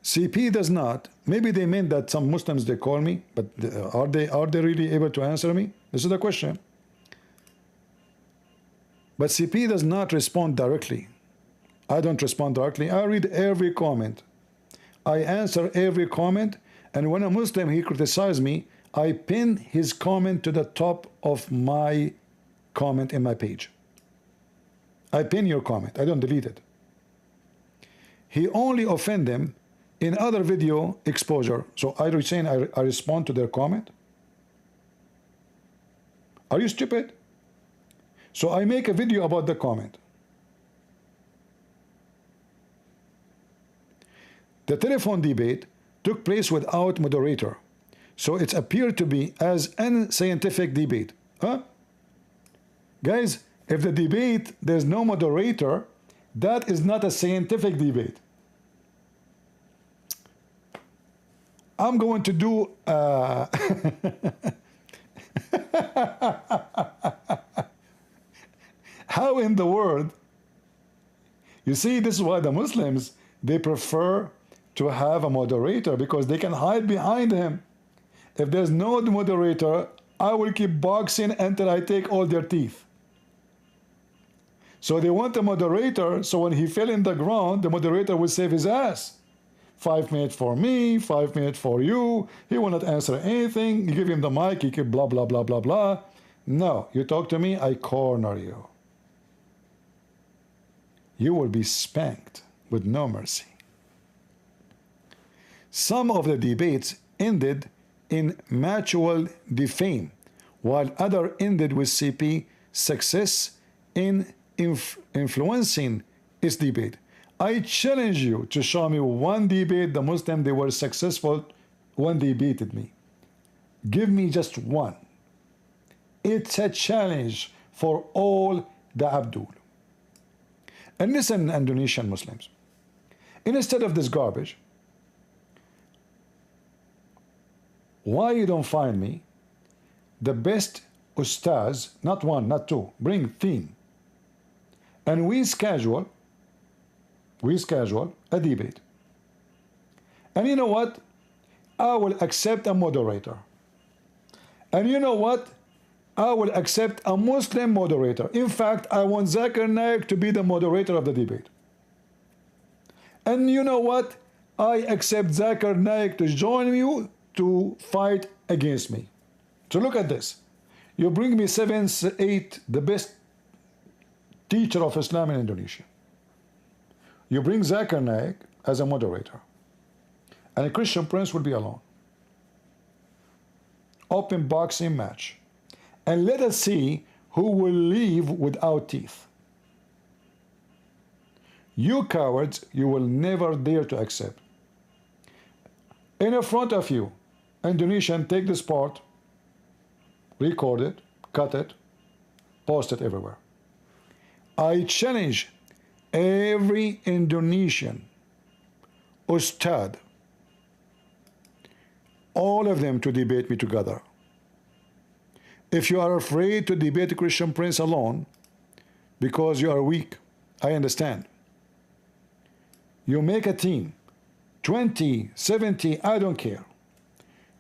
CP does not. Maybe they meant that some Muslims, they call me, but are they really able to answer me? This is the question. But CP does not respond directly. I don't respond directly. I read every comment. I answer every comment, and when a Muslim, he criticizes me, I pin his comment to the top of my comment in my page. I pin your comment. I don't delete it. He only offend them in other video exposure. So I respond to their comment. Are you stupid? So I make a video about the comment. The telephone debate took place without moderator, so it appeared to be as unscientific debate. Huh? Guys, if the debate, there's no moderator, that is not a scientific debate. I'm going to do how in the world? You see, this is why the Muslims, they prefer to have a moderator, because they can hide behind him. If there's no moderator, I will keep boxing until I take all their teeth. So they want a moderator, so when he fell in the ground, the moderator will save his ass. 5 minutes for me, 5 minutes for you. He will not answer anything. You give him the mic, he keep blah, blah, blah, blah, blah. No, you talk to me, I corner you. You will be spanked with no mercy. Some of the debates ended in mutual defame, while others ended with CP success in influencing its debate. I challenge you to show me one debate the Muslim, they were successful when they debated me. Give me just one. It's a challenge for all the Abdul. And listen, Indonesian Muslims, instead of this garbage, why you don't find me the best ustaz, not one, not two, bring theme, and we schedule a debate. And you know what? I will accept a moderator. And you know what? I will accept a Muslim moderator. In fact, I want Zakir Naik to be the moderator of the debate. And you know what? I accept Zakir Naik to join you to fight against me. So look at this. You bring me 7, 8, the best teacher of Islam in Indonesia. You bring Zakir Naik as a moderator. And a Christian Prince will be alone. Open boxing match. And let us see who will leave without teeth. You cowards, you will never dare to accept. In front of you, Indonesian, take this part, record it, cut it, post it everywhere. I challenge every Indonesian ustad, all of them, to debate me together. If you are afraid to debate a Christian Prince alone because you are weak, I understand. You make a team, 20, 70, I don't care.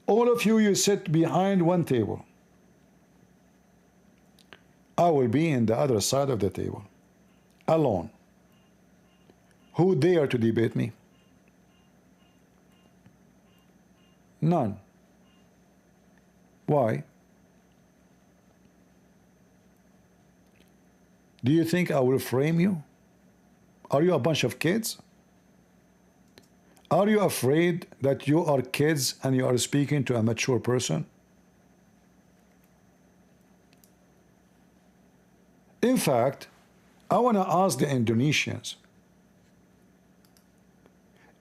All of you, you sit behind one table. I will be in the other side of the table, alone. Who dare to debate me? None. Why? Do you think I will frame you? Are you a bunch of kids? Are you afraid that you are kids and you are speaking to a mature person? In fact, I want to ask the Indonesians,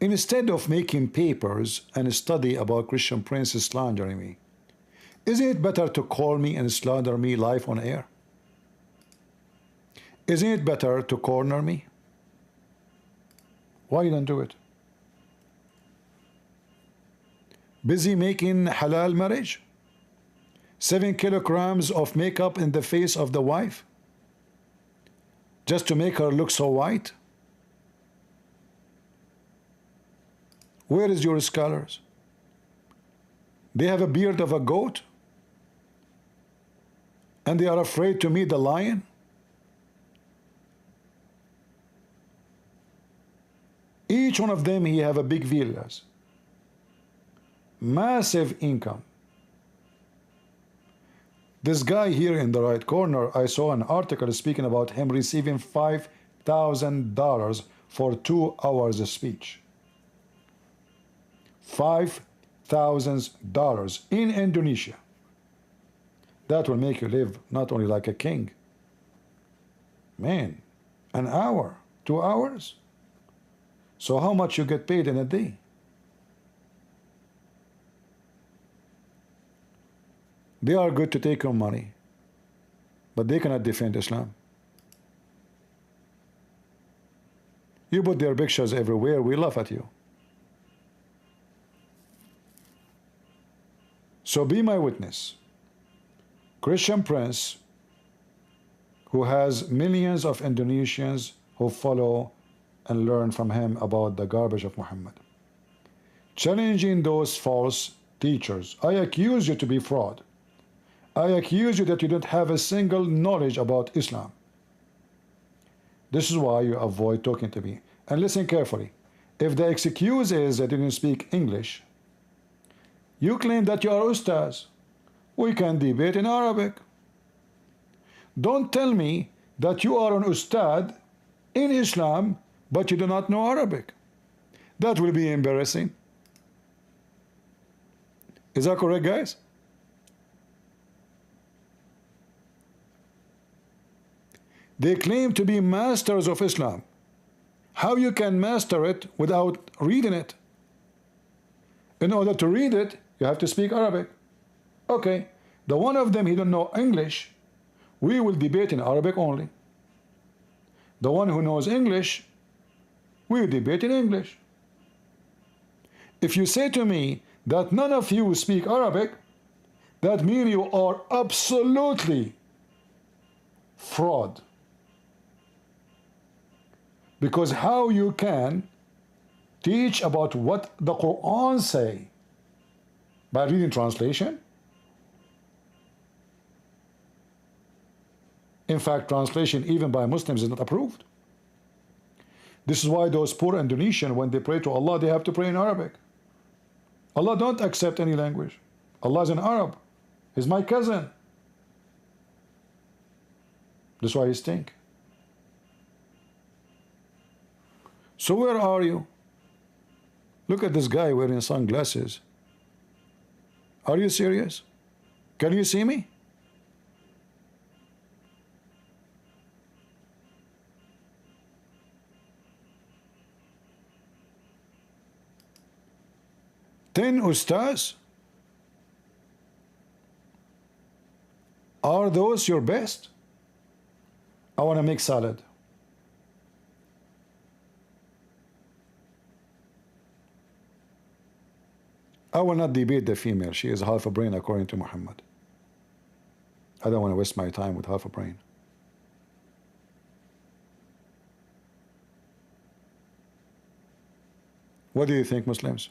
instead of making papers and study about Christian princes slandering me, isn't it better to call me and slander me live on air? Isn't it better to corner me? Why you don't do it? Busy making halal marriage? 7 kilograms of makeup in the face of the wife? Just to make her look so white? Where is your scholars? They have a beard of a goat? And they are afraid to meet the lion? Each one of them, he have a big villas. Massive income. This guy here in the right corner, I saw an article speaking about him receiving $5,000 for 2 hours of speech. $5,000 in Indonesia. That will make you live not only like a king. Man, an hour, 2 hours? So how much you get paid in a day? They are good to take your money, but they cannot defend Islam. You put their pictures everywhere, we laugh at you. So be my witness. Christian Prince, who has millions of Indonesians who follow and learn from him about the garbage of Muhammad, challenging those false teachers. I accuse you to be fraud. I accuse you that you don't have a single knowledge about Islam. This is why you avoid talking to me. And listen carefully. If the excuse is that you didn't speak English, you claim that you are ustaz. We can debate in Arabic. Don't tell me that you are an ustad in Islam, but you do not know Arabic. That will be embarrassing. Is that correct, guys? They claim to be masters of Islam. How you can master it without reading it? In order to read it, you have to speak Arabic. Okay, the one of them, he don't know English. We will debate in Arabic only. The one who knows English, we will debate in English. If you say to me that none of you speak Arabic, that means you are absolutely fraud. Because how you can teach about what the Quran say by reading translation? In fact, translation even by Muslims is not approved. This is why those poor Indonesians, when they pray to Allah, they have to pray in Arabic. Allah don't accept any language. Allah is an Arab. He's my cousin. That's why he stink. So where are you? Look at this guy wearing sunglasses. Are you serious? Can you see me? Ten ustaz? Are those your best? I want to make salad. I will not debate the female. She is half a brain according to Muhammad. I don't want to waste my time with half a brain. What do you think, Muslims?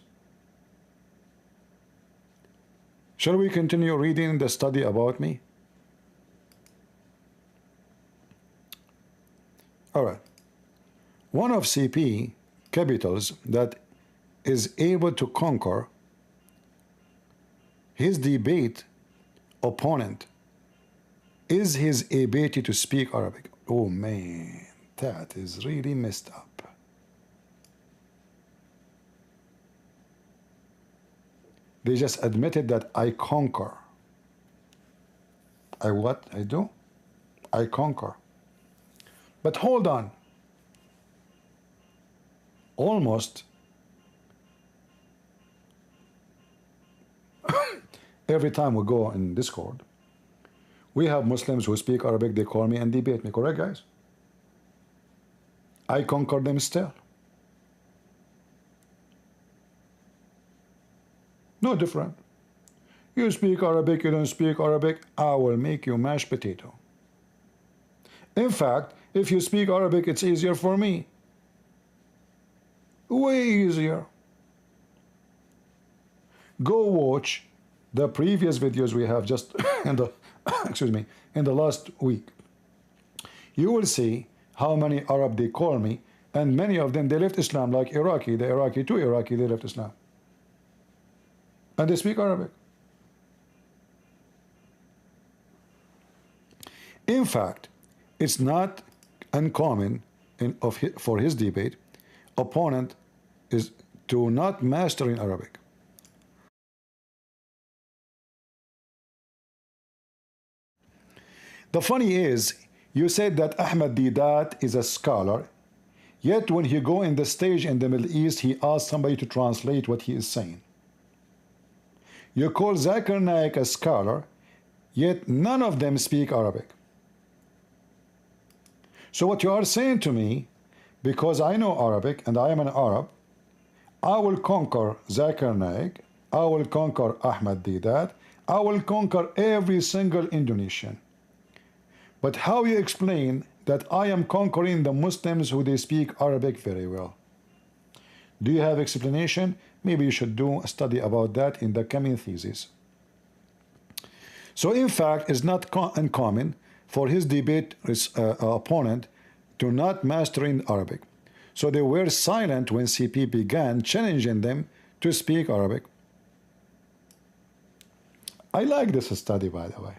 Shall we continue reading the study about me? All right. One of CP capitals that is able to conquer his debate opponent is his ability to speak Arabic. Oh man, that is really messed up. They just admitted that I conquer. I what? I do? I conquer. But hold on. Almost every time we go in Discord, we have Muslims who speak Arabic, they call me and debate me. Correct, guys? I conquer them still. No different. You speak Arabic, you don't speak Arabic, I will make you mashed potato. In fact, if you speak Arabic, it's easier for me. Way easier. Go watch the previous videos we have just in the excuse me, in the last week. You will see how many Arab they call me, and many of them they left Islam, like Iraqi, the Iraqi too, Iraqi, they left Islam. And they speak Arabic. In fact, it's not uncommon for his debate opponent is to not master in Arabic. The funny is, you said that Ahmad Didat is a scholar, yet when he go in the stage in the Middle East, he asks somebody to translate what he is saying. You call Zakir Naik a scholar, yet none of them speak Arabic. So what you are saying to me, because I know Arabic and I am an Arab, I will conquer Zakir Naik, I will conquer Ahmad Didat, I will conquer every single Indonesian. But how you explain that I am conquering the Muslims who they speak Arabic very well? Do you have explanation? Maybe you should do a study about that in the coming thesis. So in fact, it's not uncommon for his debate opponent to not master in Arabic. So they were silent when CP began challenging them to speak Arabic. I like this study, by the way.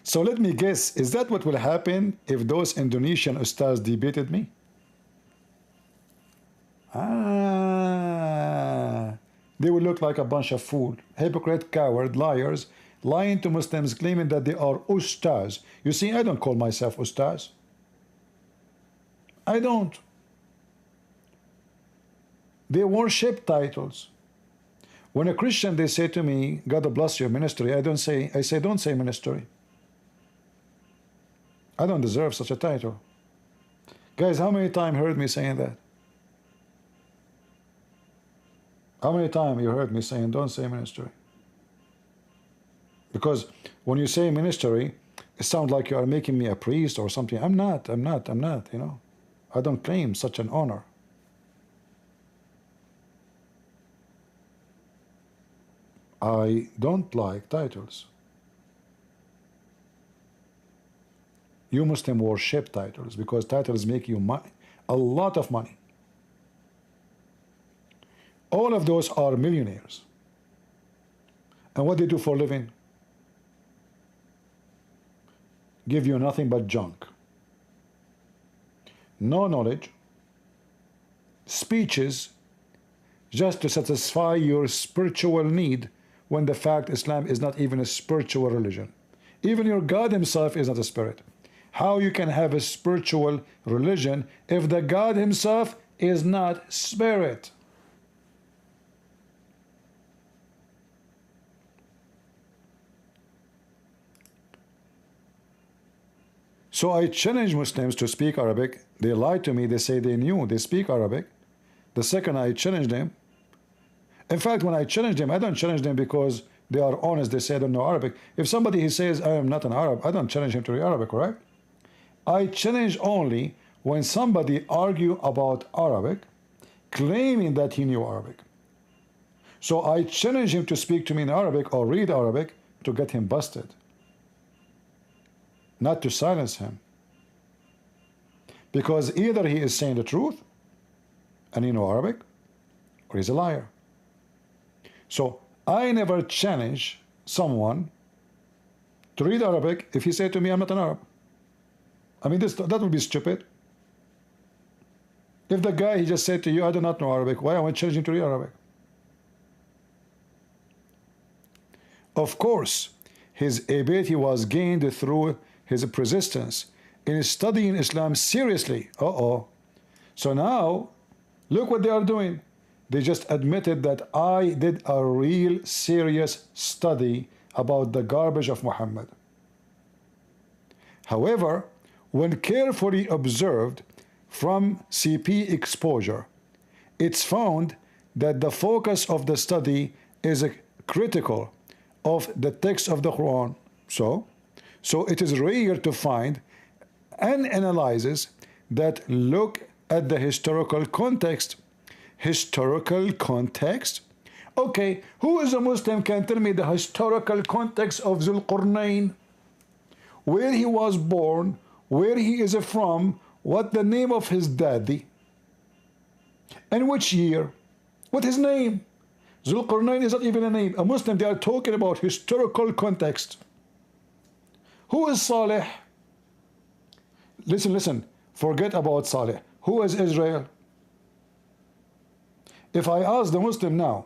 So let me guess, is that what will happen if those Indonesian ustads debated me? They will look like a bunch of fools, hypocrite, coward, liars, lying to Muslims, claiming that they are ustads. You see, I don't call myself ustads. I don't. They worship titles. When a Christian, they say to me, God bless your ministry, I say, don't say ministry. I don't deserve such a title. Guys, how many times heard me saying that? How many times you heard me saying, don't say ministry? Because when you say ministry, it sounds like you are making me a priest or something. I'm not, you know. I don't claim such an honor. I don't like titles. You Muslim worship titles because titles make you money, a lot of money. All of those are millionaires. And what they do for a living? Give you nothing but junk. No knowledge, speeches, just to satisfy your spiritual need, when the fact Islam is not even a spiritual religion. Even your God himself is not a spirit. How you can have a spiritual religion if the God himself is not spirit? So I challenge Muslims to speak Arabic. They lie to me. They say they knew. They speak Arabic. The second I challenge them, in fact, when I challenge them, I don't challenge them because they are honest. They say I don't know Arabic. If somebody he says I am not an Arab, I don't challenge him to read Arabic, right? I challenge only when somebody argue about Arabic, claiming that he knew Arabic. So I challenge him to speak to me in Arabic or read Arabic to get him busted, not to silence him. Because either he is saying the truth and he knows Arabic, or he's a liar. So I never challenge someone to read Arabic if he said to me, I'm not an Arab. I mean, that would be stupid. If the guy, he just said to you, I do not know Arabic, why am I challenging to read Arabic? Of course, his ability was gained through his persistence in studying Islam seriously. So now, look what they are doing. They just admitted that I did a real serious study about the garbage of Muhammad. However, when carefully observed from CP exposure, it's found that the focus of the study is critical of the text of the Quran. So it is rare to find an analysis that look at the historical context. Historical context? Okay, who is a Muslim can tell me the historical context of Zulqarnain? Where he was born, where he is from, what the name of his daddy, and which year, what his name? Zulqarnain is not even a name. A Muslim, they are talking about historical context. Who is Saleh? Listen, forget about Saleh. Who is Israel? If I ask the Muslim now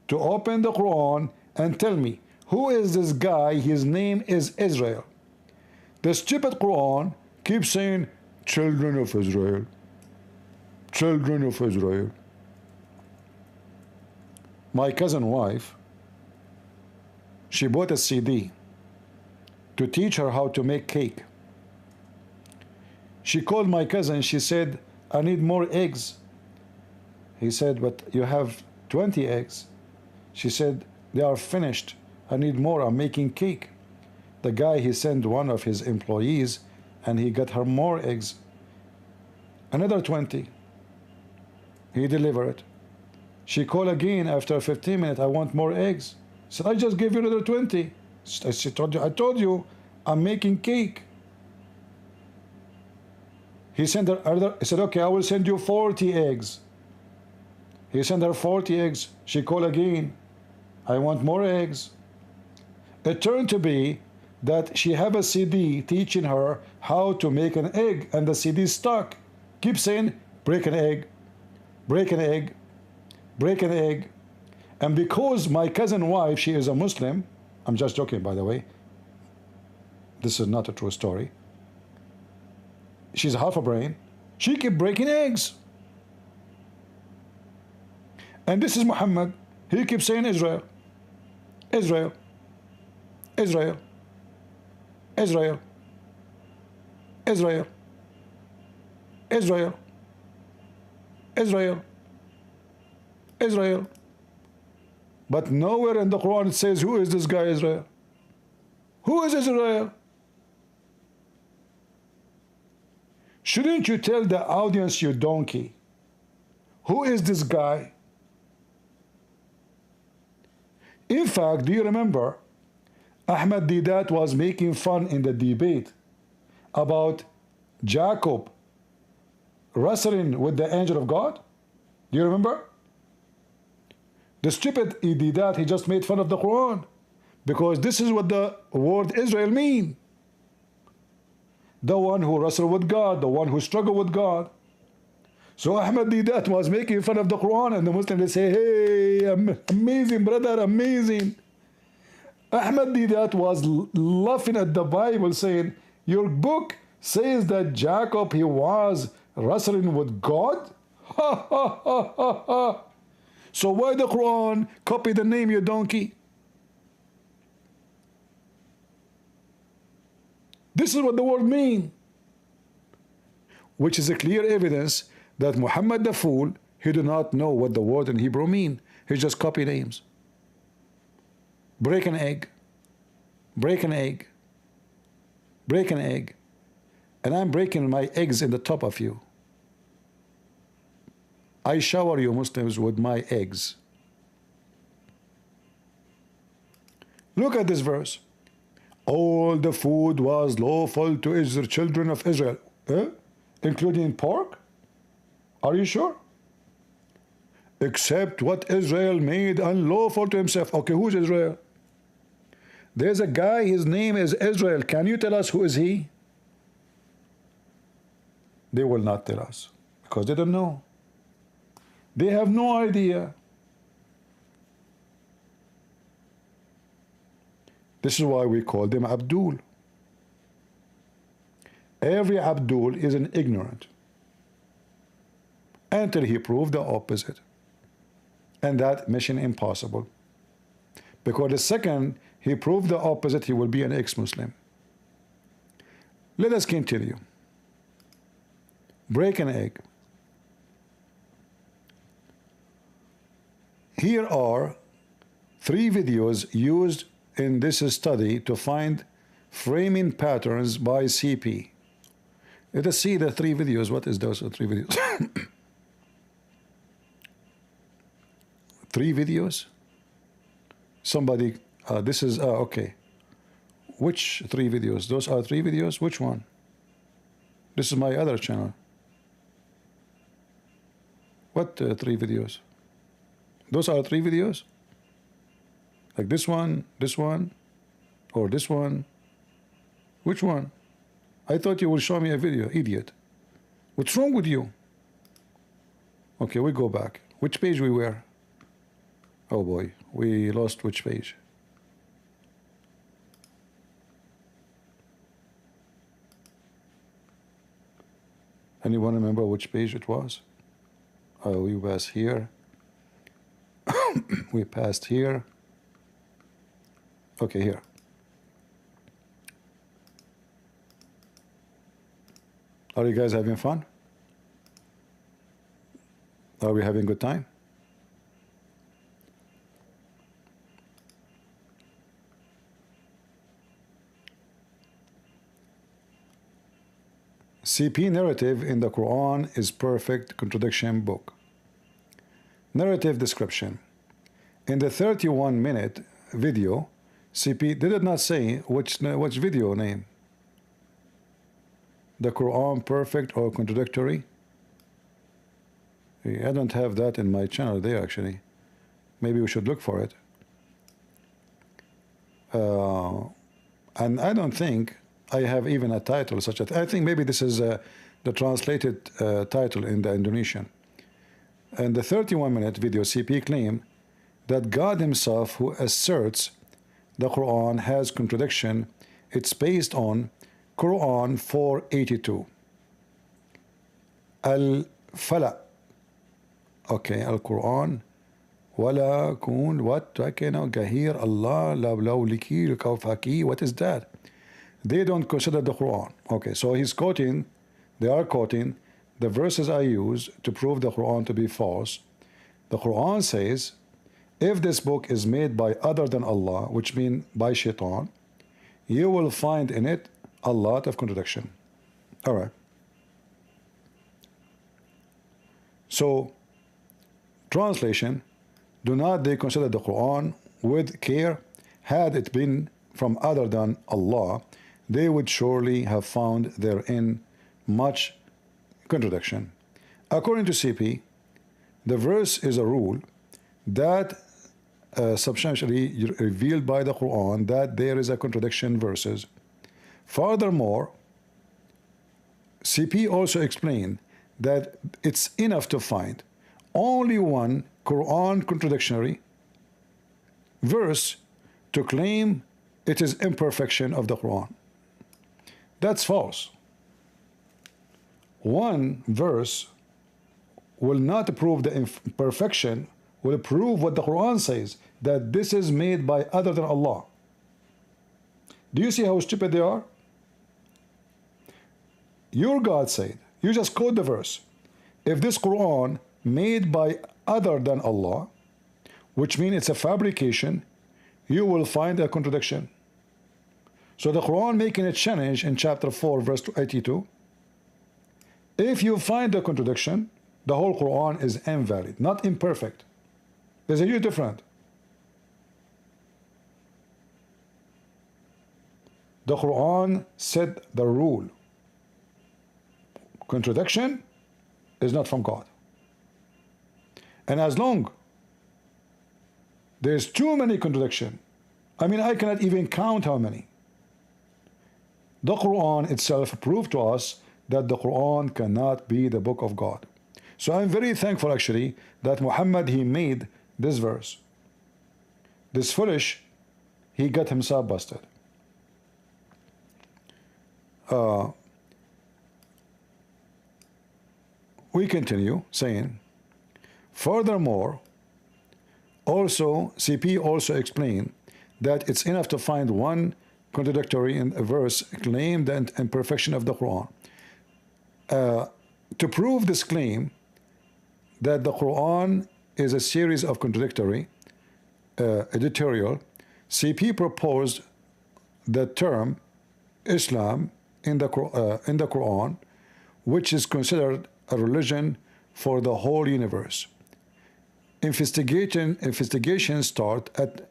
to open the Quran and tell me who is this guy, his name is Israel, the stupid Quran keeps saying children of Israel, children of Israel. My cousin wife, she bought a CD to teach her how to make cake. She called my cousin, she said, I need more eggs. He said, but you have 20 eggs. She said, they are finished. I need more. I'm making cake. The guy, he sent one of his employees and he got her more eggs. Another 20. He delivered. She called again after 15 minutes. I want more eggs. He said, I just gave you another 20. I told you, I'm making cake. He sent her another. He said, okay, I will send you 40 eggs. He sent her 40 eggs. She called again. I want more eggs. It turned to be that she have a CD teaching her how to make an egg, and the CD stuck. Keep saying, break an egg, break an egg, break an egg. And because my cousin wife, she is a Muslim, I'm just joking, by the way. This is not a true story. She's half a brain. She kept breaking eggs. And this is Muhammad. He keeps saying Israel, Israel, Israel, Israel, Israel, Israel, Israel, Israel. But nowhere in the Quran it says, who is this guy Israel? Who is Israel? Shouldn't you tell the audience, you donkey, who is this guy? In fact, do you remember Ahmad Didat was making fun in the debate about Jacob wrestling with the angel of God? Do you remember? The stupid Didat, he just made fun of the Quran because this is what the word Israel mean. The one who wrestled with God, the one who struggled with God. So Ahmad Didat was making fun of the Quran, and the Muslims, they say, hey, amazing, brother, amazing. Ahmed Didat was laughing at the Bible saying, your book says that Jacob, he was wrestling with God? Ha ha ha ha ha. So why the Quran copy the name, you donkey? This is what the word means. Which is a clear evidence that Muhammad the fool, he do not know what the word in Hebrew mean. He just copy names. Break an egg. Break an egg. Break an egg. And I'm breaking my eggs in the top of you. I shower you Muslims with my eggs. Look at this verse. All the food was lawful to Israel, children of Israel. Including pork? Are you sure? Except what Israel made unlawful to himself. Okay, who's Israel? There's a guy, his name is Israel. Can you tell us who is he? They will not tell us because they don't know. They have no idea. This is why we call them Abdul. Every Abdul is an ignorant until he proved the opposite. And that mission impossible. Because the second he proved the opposite, he will be an ex-Muslim. Let us continue. Break an egg. Here are 3 videos used in this study to find framing patterns by CP. Let us see the 3 videos. What is those 3 videos? 3 videos? Somebody, this is, okay. Which 3 videos? Those are 3 videos? Which one? This is my other channel. What 3 videos? Those are 3 videos? Like this one, or this one? Which one? I thought you would show me a video, idiot. What's wrong with you? Okay, we go back. Which page we were? Oh boy, we lost which page? Anyone remember which page it was? We passed here. We passed here. Okay, here. Are you guys having fun? Are we having a good time? CP narrative in the Quran is perfect contradiction book. Narrative description. In the 31-minute video, CP did not say which video name. The Quran perfect or contradictory? I don't have that in my channel there actually. Maybe we should look for it. And I don't think I have even a title such as, I think maybe this is the translated title in the Indonesian. In the 31-minute video, CP claimed that God himself, who asserts the Quran has contradiction, it's based on Quran 482. Al-Fala. Okay, Al-Quran. Wala kun what gahir Allah lawliki kawfaki. What is that? They don't consider the Quran. Okay, so he's quoting, they are quoting the verses I use to prove the Quran to be false. The Quran says, if this book is made by other than Allah, which means by shaitan, you will find in it a lot of contradiction. All right. So, translation, do not they consider the Quran with care? Had it been from other than Allah, they would surely have found therein much contradiction. According to CP, the verse is a rule that substantially revealed by the Quran that there is a contradiction verses. Furthermore, CP also explained that it's enough to find only one Quran contradictory verse to claim it is imperfection of the Quran. That's false. One verse will not prove the imperfection, will prove what the Quran says, that this is made by other than Allah. Do you see how stupid they are? Your God said, you just quote the verse, if this Quran made by other than Allah, which means it's a fabrication, you will find a contradiction. So the Quran making a challenge in chapter 4 verse 82, if you find a contradiction, the whole Quran is invalid, not imperfect. There's a huge difference. The Quran said the rule. Contradiction is not from God. And as long there's too many contradictions, I mean, I cannot even count how many. The Quran itself proved to us that the Quran cannot be the book of God. So I'm very thankful actually that Muhammad, he made this verse. This foolish, he got himself busted. We continue saying, furthermore, also CP also explained that it's enough to find one contradictory in a verse claim the imperfection of the Quran. To prove this claim that the Quran is a series of contradictory editorial, CP proposed the term Islam in the Quran, which is considered a religion for the whole universe. Investigation start at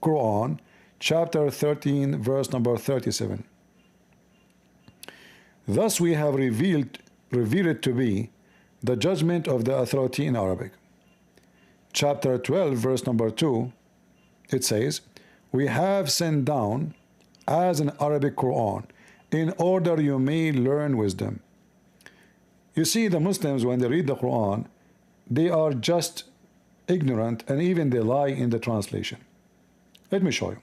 Quran chapter 13 verse number 37. Thus we have revealed it to be the judgment of the authority in Arabic. Chapter 12 verse number 2, it says, we have sent down as an Arabic Quran in order you may learn wisdom. You see, the Muslims, when they read the Quran, they are just ignorant, and even they lie in the translation. Let me show you.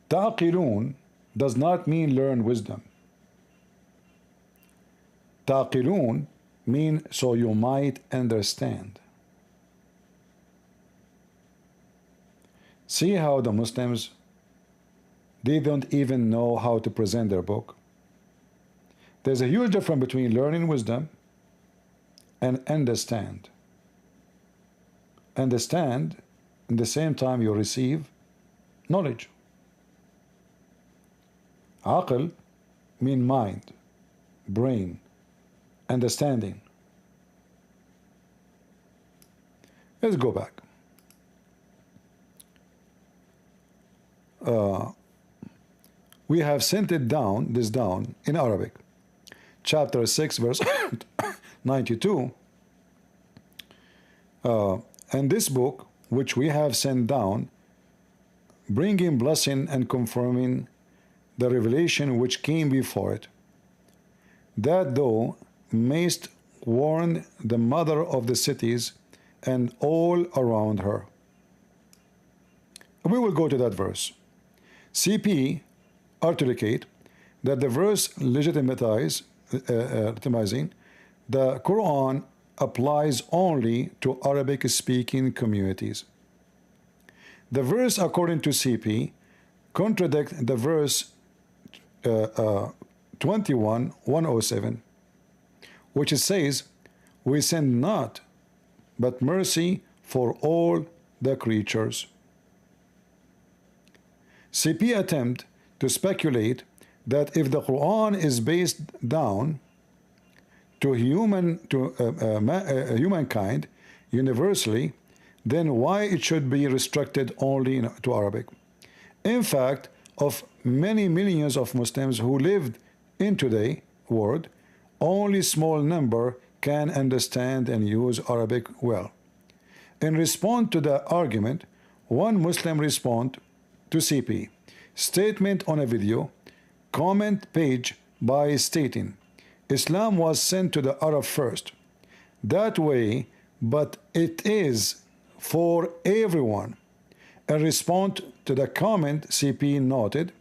Taqilun does not mean learn wisdom. Taqilun mean so you might understand. See how the Muslims, they don't even know how to present their book. There's a huge difference between learning wisdom and understand. Understand, in the same time you receive knowledge. Aql mean mind, brain, understanding. Let's go back. We have sent it down, this down in Arabic. Chapter 6 verse 92. And this book which we have sent down, bringing blessing and confirming the revelation which came before it, that thou mayst warn the mother of the cities and all around her. We will go to that verse. CP articulate that the verse legitimizing the Quran applies only to Arabic-speaking communities. The verse, according to CP, contradicts the verse 21:107, which it says, we send not but mercy for all the creatures. CP attempt to speculate that if the Quran is based down to humankind universally, then why it should be restricted only to Arabic? In fact, of many millions of Muslims who lived in today's world, only small number can understand and use Arabic well. In response to the argument, one Muslim respond to CP, statement on a video, comment page by stating, Islam was sent to the Arab first. That way, but it is for everyone. In response to the comment, CP noted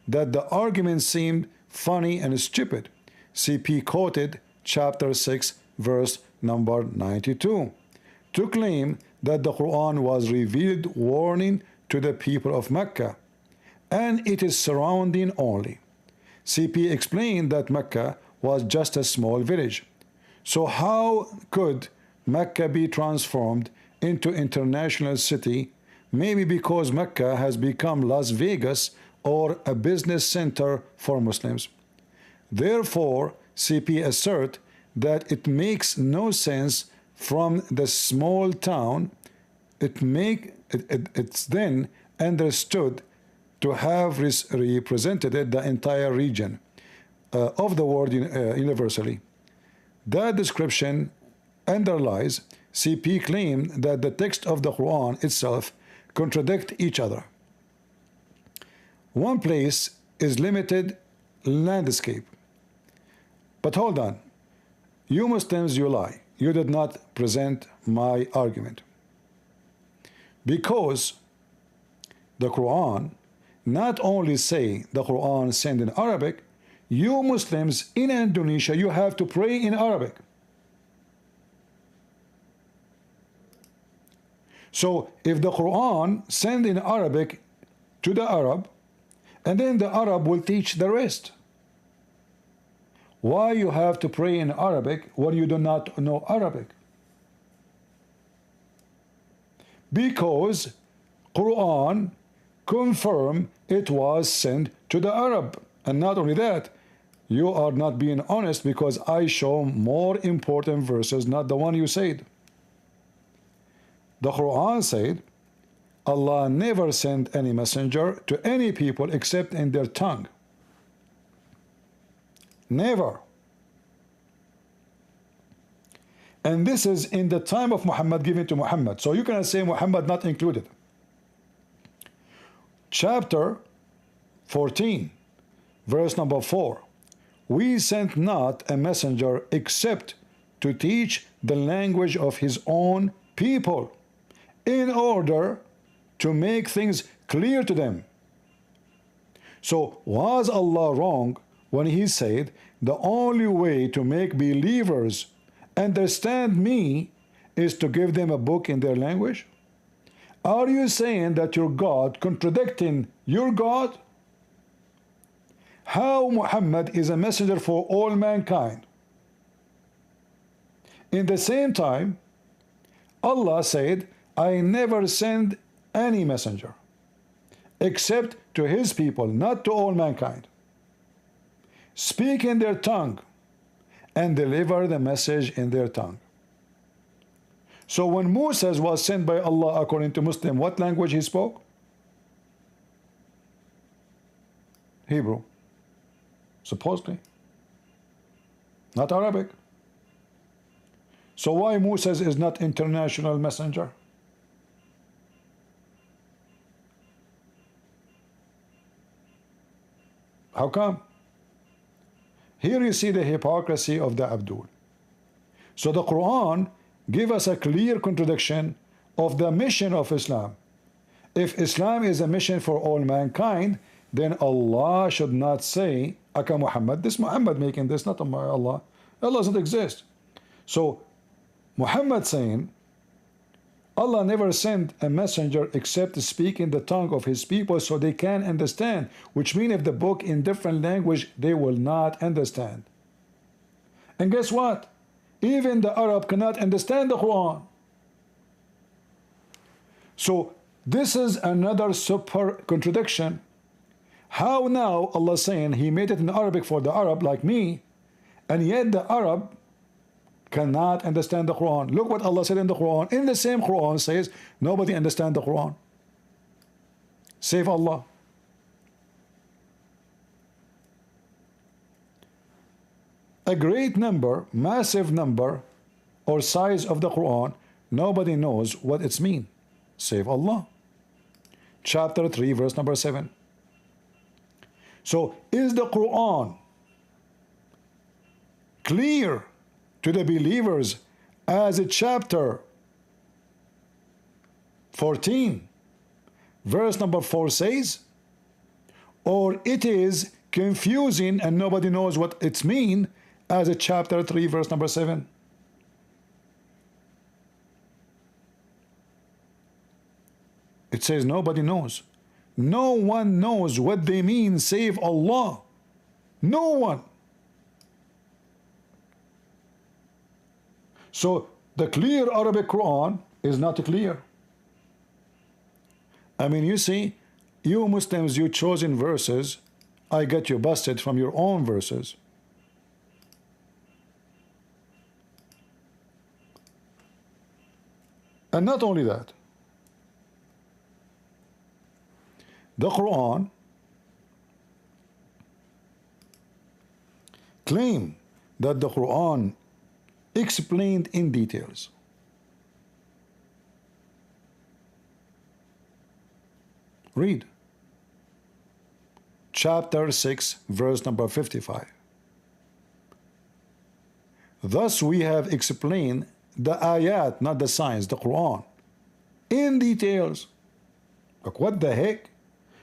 that the argument seemed funny and stupid. CP quoted chapter 6, verse number 92, to claim that the Quran was revealed warning to the people of Mecca, and it is surrounding only. CP explained that Mecca was just a small village. So how could Mecca be transformed into international city? Maybe because Mecca has become Las Vegas or a business center for Muslims. Therefore, CP assert that it makes no sense from the small town. It's then understood to have represented the entire region of the world universally. That description underlies CP claim that the text of the Quran itself contradict each other. One place is limited landscape. But hold on. You Muslims, you lie. You did not present my argument. Because the Quran not only say the Quran sent in Arabic, you Muslims in Indonesia, you have to pray in Arabic. So if the Quran sent in Arabic to the Arab, and then the Arab will teach the rest. Why you have to pray in Arabic when you do not know Arabic? Because Quran confirm it was sent to the Arab. And not only that, you are not being honest because I show more important verses, not the one you said. The Quran said, Allah never sent any messenger to any people except in their tongue. Never. And this is in the time of Muhammad, given to Muhammad. So you cannot say Muhammad not included. Chapter 14, verse number 4. We sent not a messenger except to teach the language of his own people, in order to make things clear to them. So was Allah wrong when he said the only way to make believers understand me is to give them a book in their language? Are you saying that your God contradicting your God? How Muhammad is a messenger for all mankind? In the same time, Allah said, I never send any messenger except to his people, not to all mankind. Speak in their tongue and deliver the message in their tongue. So when Moses was sent by Allah according to Muslim, what language he spoke? Hebrew. Supposedly. Not Arabic. So why Moses is not international messenger? How come? Here you see the hypocrisy of the Abdul. So the Quran gives us a clear contradiction of the mission of Islam. If Islam is a mission for all mankind, then Allah should not say, Aka Muhammad, this Muhammad making this, not Allah. Allah doesn't exist. So Muhammad saying, Allah never sent a messenger except to speak in the tongue of his people so they can understand, which means if the book in different language, they will not understand. And guess what? Even the Arab cannot understand the Quran. So this is another super contradiction. How now Allah saying he made it in Arabic for the Arab like me, and yet the Arab cannot understand the Quran. Look what Allah said in the Quran. In the same Quran says, nobody understands the Quran. Save Allah. a great number, massive number or size of the Quran, nobody knows what it's mean, save Allah. Chapter 3, verse number 7. So, is the Quran clear to the believers as a chapter 14, verse number 4 says? Or it is confusing and nobody knows what it's mean as a chapter 3, verse number 7? It says nobody knows. No one knows what they mean save Allah. No one. So the clear Arabic Quran is not clear. I mean, you see, you Muslims, you chosen verses, I get you busted from your own verses. And not only that, the Quran claim that the Quran explained in details. Read chapter 6, verse number 55. Thus we have explained the ayat, not the signs, the Quran, in details. Like, what the heck?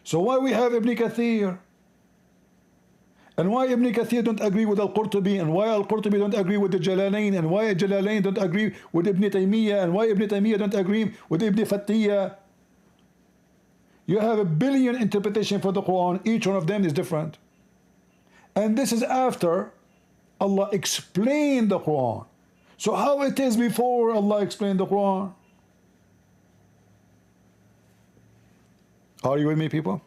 So why we have Ibn Kathir? And why Ibn Kathir don't agree with Al-Qurtubi? And why Al-Qurtubi don't agree with the Jalalain? And why Jalalain don't agree with Ibn Taymiyyah? And why Ibn Taymiyyah don't agree with Ibn Fattiyah? You have a billion interpretation for the Quran. Each one of them is different. And this is after Allah explained the Quran. So how it is before Allah explained the Quran? Are you with me, people?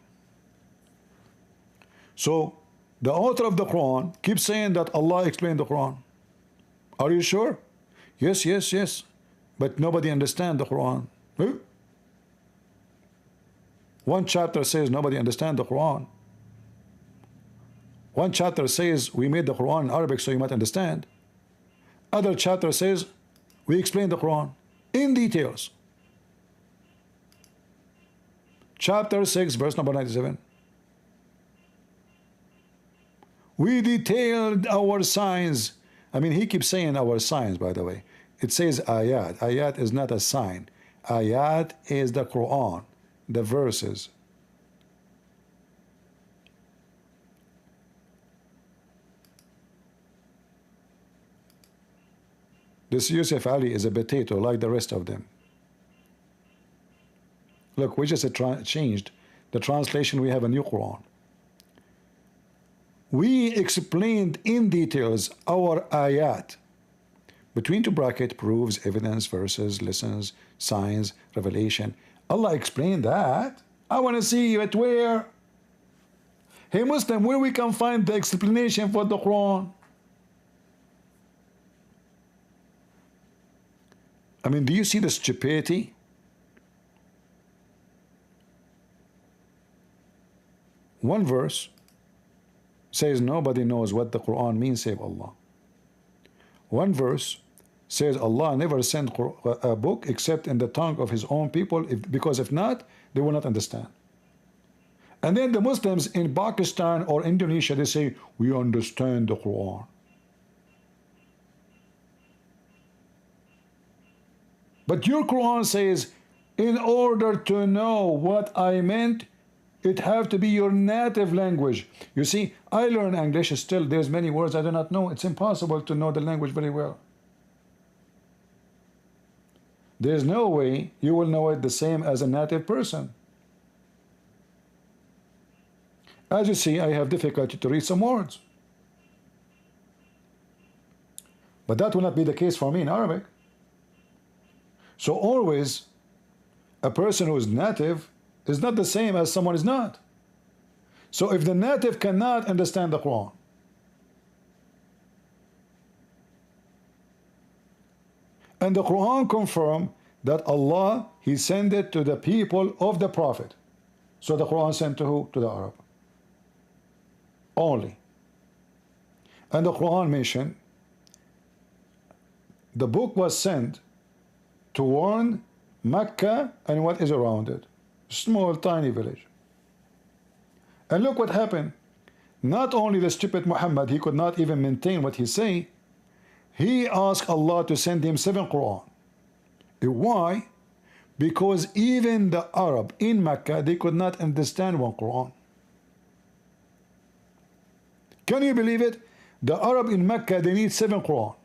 So the author of the Quran keeps saying that Allah explained the Quran. Are you sure? Yes, yes, yes. But nobody understands the Quran. One chapter says nobody understands the Quran. One chapter says we made the Quran in Arabic so you might understand. Other chapter says we explain the Quran in details. Chapter 6, verse number 97. We detailed our signs. I mean, he keeps saying our signs, by the way. It says ayat. Ayat is not a sign. Ayat is the Quran, the verses. This Yusuf Ali is a potato like the rest of them. Look, we just changed the translation. We have a new Quran. We explained in details our ayat. Between two brackets, proofs, evidence, verses, lessons, signs, revelation. Allah explained that. I want to see it where? Hey Muslim, where we can find the explanation for the Quran? I mean, do you see the stupidity? One verse says nobody knows what the Quran means save Allah. One verse says Allah never sent a book except in the tongue of his own people, because if not, they will not understand. And then the Muslims in Pakistan or Indonesia, they say, we understand the Quran. But your Quran says, in order to know what I meant, it have to be your native language. You see, I learn English still. There's many words I do not know. It's impossible to know the language very well. There's no way you will know it the same as a native person. As you see, I have difficulty to read some words. But that will not be the case for me in Arabic. So always, a person who is native is not the same as someone is not. So if the native cannot understand the Quran, and the Quran confirm that Allah, He sent it to the people of the Prophet. So the Quran sent to who? To the Arab. Only. And the Quran mentioned the book was sent to warn Mecca and what is around it. Small, tiny village. And look what happened. Not only the stupid Muhammad, he could not even maintain what he say. He asked Allah to send him 7 Quran. Why? Because even the Arab in Mecca, they could not understand 1 Quran. Can you believe it? The Arab in Mecca, they need 7 Quran.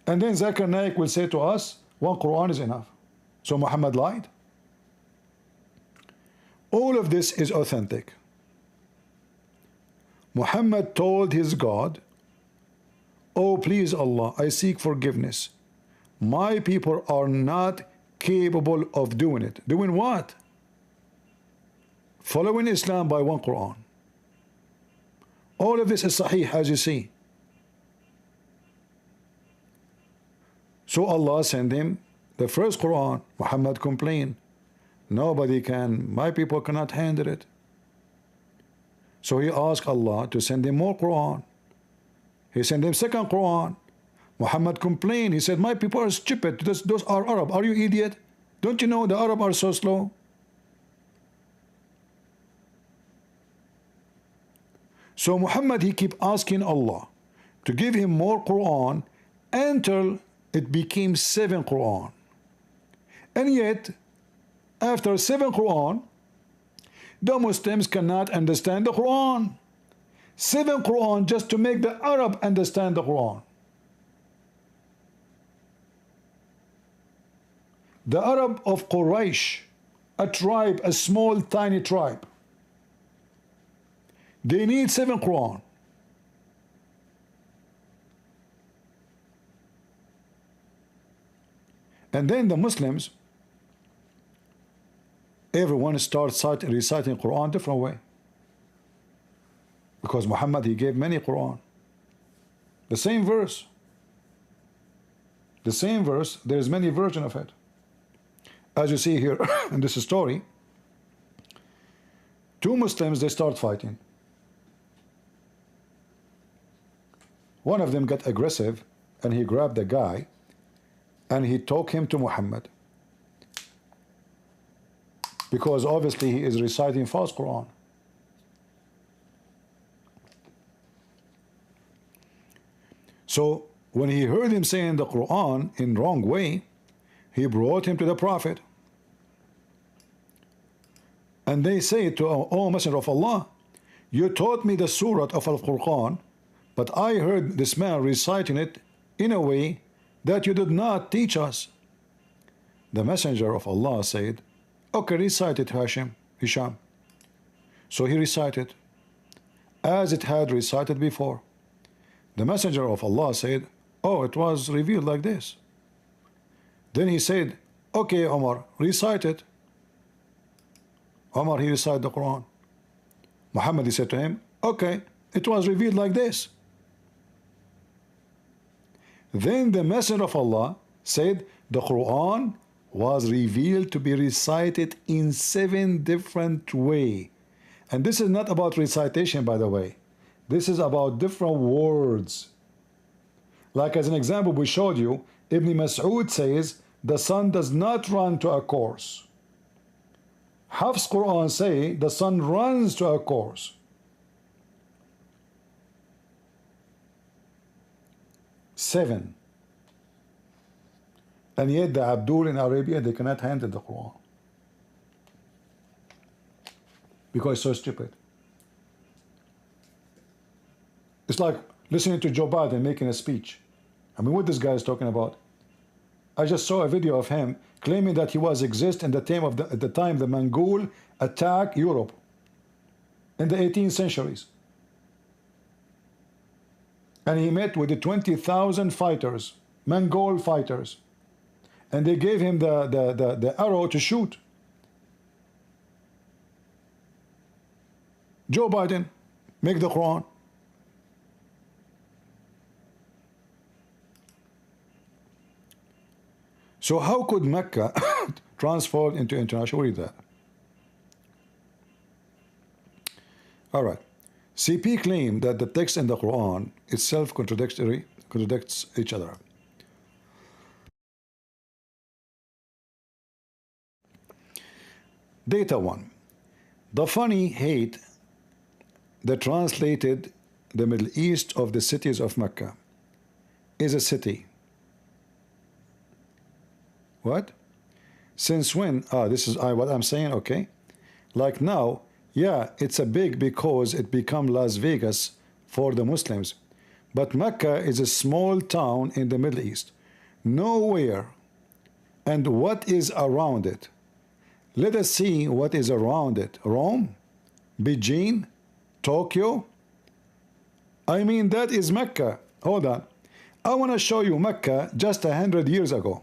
And then Zakir Naik will say to us, 1 Quran is enough. So Muhammad lied. All of this is authentic. Muhammad told his God, oh please Allah, I seek forgiveness. My people are not capable of doing it. Doing what? Following Islam by 1 Quran. All of this is sahih, as you see. So Allah sent him the first Quran. Muhammad complained, nobody can, my people cannot handle it. So he asked Allah to send him more Quran. He sent him 2nd Quran. Muhammad complained. He said, my people are stupid. Those are Arab. Are you idiot? Don't you know the Arab are so slow? So Muhammad, he kept asking Allah to give him more Quran until it became 7 Quran. And yet, after 7 Quran, the Muslims cannot understand the Quran. 7 Quran just to make the Arab understand the Quran. The Arab of Quraysh, a tribe, a small tiny tribe, they need 7 Quran. And then the Muslims, everyone starts reciting Quran different way. Because Muhammad, he gave many Quran. The same verse. The same verse, there is many versions of it. As you see here in this story, 2 Muslims, they start fighting. One of them got aggressive and he grabbed the guy and he took him to Muhammad. Because obviously he is reciting false Quran. So when he heard him saying the Quran in wrong way, he brought him to the Prophet. And they say to, O Messenger of Allah, you taught me the surah of Al-Quran, but I heard this man reciting it in a way that you did not teach us. The Messenger of Allah said, okay, recite it, Hisham. So he recited as it had recited before. The Messenger of Allah said, oh, it was revealed like this. Then he said, okay, Omar, recite it. Omar, he recited the Quran. Muhammad, he said to him, okay, it was revealed like this. Then the Messenger of Allah said, the Quran was revealed to be recited in 7 different ways. And this is not about recitation, by the way. This is about different words. Like as an example we showed you, Ibn Mas'ud says, the sun does not run to a course. Hafs Quran say, the sun runs to a course. Seven. And yet the Abdul in Arabia, they cannot handle the Quran. Because it's so stupid. It's like listening to Joe Biden making a speech. I mean, what this guy is talking about? I just saw a video of him claiming that he was exist in the time of at the time the Mongol attacked Europe in the 18th centuries. And he met with the 20,000 fighters, Mongol fighters, and they gave him the arrow to shoot. Joe Biden, make the Quran. So how could Mecca transform into international? Read that. All right. CP claim that the text in the Quran itself contradicts each other. Data 1. The funny hate that translated the Middle East of the cities of Mecca is a city. What? Since when? This is what I'm saying, okay. Like now, yeah, it's a big because it become Las Vegas for the Muslims. But Mecca is a small town in the Middle East. Nowhere. And what is around it? Let us see what is around it. Rome? Beijing? Tokyo? I mean, that is Mecca. Hold on. I want to show you Mecca just 100 years ago.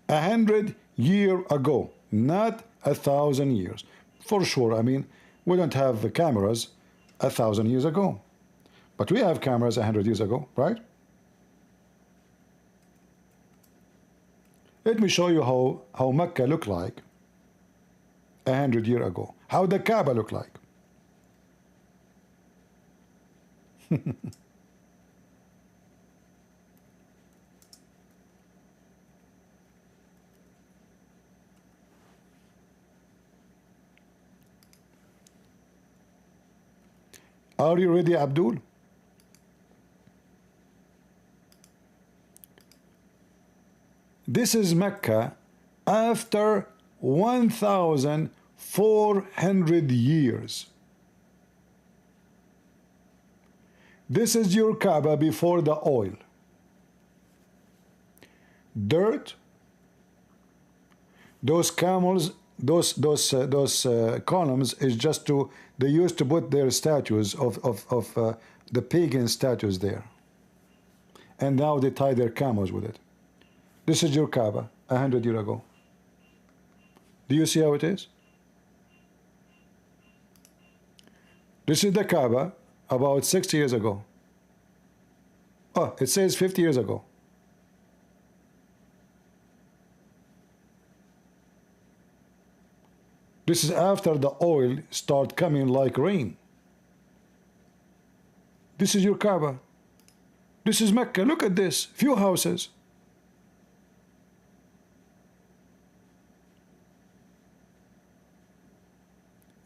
100 years ago, not 1,000 years. For sure, I mean, we don't have cameras 1,000 years ago. But we have cameras 100 years ago, right? Let me show you how Mecca looked like 100 years ago. How the Kaaba looked like. Are you ready, Abdul? This is Mecca after 1,400 years. This is your Kaaba before the oil. Dirt. Those camels, those columns is just to, they used to put their statues of the pagan statues there. And now they tie their camels with it. This is your Kaaba 100 years ago. Do you see how it is? This is the Kaaba about 60 years ago. Oh, it says 50 years ago. This is after the oil start coming like rain. This is your Kaaba. This is Mecca. Look at this. Few houses.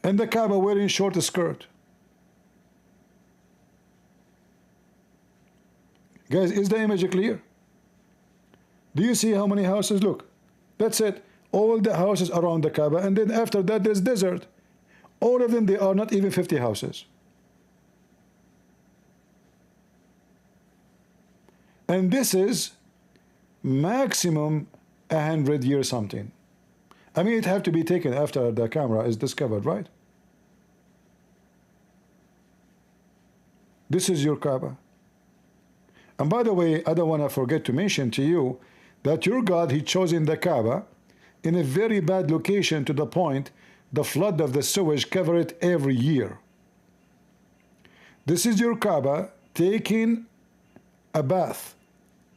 And the Kaaba wearing short skirt. Guys, is the image clear? Do you see how many houses? Look, that's it. All the houses around the Kaaba, and then after that there's desert. All of them, they are not even 50 houses. And this is maximum 100 years something. I mean, it have to be taken after the camera is discovered, right? This is your Kaaba. And by the way, I don't want to forget to mention to you that your God, He chosen the Kaaba in a very bad location to the point the flood of the sewage cover it every year. This is your Kaaba taking a bath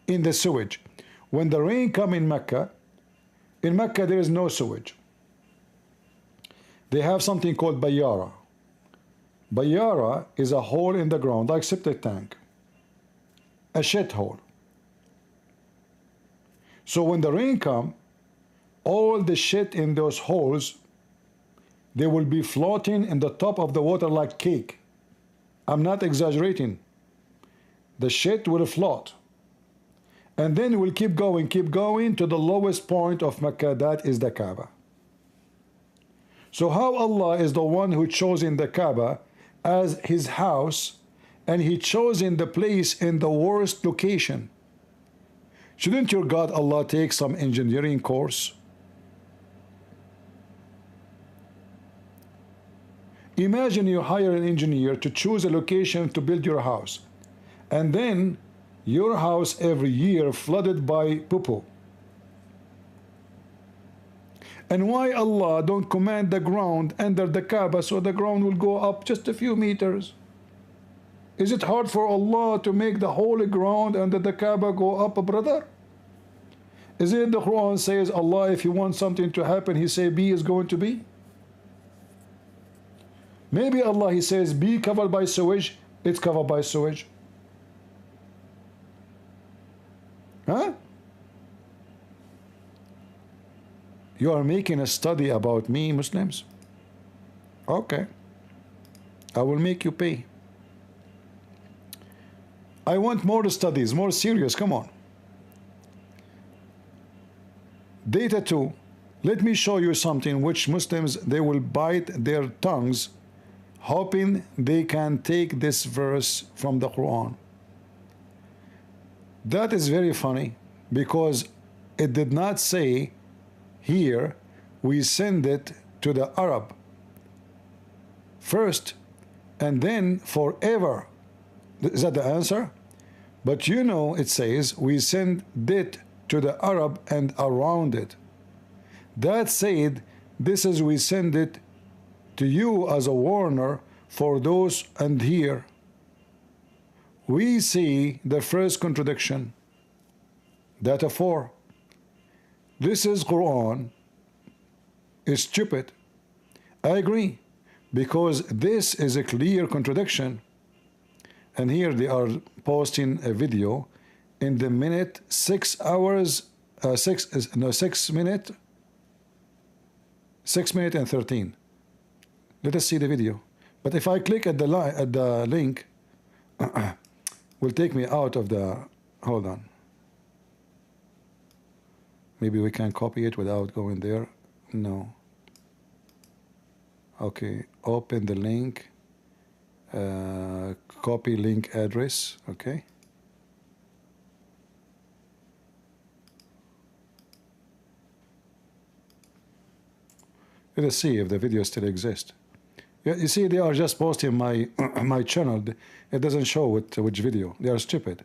in the sewage. When the rain come in Mecca there is no sewage. They have something called Bayyara. Bayyara is a hole in the ground like septic tank. A shit hole. So when the rain come, all the shit in those holes, they will be floating in the top of the water like cake. I'm not exaggerating. The shit will float. And then we'll keep going to the lowest point of Mecca, that is the Kaaba. So how Allah is the one who chosen the Kaaba as His house, and He chosen the place in the worst location? Shouldn't your God Allah take some engineering course? Imagine you hire an engineer to choose a location to build your house, and then your house every year flooded by poo-poo. And why Allah don't command the ground under the Kaaba so the ground will go up just a few meters? Is it hard for Allah to make the holy ground under the Kaaba go up, brother? Is it the Quran says Allah, if He wants something to happen, He say B is going to be? Maybe Allah, He says, be covered by sewage, it's covered by sewage. Huh? You are making a study about me, Muslims? Okay. I will make you pay. I want more studies, more serious, come on. Data 2. Let me show you something which Muslims, they will bite their tongues hoping they can take this verse from the Quran. That is very funny because it did not say here we send it to the Arab first and then forever. Is that the answer? But you know it says we send it to the Arab and around it. That said, this is we send it to you as a warner for those, and here we see the first contradiction. Data 4. This is Quran. It's stupid. I agree, because this is a clear contradiction. And here they are posting a video in the minute 6 hours 6 minute 6 minute and 13. Let us see the video. But if I click at the link, will take me out of the. Hold on. Maybe we can copy it without going there. No. Okay. Open the link. Copy link address. Okay. Let us see if the video still exists. Yeah, you see, they are just posting my my channel. It doesn't show which video. They are stupid.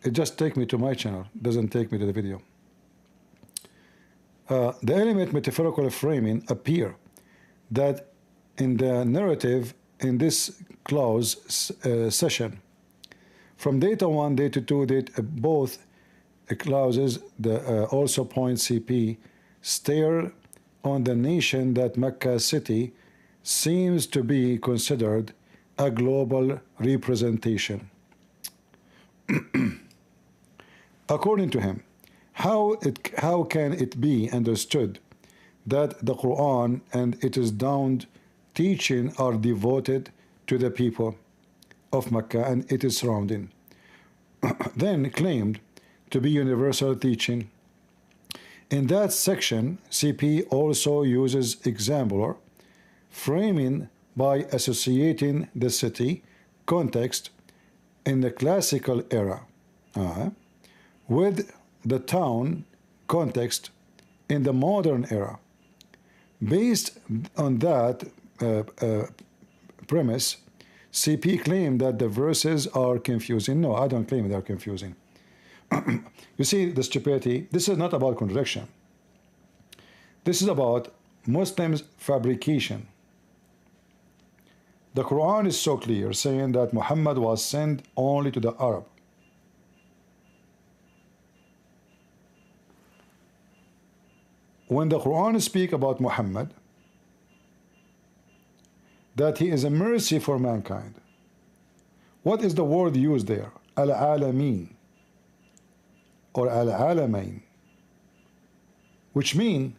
It just takes me to my channel. Doesn't take me to the video. The element metaphorical framing appear that in the narrative in this clause session from data 1, data 2, data both clauses the also point CP stare on the nation that Mecca city seems to be considered a global representation. According to him, how can it be understood that the Quran and its downed teaching are devoted to the people of Mecca and its surrounding, then claimed to be universal teaching? In that section, CP also uses exemplar framing by associating the city context in the classical era with the town context in the modern era. Based on that premise, CP claimed that the verses are confusing. No, I don't claim they are confusing. You see the stupidity. This is not about contradiction. This is about Muslims' fabrication. The Quran is so clear, saying that Muhammad was sent only to the Arab. When the Quran speaks about Muhammad, that he is a mercy for mankind, what is the word used there? Al-Alameen or Al-Alamain, which mean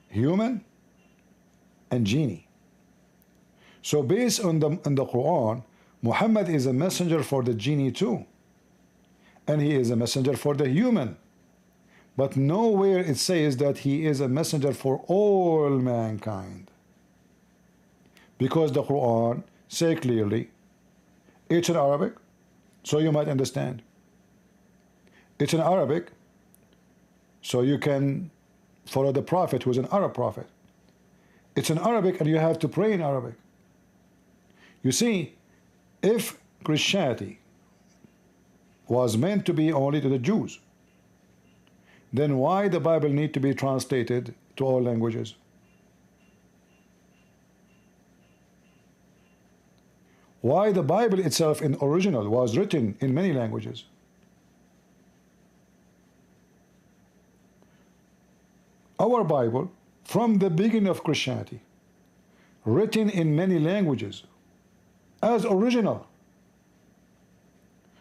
human and genie. So based on the Quran, Muhammad is a messenger for the genie too, and he is a messenger for the human. But nowhere it says that he is a messenger for all mankind, because the Quran say clearly it's in Arabic, so you might understand. It's in Arabic, so you can follow the prophet who is an Arab prophet. It's in Arabic, and you have to pray in Arabic. You see, if Christianity was meant to be only to the Jews, then why the Bible need to be translated to all languages? Why the Bible itself in original was written in many languages? Our Bible, from the beginning of Christianity, written in many languages as original.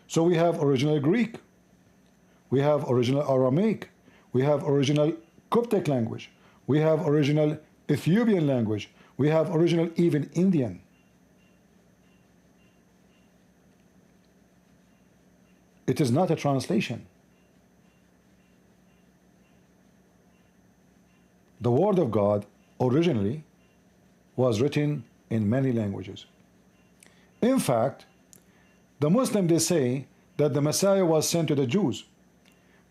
So we have original Greek, we have original Aramaic, we have original Coptic language, we have original Ethiopian language, we have original even Indian. It is not a translation. The Word of God originally was written in many languages. In fact, the Muslims, they say that the Messiah was sent to the Jews,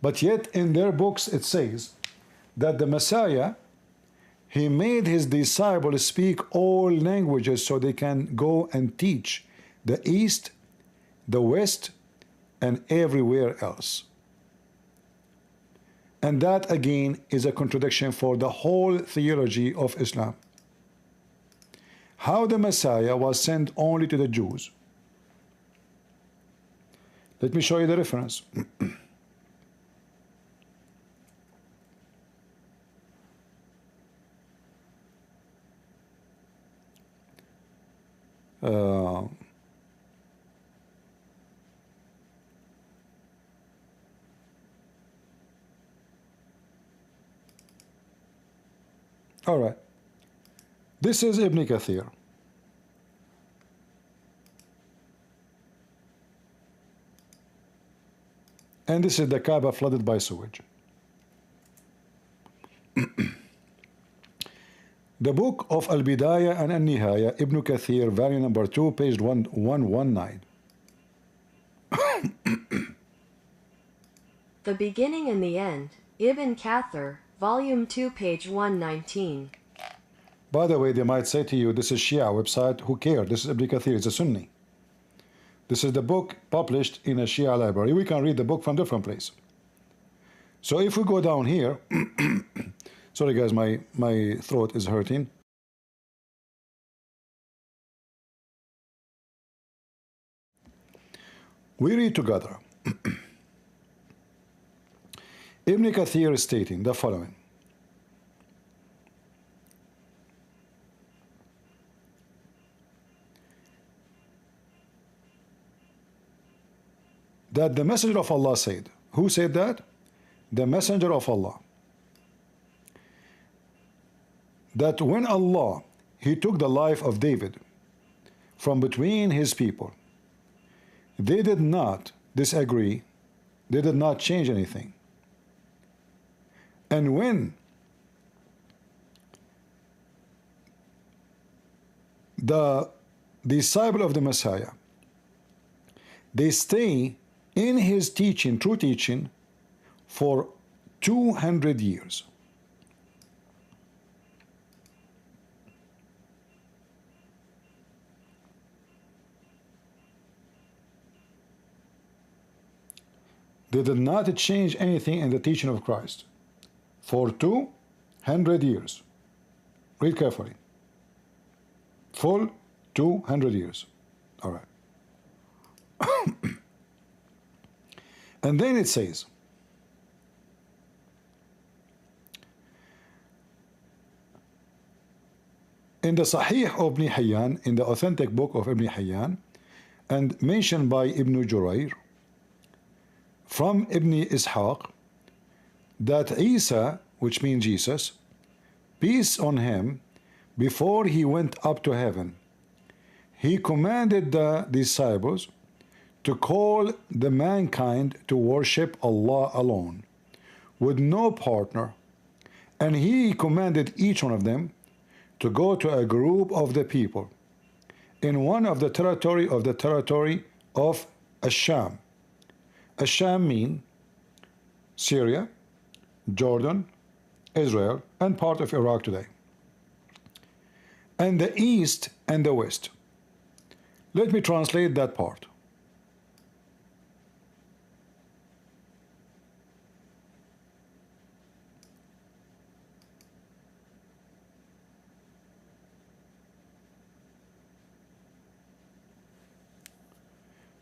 but yet in their books it says that the Messiah, he made his disciples speak all languages so they can go and teach the East, the West, and everywhere else. And that again is a contradiction for the whole theology of Islam. How the Messiah was sent only to the Jews? Let me show you the reference. All right. This is Ibn Kathir. And this is the Kaaba flooded by sewage. The book of Al-Bidayah and Al-Nihaya, Ibn Kathir, volume number 2, page 119. The Beginning and the End, Ibn Kathir, volume 2, page 119. By the way, they might say to you, this is Shia website. Who cares? This is Ibn Kathir. It's a Sunni. This is the book published in a Shia library. We can read the book from different place. So if we go down here, sorry guys, my throat is hurting. We read together. Ibn Kathir is stating the following. That the Messenger of Allah said. Who said that? The Messenger of Allah. That when Allah, he took the life of David from between his people, they did not disagree, they did not change anything. And when the disciple of the Messiah, they stay in his teaching, true teaching, for 200 years. They did not change anything in the teaching of Christ for 200 years. Read carefully. Full 200 years. All right. And then it says, in the Sahih of Ibn Hayyan, in the authentic book of Ibn Hayyan, and mentioned by Ibn Jurayr, from Ibn Ishaq, that Isa, which means Jesus, peace on him, before he went up to heaven, he commanded the disciples to call the mankind to worship Allah alone, with no partner, and he commanded each one of them to go to a group of the people in one of the territory of Asham. Asham means Syria, Jordan, Israel, and part of Iraq today, and the east and the west. Let me translate that part.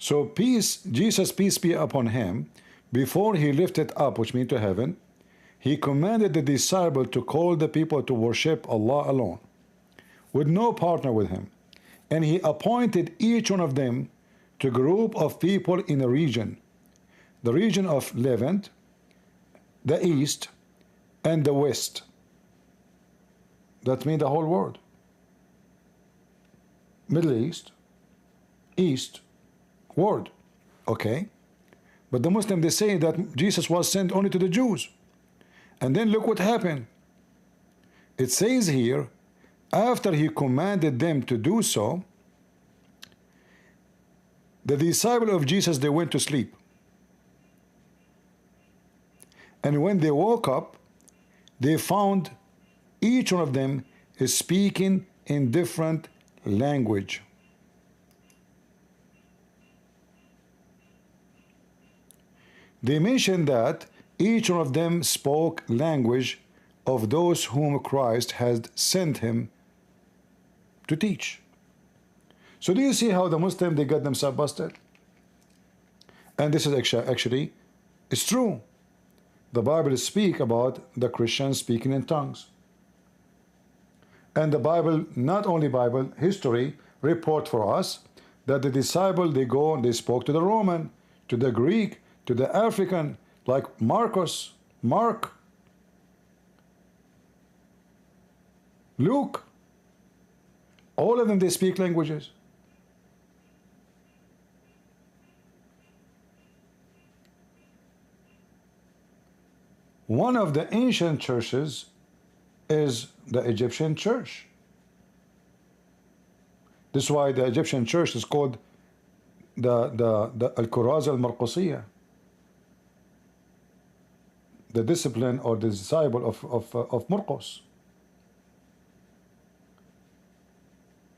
So peace, Jesus, peace be upon him, before he lifted up, which means to heaven, he commanded the disciple to call the people to worship Allah alone, with no partner with him. And he appointed each one of them to a group of people in a region, the region of Levant, the East, and the West. That means the whole world. Middle East, East, world. Okay? But the Muslims, they say that Jesus was sent only to the Jews. And then look what happened. It says here, after he commanded them to do so, the disciples of Jesus, they went to sleep. And when they woke up, they found each one of them is speaking in different language. They mentioned that each one of them spoke language of those whom Christ had sent him to teach. So do you see how the Muslims, they got themselves busted? And this is actually, it's true. The Bible speaks about the Christians speaking in tongues. And the Bible, not only Bible, history report for us that the disciple, they go and they spoke to the Roman, to the Greek, to the African, like Mark, Luke. All of them, they speak languages. One of the ancient churches is the Egyptian church. This is why the Egyptian church is called the Al-Kuraz al-Marqusiyya, the discipline or the disciple of Marcos,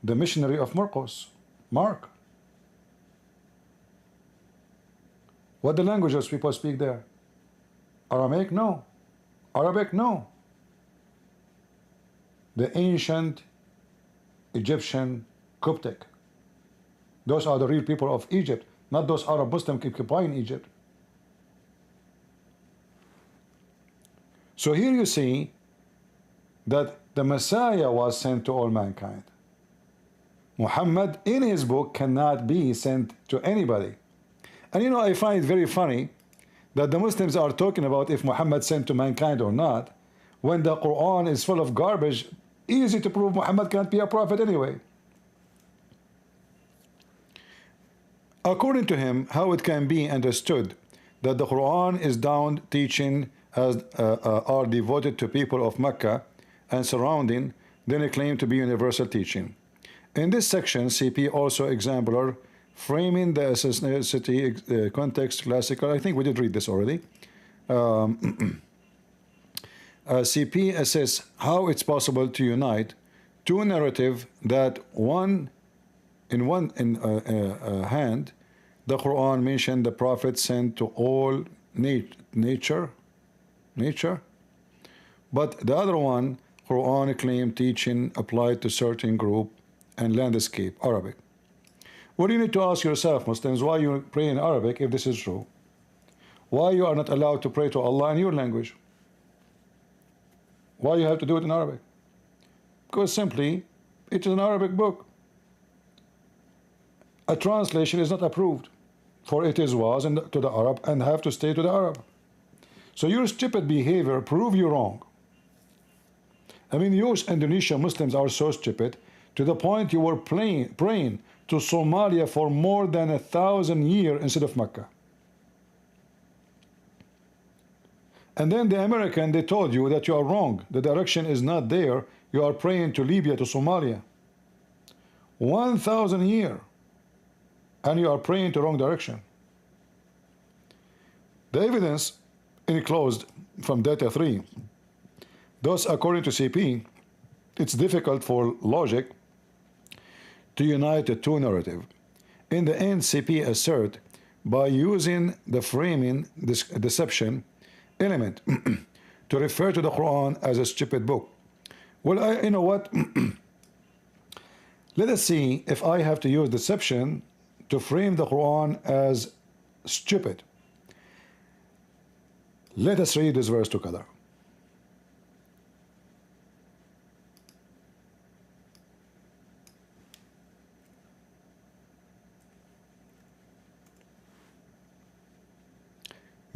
the missionary of Marcos, Mark. What the languages people speak there? Aramaic? No. Arabic? No. The ancient Egyptian Coptic. Those are the real people of Egypt, not those Arab Muslims occupying Egypt. So here you see that the Messiah was sent to all mankind. Muhammad in his book cannot be sent to anybody. And you know, I find it very funny that the Muslims are talking about if Muhammad sent to mankind or not, when the Quran is full of garbage. Easy to prove Muhammad can't be a prophet anyway. According to him, how it can be understood that the Quran is down teaching as are devoted to people of Mecca and surrounding, then it claimed to be universal teaching. In this section, CP also exemplar framing the ethnicity context classical. I think we did read this already. CP assess how it's possible to unite two narratives that in hand, the Quran mentioned the Prophet sent to all nature, but the other one, Quran claimed teaching applied to certain group and landscape, Arabic. What do you need to ask yourself, Muslims, why you pray in Arabic if this is true? Why you are not allowed to pray to Allah in your language? Why you have to do it in Arabic? Because simply, it is an Arabic book. A translation is not approved, for it was to the Arab and have to stay to the Arab. So your stupid behavior prove you wrong. I mean, you Indonesian Muslims are so stupid to the point you were praying to Somalia for more than 1,000 years instead of Mecca. And then the American, they told you that you are wrong. The direction is not there. You are praying to Libya, to Somalia. 1,000 years. And you are praying to wrong direction. The evidence enclosed from data 3. Thus, according to CP, it's difficult for logic to unite the two narratives. In the end, CP assert by using the framing deception element to refer to the Quran as a stupid book. Well, you know what? Let us see if I have to use deception to frame the Quran as stupid. Let us read this verse together.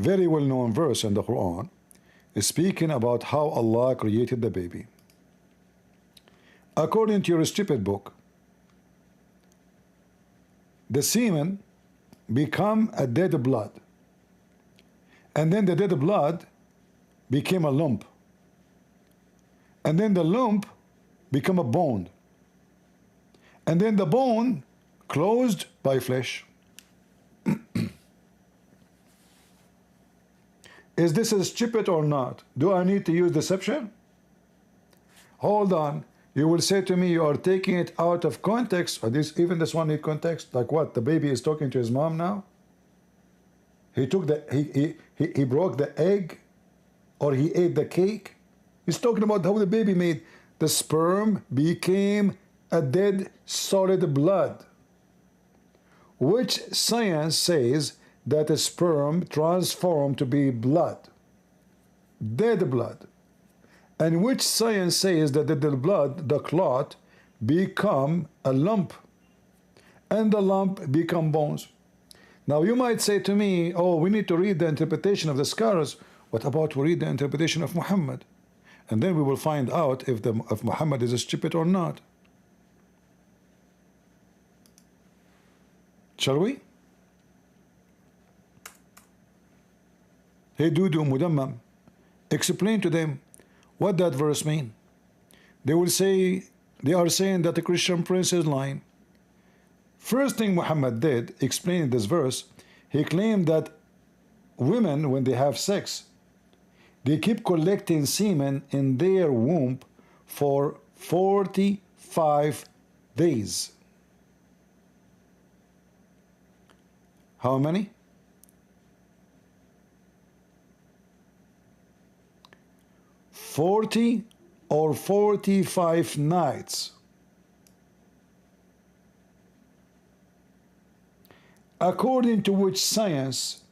very well-known verse in the Quran, is speaking about how Allah created the baby. According to your stupid book, the semen become a dead blood, and then the dead blood became a lump, and then the lump become a bone, and then the bone closed by flesh. Is this as stupid or not? Do I need to use deception? Hold on. You will say to me, you are taking it out of context. Or this, even this one need context. Like what? The baby is talking to his mom now? He took the he broke the egg, or he ate the cake. He's talking about how the baby made the sperm became a dead solid blood. Which science says that a sperm transformed to be blood, dead blood? And which science says that the dead blood, the clot, become a lump, and the lump become bones? Now you might say to me, oh, we need to read the interpretation of the scholars. What about we read the interpretation of Muhammad? And then we will find out if Muhammad is stupid or not. Shall we? Hey Dudu Mudammam, explain to them what that verse mean. They will say, they are saying that the Christian prince is lying. First thing Muhammad did, explaining this verse, he claimed that women, when they have sex, they keep collecting semen in their womb for 45 days. How many? 40 or 45 nights. According to which science,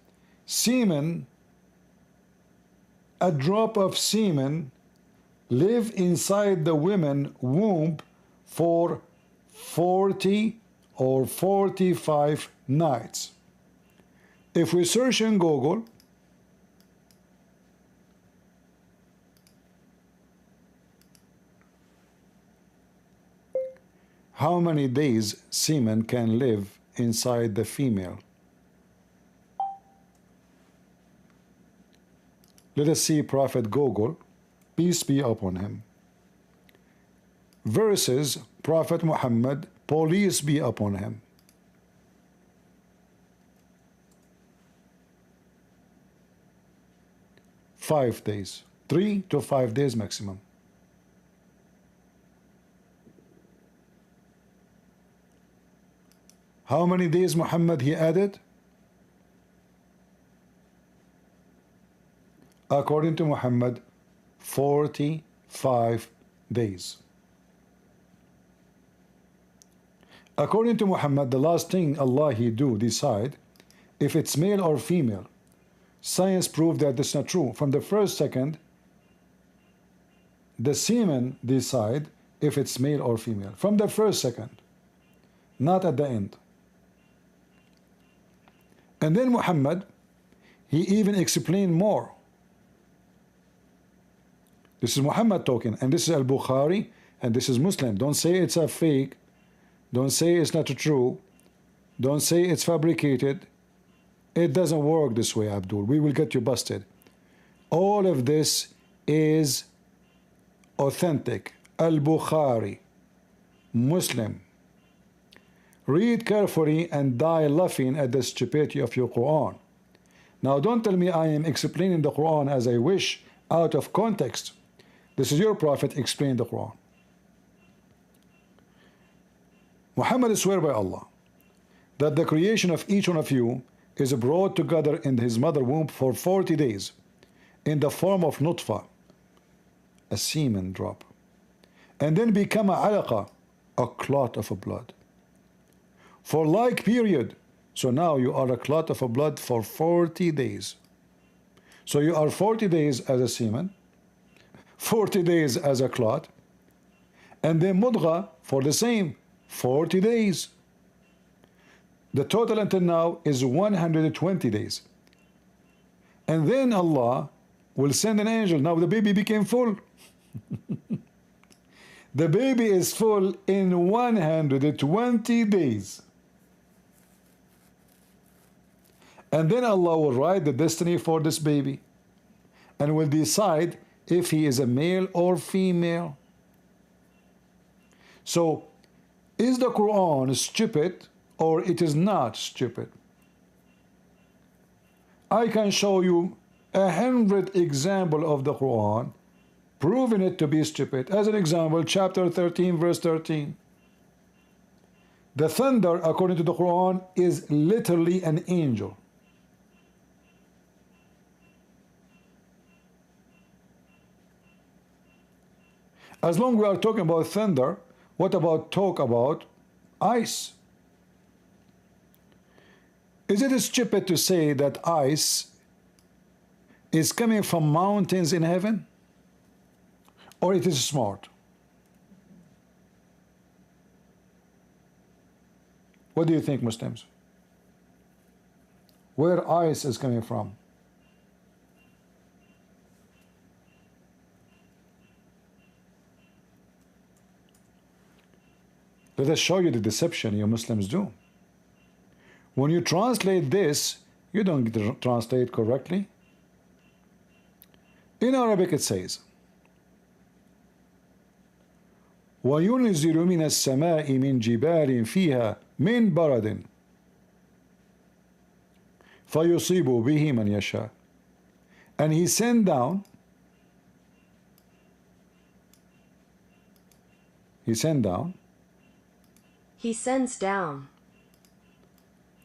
semen, a drop of semen, live inside the woman's womb for 40 or 45 nights. If we search in Google, how many days semen can live inside the female? Let us see Prophet Google, peace be upon him, versus Prophet Muhammad, peace be upon him. Five days, 3 to 5 days maximum. How many days Muhammad he added? According to Muhammad, 45 days. According to Muhammad, the last thing Allah he do decide if it's male or female. Science proved that that's not true. From the first second, the semen decide if it's male or female. From the first second, not at the end. And then Muhammad, he even explained more. This is Muhammad talking, and this is Al-Bukhari, and this is Muslim. Don't say it's a fake. Don't say it's not true. Don't say it's fabricated. It doesn't work this way, Abdul. We will get you busted. All of this is authentic. Al-Bukhari, Muslim. Read carefully and die laughing at the stupidity of your Quran. Now don't tell me I am explaining the Quran as I wish, out of context. This is your Prophet explained the Quran. Muhammad swear by Allah that the creation of each one of you is brought together in his mother womb for 40 days in the form of nutfa, a semen drop, and then become a alaqa, a clot of blood, for like period. So now you are a clot of blood for 40 days. So you are 40 days as a semen, 40 days as a clot, and then mudgha for the same 40 days. The total until now is 120 days. And then Allah will send an angel. Now the baby became full. The baby is full in 120 days. And then Allah will write the destiny for this baby and will decide if he is a male or female. So, is the Quran stupid or it is not stupid? I can show you 100 examples of the Quran proving it to be stupid. As an example, chapter 13, verse 13. The thunder, according to the Quran, is literally an angel. As long as we are talking about thunder, what about talk about ice? Is it stupid to say that ice is coming from mountains in heaven? Or it is smart? What do you think, Muslims? Where ice is coming from? Let us show you the deception you Muslims do. When you translate this, you don't translate correctly. In Arabic it says, وَيُنْزِلُ مِنَ السَّمَاءِ مِنْ جِبَالٍ فِيهَا مِنْ بَرَدٍ فَيُصِيبُ بِهِ مَنْ يَشَاءُ. And he sent down He sends down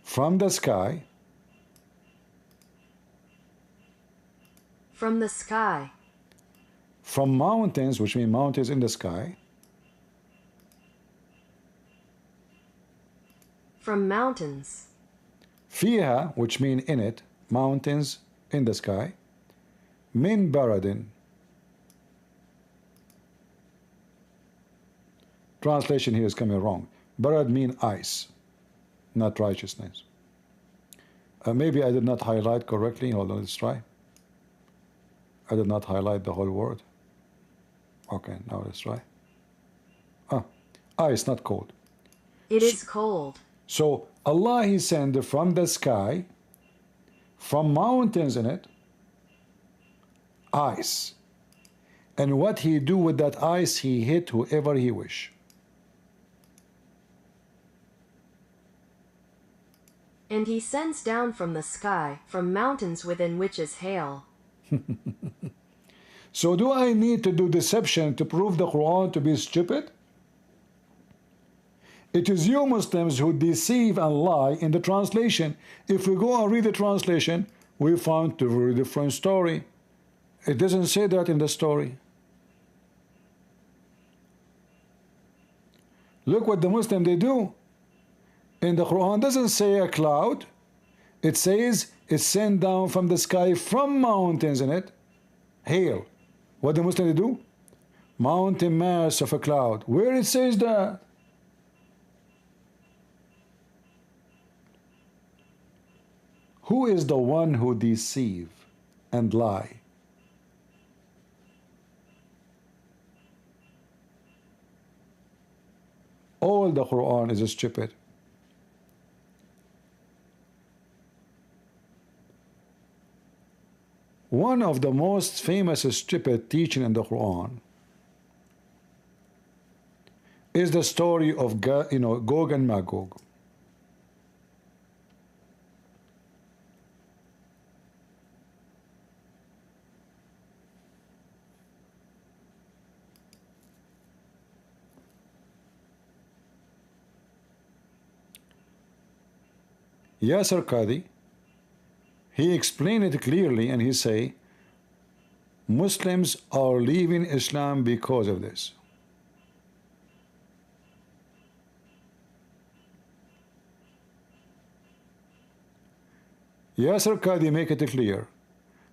from the sky from mountains, which mean mountains in the sky, fiha, which mean in it, mountains in the sky, min baradin. Translation here is coming wrong. Barad mean ice, not righteousness. Maybe I did not highlight correctly. Hold on, let's try. I did not highlight the whole word. Okay, now let's try. Ice, not cold. It is cold. So Allah, He sent from the sky, from mountains in it, ice. And what He do with that ice, He hit whoever He wish. And He sends down from the sky, from mountains within which is hail. So do I need to do deception to prove the Quran to be stupid? It is you Muslims who deceive and lie in the translation. If we go and read the translation, we find a very different story. It doesn't say that in the story. Look what the Muslim they do. In the Quran doesn't say a cloud. It says it's sent down from the sky from mountains in it. Hail. What the Muslim they do? Mountain mass of a cloud. Where it says that? Who is the one who deceive and lie? All the Quran is stupid. One of the most famous stupid teaching in the Quran is the story of Gog and Magog. Yasir Qadi, he explained it clearly and he say, Muslims are leaving Islam because of this. Yasir Qadi make it clear.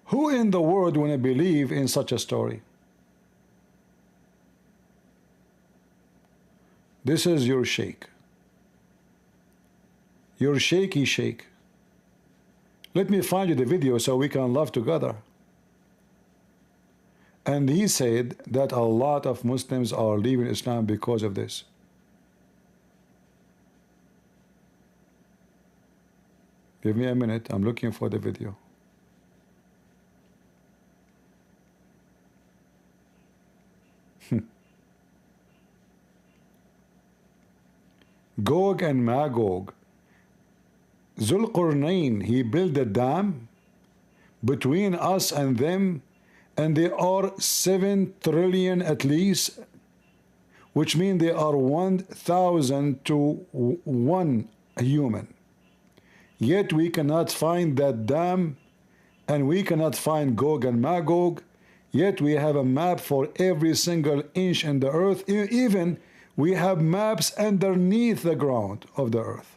Who in the world wanna believe in such a story? This is your sheikh. Your shaky sheikh. Let me find you the video so we can laugh together. And he said that a lot of Muslims are leaving Islam because of this. Give me a minute, I'm looking for the video. Gog and Magog. Zulqarnain, he built a dam between us and them, and they are 7 trillion at least, which means they are 1,000 to 1 human. Yet we cannot find that dam, and we cannot find Gog and Magog. Yet we have a map for every single inch in the earth. Even we have maps underneath the ground of the earth.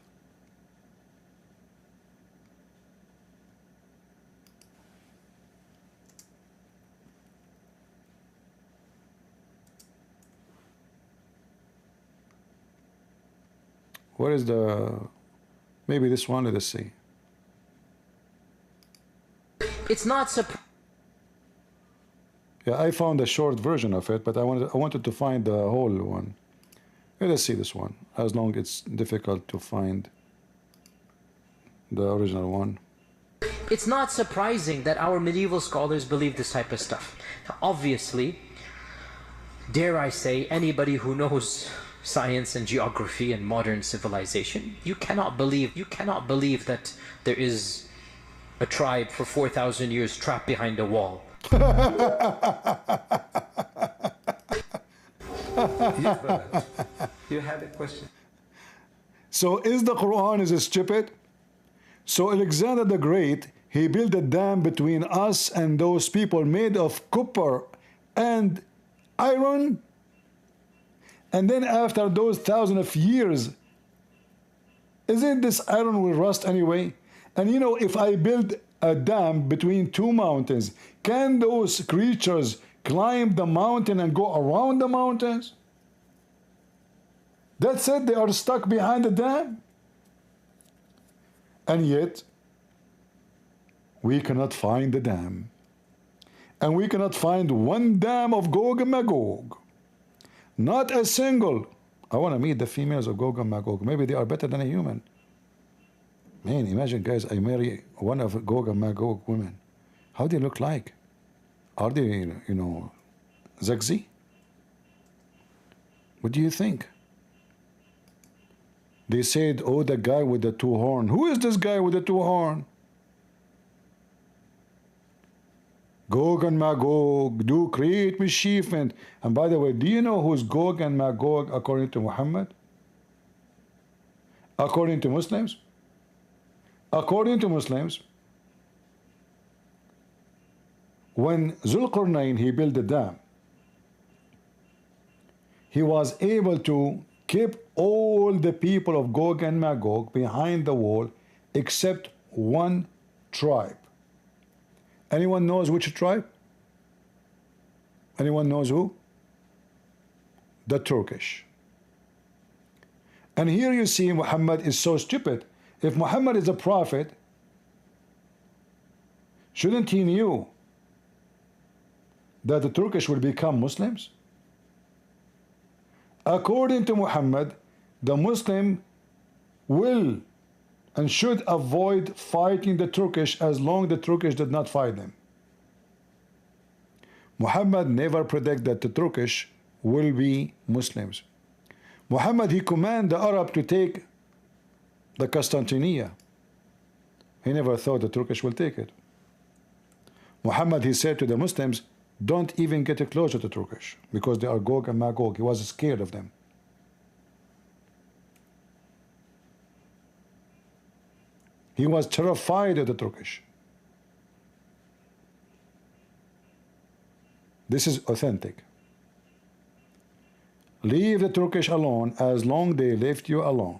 Where is the, maybe this one, let us see. It's not surprising. Yeah, I found a short version of it, but I wanted to find the whole one. Let us see this one, as long as it's difficult to find the original one. It's not surprising that our medieval scholars believe this type of stuff. Now, obviously, dare I say, anybody who knows science and geography and modern civilization, you cannot believe that there is a tribe for 4,000 years trapped behind a wall. Yes, brother. You had a question. So is the Quran is stupid? So Alexander the Great, he built a dam between us and those people made of copper and iron. And then after those thousands of years, isn't this iron will rust anyway? And you know, if I build a dam between 2 mountains, can those creatures climb the mountain and go around the mountains? That's it, they are stuck behind the dam. And yet, we cannot find the dam. And we cannot find one dam of Gog and Magog. Not a single. I want to meet the females of Gog and Magog. Maybe they are better than a human. Man, imagine, guys, I marry one of Gog and Magog women. How do they look like? Are they, you know, sexy? What do you think? They said, oh, the guy with the 2 horns. Who is this guy with the 2 horns? Gog and Magog do create mischief. And by the way, do you know who's Gog and Magog according to Muhammad? According to Muslims? According to Muslims, when Zulqarnain, he built the dam, he was able to keep all the people of Gog and Magog behind the wall except one tribe. Anyone knows which tribe? Anyone knows who? The Turkish. And here you see Muhammad is so stupid. If Muhammad is a prophet, shouldn't he knew that the Turkish will become Muslims? According to Muhammad, the Muslim will and should avoid fighting the Turkish as long as the Turkish did not fight them. Muhammad never predicted that the Turkish will be Muslims. Muhammad, he commanded the Arab to take the Constantinople. He never thought the Turkish will take it. Muhammad, he said to the Muslims, don't even get close to the Turkish because they are Gog and Magog. He was scared of them. He was terrified of the Turkish. This is authentic. Leave the Turkish alone as long as they left you alone.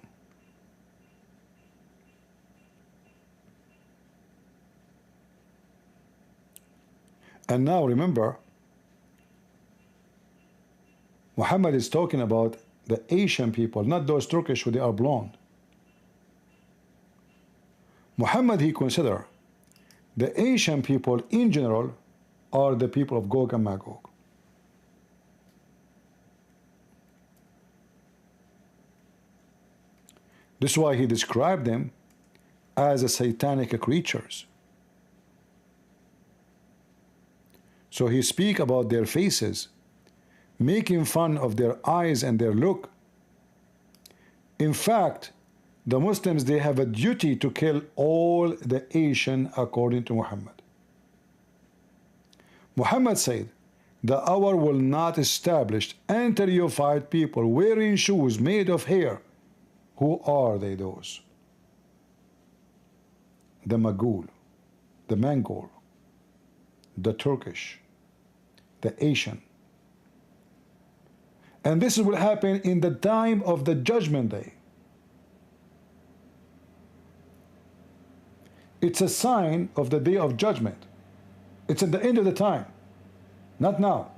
And now remember, Muhammad is talking about the Asian people, not those Turkish who they are blonde. Muhammad, he considered the Asian people in general are the people of Gog and Magog. This is why he described them as a satanic creatures. So he speak about their faces, making fun of their eyes and their look. In fact, the Muslims, they have a duty to kill all the Asian according to Muhammad. Muhammad said, the hour will not establish until you fight people wearing shoes made of hair. Who are they, those? The Magul, the Mongol, the Turkish, the Asian. And this will happen in the time of the judgment day. It's a sign of the day of judgment. It's at the end of the time, not now.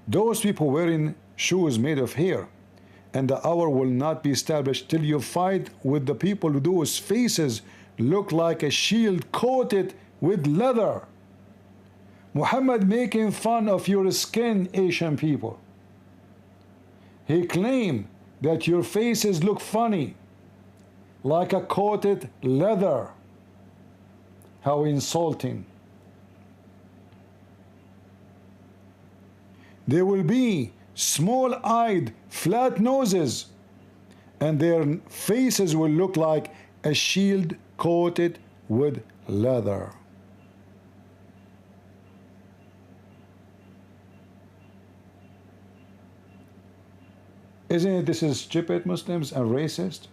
Those people wearing shoes made of hair, and the hour will not be established till you fight with the people whose faces look like a shield coated with leather. Muhammad making fun of your skin, Asian people. He claimed that your faces look funny, like a coated leather. How insulting. There will be small-eyed, flat noses, and their faces will look like a shield coated with leather. Isn't it this is stupid, Muslims, and racist?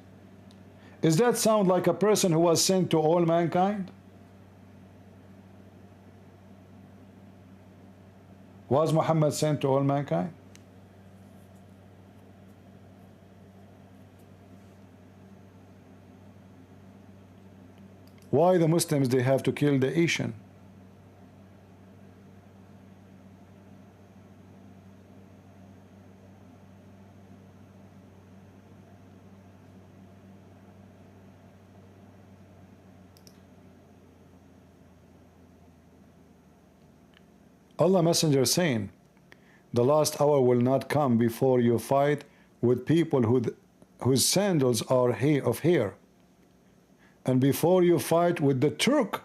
Does that sound like a person who was sent to all mankind? Was Muhammad sent to all mankind? Why the Muslims, they have to kill the Asian? Allah Messenger saying, the last hour will not come before you fight with people whose sandals are of hair, and before you fight with the Turk,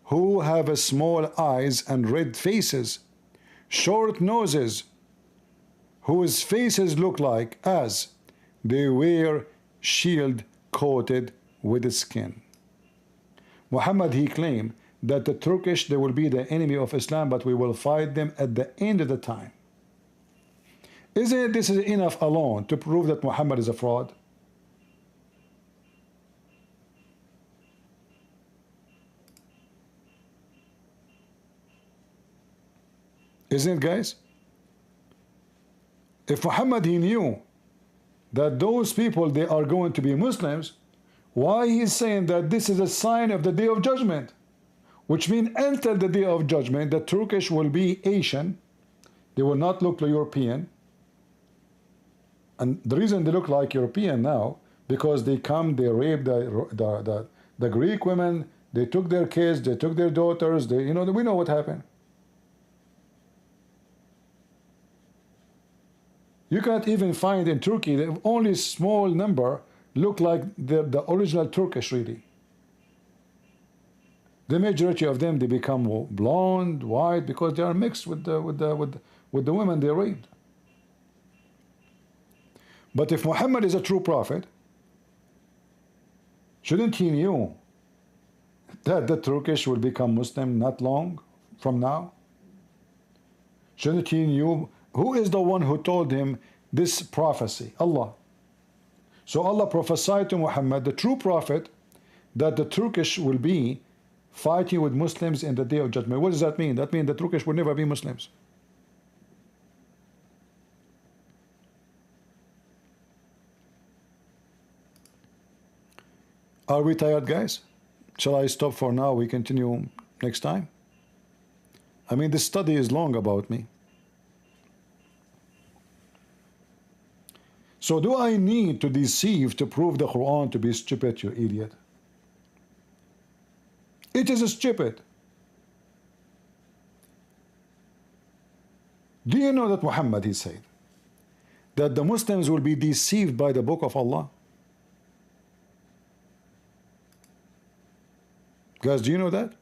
who have a small eyes and red faces, short noses, whose faces look like as they wear shield coated with skin. Muhammad, he claimed that the Turkish, they will be the enemy of Islam, but we will fight them at the end of the time. Isn't this enough alone to prove that Muhammad is a fraud? Isn't it, guys? If Muhammad, he knew that those people, they are going to be Muslims, why he's saying that this is a sign of the day of judgment? Which means until the day of judgment, the Turkish will be Asian. They will not look like European. And the reason they look like European now, because they come, they rape the Greek women, they took their kids, they took their daughters, we know what happened. You can't even find in Turkey, the only small number look like the original Turkish really. The majority of them, they become blonde, white, because they are mixed with the women they raped. But if Muhammad is a true prophet, shouldn't he knew that the Turkish will become Muslim not long from now? Shouldn't he knew who is the one who told him this prophecy? Allah. So Allah prophesied to Muhammad, the true prophet, that the Turkish will be fighting with Muslims in the day of judgment. What does that mean? That means the Turkish will never be Muslims. Are we tired, guys? Shall I stop for now? We continue next time. I mean, this study is long about me. So do I need to deceive to prove the Quran to be stupid, you idiot? It is stupid. Do you know that Muhammad, he said, that the Muslims will be deceived by the book of Allah? Guys, do you know that?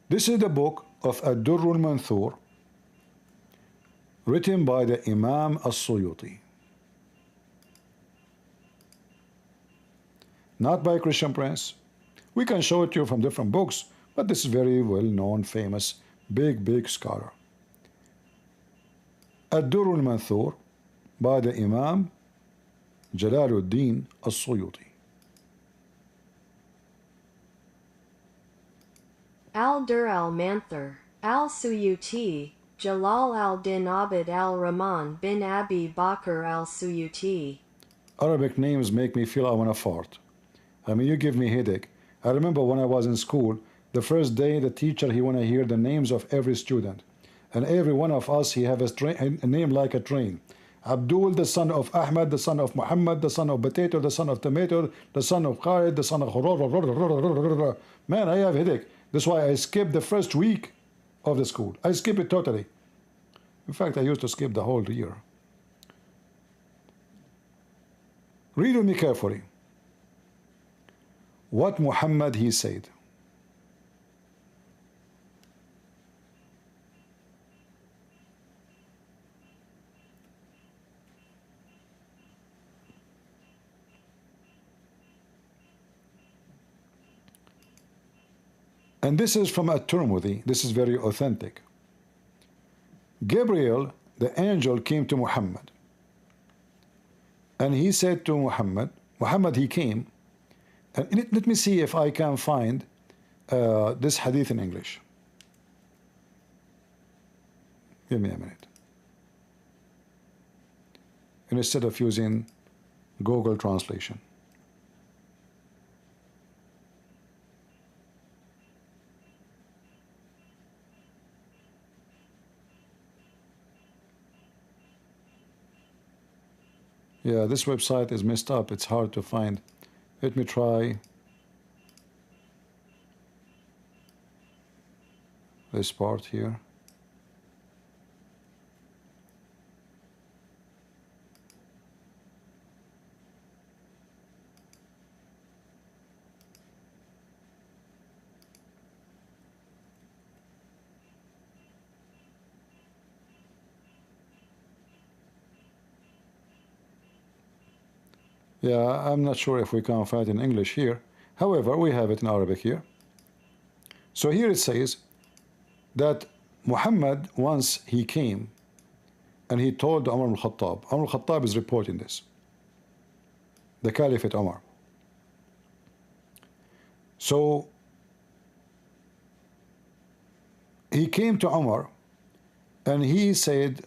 This is the book of Ad-Durr al-Manthur, written by the Imam As-Suyuti. Not by Christian Prince. We can show it to you from different books, but this is very well-known, famous, big scholar. Ad-Durr al-Manthur by the Imam Jalaluddin As-Suyuti. Al-Dur al-Manthur, al-Suyuti, Jalal al-Din Abd al-Rahman bin Abi Bakr al-Suyuti. Arabic names make me feel I want to fart. I mean, you give me headache. I remember when I was in school, the first day the teacher, he want to hear the names of every student. And every one of us, he have a name like a train. Abdul, the son of Ahmad, the son of Muhammad, the son of potato, the son of tomato, the son of Khalid, the son of... Man, I have headache. That's why I skipped the first week of the school. I skip it totally. In fact, I used to skip the whole year. Read with me carefully what Muhammad, he said. And this is from At-Tirmidhi. This is very authentic. Gabriel, the angel, came to Muhammad. And he said to Muhammad, he came. And let me see if I can find this hadith in English. Give me a minute. And instead of using Google Translation. Yeah, this website is messed up. It's hard to find. Let me try this part here. Yeah, I'm not sure if we can find it in English here. However, we have it in Arabic here. So here it says that Muhammad, once he came and he told Umar al-Khattab. Umar al-Khattab is reporting this. The Caliphate Umar. So he came to Umar and he said,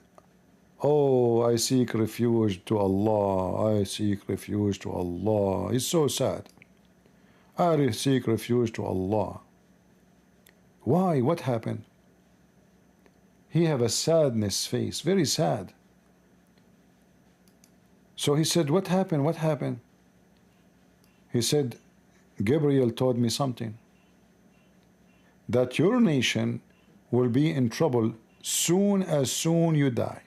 "Oh, I seek refuge to Allah. I seek refuge to Allah." He's so sad. I seek refuge to Allah. Why? What happened? He have a sadness face, very sad. So he said, "What happened? What happened?" He said, "Gabriel told me something. That your nation will be in trouble as soon you die."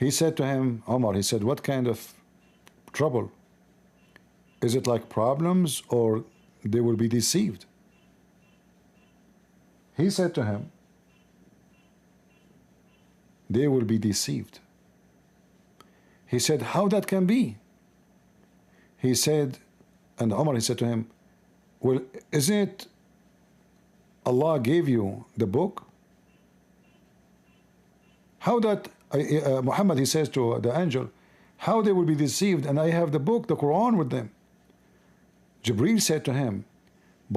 He said to him, Omar, he said, "What kind of trouble? Is it like problems or they will be deceived?" He said to him, "They will be deceived." He said, "How that can be?" He said, and Omar, he said to him, "Well, isn't it Allah gave you the book? How that Muhammad, he says to the angel, how they will be deceived, and I have the book, the Quran with them." Jibreel said to him,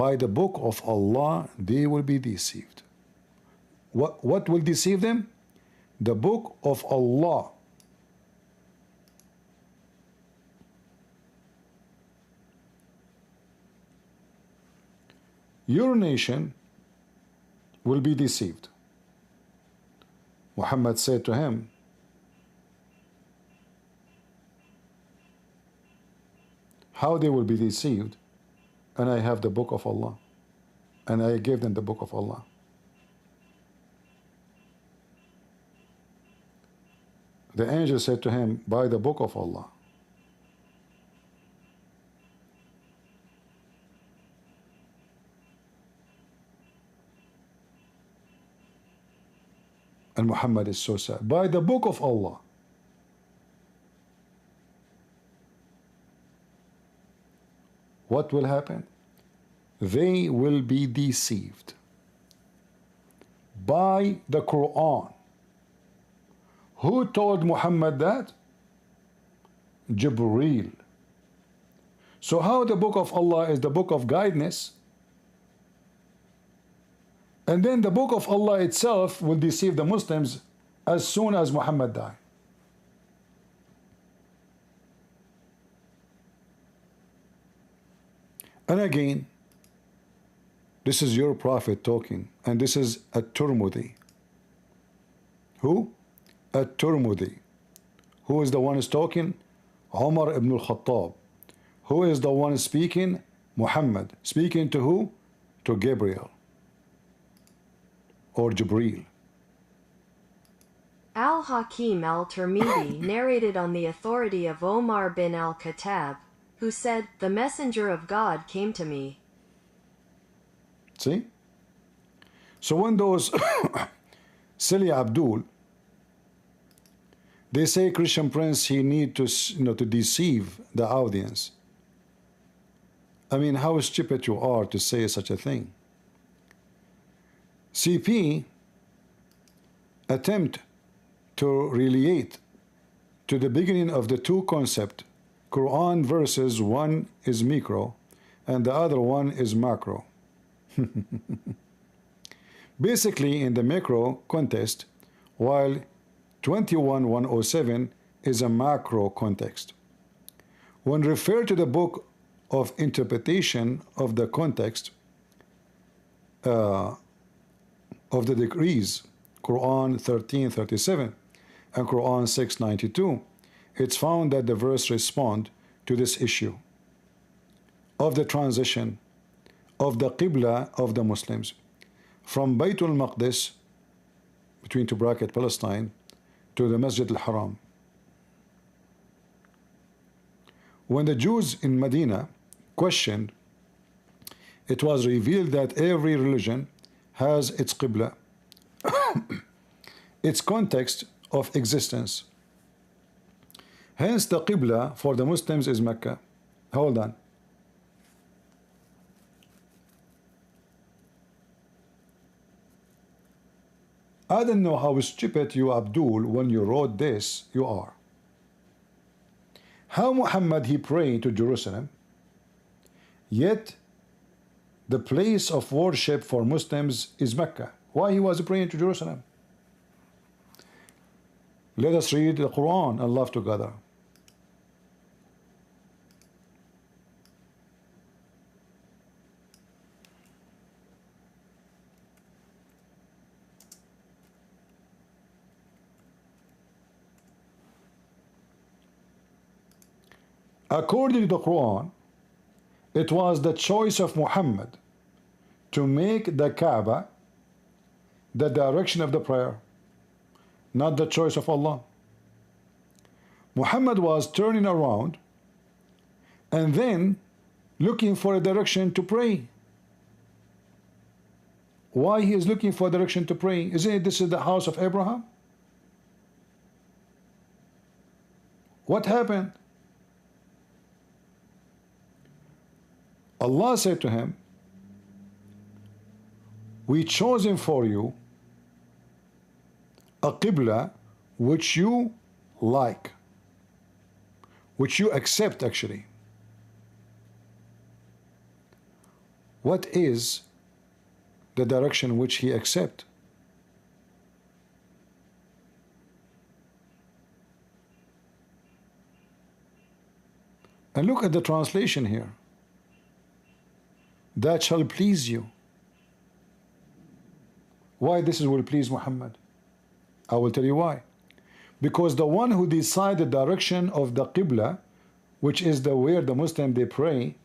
"By the book of Allah, they will be deceived." What will deceive them? The book of Allah. your nation will be deceived. Muhammad said to him, how they will be deceived, and I have the book of Allah, and I gave them the book of Allah. The angel said to him, by the book of Allah. And Muhammad is so sad. By the book of Allah. What will happen? They will be deceived by the Quran. Who told Muhammad that? Jibreel. So how the book of Allah is the book of guidance, and then the book of Allah itself will deceive the Muslims as soon as Muhammad died? And again, this is your prophet talking, and this is at-Tirmidhi. Who? At-Tirmidhi. Who is the one who's talking? Umar ibn al-Khattab. Who is the one speaking? Muhammad. Speaking to who? To Gabriel or Jibreel. Al-Hakim al-Tirmidhi narrated on the authority of Omar bin al-Khattab, who said, the messenger of God came to me. See? So when those silly Abdul, they say Christian Prince, he need to, to deceive the audience. I mean, how stupid you are to say such a thing. CP attempt to relate to the beginning of the two concepts. Quran verses, one is micro and the other one is macro. Basically, in the macro context, while 21:107 is a macro context. When referred to the book of interpretation of the context of the decrees, Quran 13:37 and Quran 6:92, it's found that the verse respond to this issue of the transition of the Qibla of the Muslims from Baytul Maqdis, between two bracket Palestine, to the Masjid al-Haram. When the Jews in Medina questioned, it was revealed that every religion has its Qibla, its context of existence. Hence the Qibla for the Muslims is Mecca. Hold on. I don't know how stupid you, Abdul, when you wrote this, you are. How Muhammad, he prayed to Jerusalem, yet the place of worship for Muslims is Mecca. Why he was praying to Jerusalem? Let us read the Quran and love together. According to the Quran, it was the choice of Muhammad to make the Kaaba the direction of the prayer, not the choice of Allah. Muhammad was turning around and then looking for a direction to pray. Why he is looking for a direction to pray? Isn't it this is the house of Abraham? What happened? Allah said to him, we chosen for you a Qibla which you like, which you accept actually. What is the direction which he accept? And look at the translation here. That shall please you. Why this will please Muhammad? I will tell you why. Because the one who decides the direction of the Qibla, which is the where the Muslim they pray,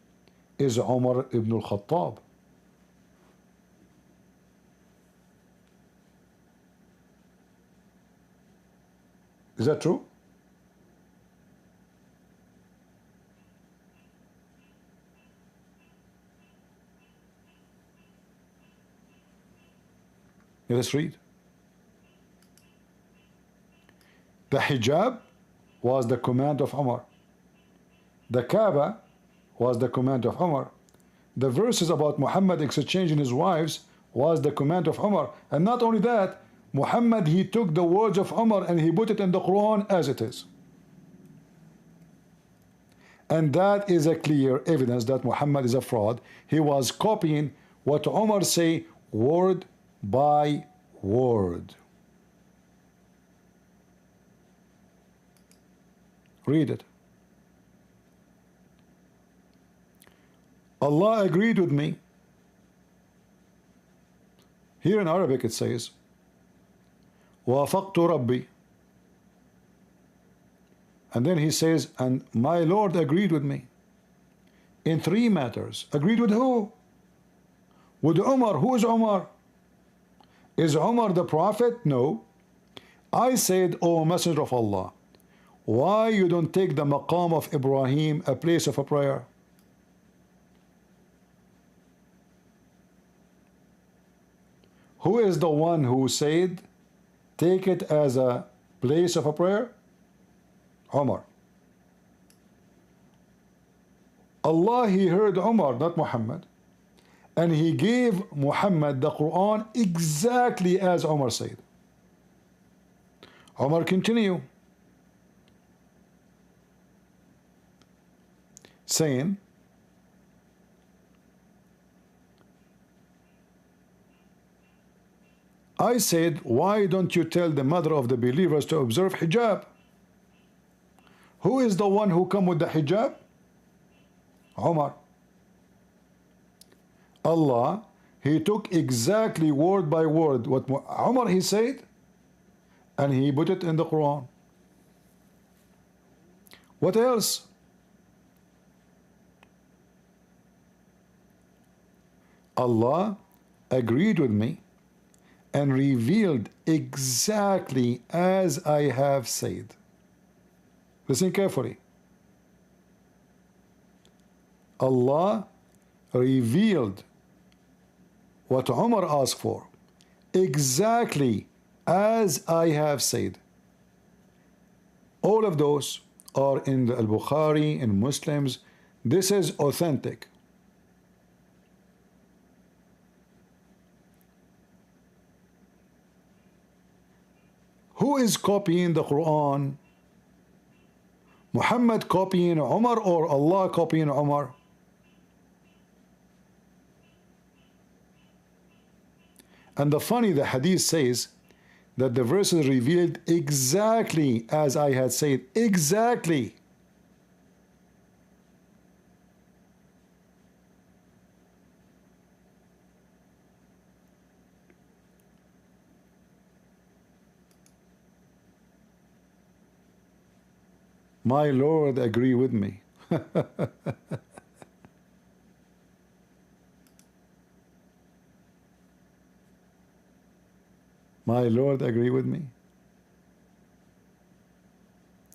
is Umar ibn al-Khattab. Is that true? Let us read. The hijab was the command of Umar. The Kaaba was the command of Umar. The verses about Muhammad exchanging his wives was the command of Umar. And not only that, Muhammad, he took the words of Umar and he put it in the Quran as it is. And that is a clear evidence that Muhammad is a fraud. He was copying what Umar say word by word. Read it. Allah agreed with me. Here in Arabic it says, وافقت ربي. And then he says, and my Lord agreed with me. In three matters. Agreed with who? With Umar. Who is Umar? Is Umar the prophet? No. I said, O Messenger of Allah, why you don't take the maqam of Ibrahim, a place of a prayer? Who is the one who said, take it as a place of a prayer? Umar. Allah, he heard Umar, not Muhammad. And he gave Muhammad the Quran exactly as Umar said. Umar continue saying, I said, why don't you tell the mother of the believers to observe hijab? Who is the one who come with the hijab? Umar. Allah, he took exactly word by word what Umar he said, and he put it in the Quran. What else? Allah agreed with me and revealed exactly as I have said. Listen carefully. Allah revealed what Umar asked for exactly as I have said. All of those are in the Al-Bukhari, in Muslims. This is authentic. Who is copying the Quran? Muhammad copying Umar or Allah copying Umar? And the hadith says that the verses revealed exactly as I had said. Exactly. My Lord agree with me. My Lord agree with me.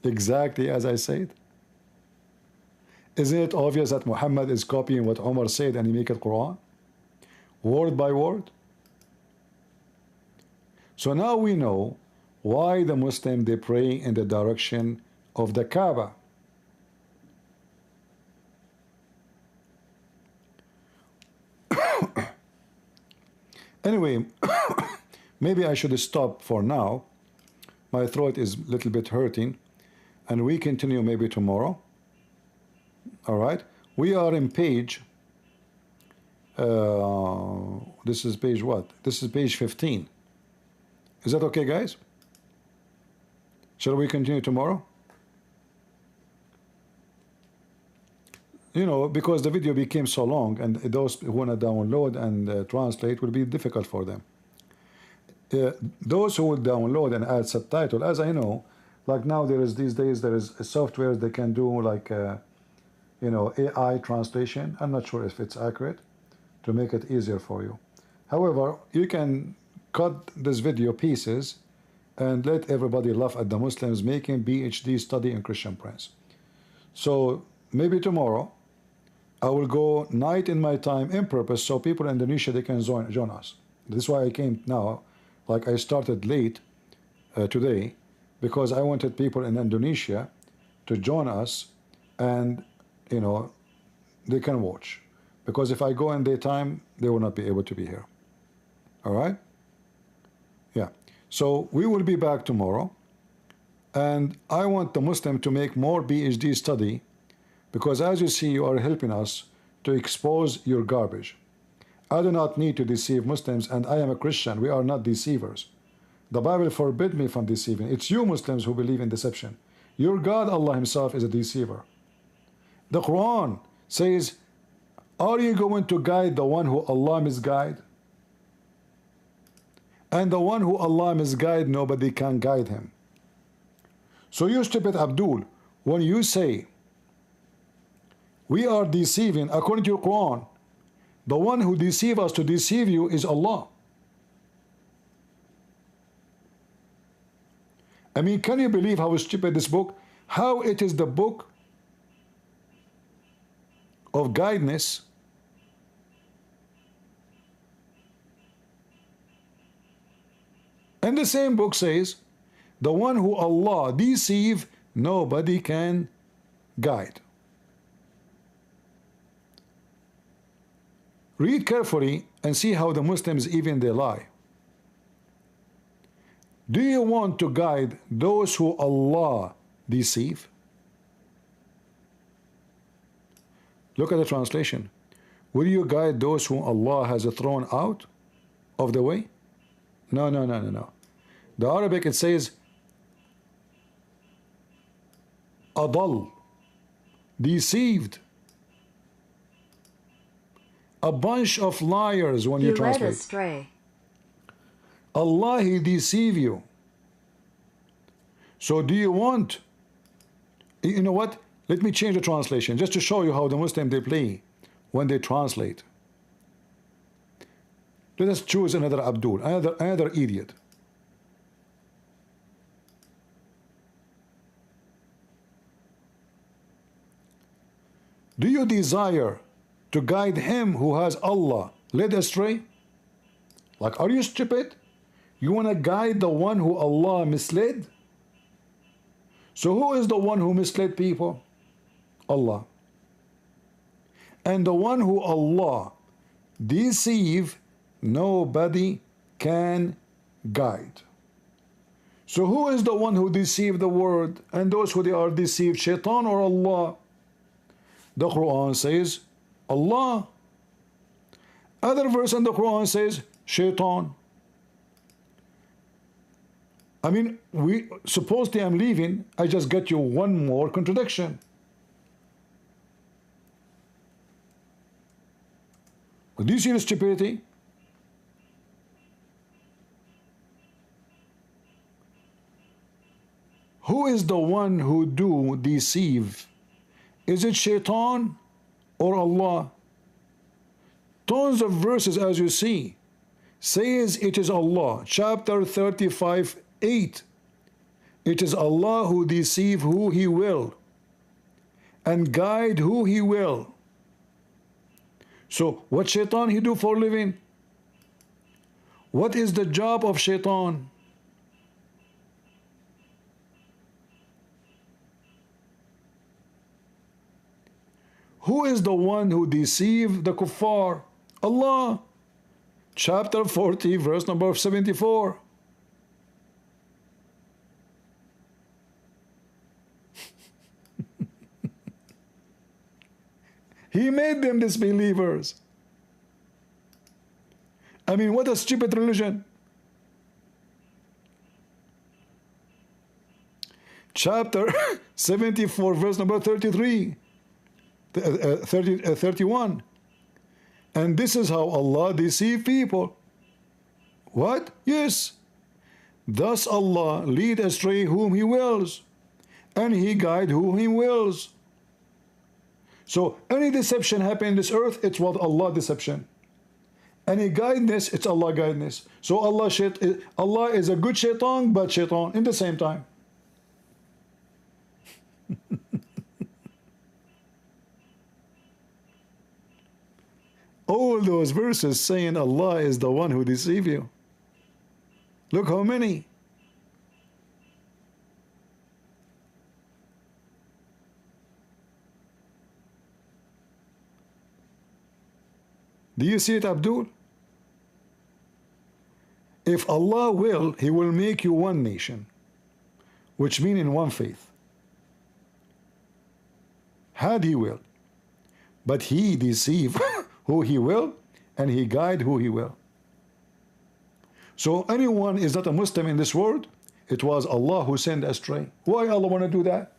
Exactly as I said. Isn't it obvious that Muhammad is copying what Umar said and he make it Quran? Word by word. So now we know why the Muslim they pray in the direction of the Kaaba. Anyway, maybe I should stop for now. My throat is a little bit hurting, and we continue maybe tomorrow. All right, we are in page this is page what? This is page 15. Is that okay, guys? Shall we continue tomorrow? You know, because the video became so long, and those who want to download and translate will be difficult for them. those who will download and add subtitle, as I know, like now there is these days there is software that can do like you know, AI translation. I'm not sure if it's accurate to make it easier for you. However, you can cut this video pieces and let everybody laugh at the Muslims making PhD study in Christian Prince. So maybe tomorrow I will go night in my time in purpose so people in Indonesia, they can join us. This is why I came now, like I started late today, because I wanted people in Indonesia to join us, and you know, they can watch. Because if I go in daytime, they will not be able to be here. All right? Yeah. So we will be back tomorrow, and I want the Muslim to make more PhD study, because as you see, you are helping us to expose your garbage. I do not need to deceive Muslims, and I am a Christian. We are not deceivers. The Bible forbid me from deceiving. It's you Muslims who believe in deception. Your God, Allah Himself, is a deceiver. The Quran says, are you going to guide the one who Allah misguide? And the one who Allah misguide, nobody can guide him. So you stupid Abdul, when you say we are deceiving, according to your Quran, the one who deceive us to deceive you is Allah. I mean, can you believe how stupid this book, how it is the book of guidance, and the same book says the one who Allah deceive, nobody can guide. Read carefully and see how the Muslims even they lie. Do you want to guide those who Allah deceive? Look at the translation. Will you guide those whom Allah has thrown out of the way? No, no, no, no, no. The Arabic, it says adal, deceived. A bunch of liars when you translate. You led astray. Allah, He deceive you. So do you want, you know what? Let me change the translation just to show you how the Muslim they play when they translate. Let us choose another Abdul, another idiot. Do you desire to guide him who has Allah led astray? Like, are you stupid? You want to guide the one who Allah misled? So who is the one who misled people? Allah. And the one who Allah deceive, nobody can guide. So who is the one who deceived the world and those who they are deceived, Shaitan or Allah? The Quran says Allah. Other verse in the Quran says Shaitan. I mean, supposedly I'm leaving, I just get you one more contradiction. Do you see the stupidity? Who is the one who do deceive? Is it Shaitan or Allah? Tons of verses, as you see, says it is Allah. Chapter 35:8. It is Allah who deceive who He will and guide who He will. So what Shaitan he do for a living? What is the job of Shaitan? Who is the one who deceived the kuffar? Allah. Chapter 40, verse number 74. He made them disbelievers. I mean, what a stupid religion. Chapter 74, verse number 33. 31. And this is how Allah deceived people. What? Yes. Thus Allah lead astray whom He wills, and He guide whom He wills. So any deception happen in this earth, it's what Allah deception. Any guidance, it's Allah guidance. So Allah is a good shaitan, bad shaitan in the same time. All those verses saying Allah is the one who deceive you. Look how many. Do you see it, Abdul? If Allah will, He will make you one nation, which means in one faith. Had He will. But He deceive who He will, and He guide who He will. So anyone is not a Muslim in this world, it was Allah who sent astray. Why Allah want to do that?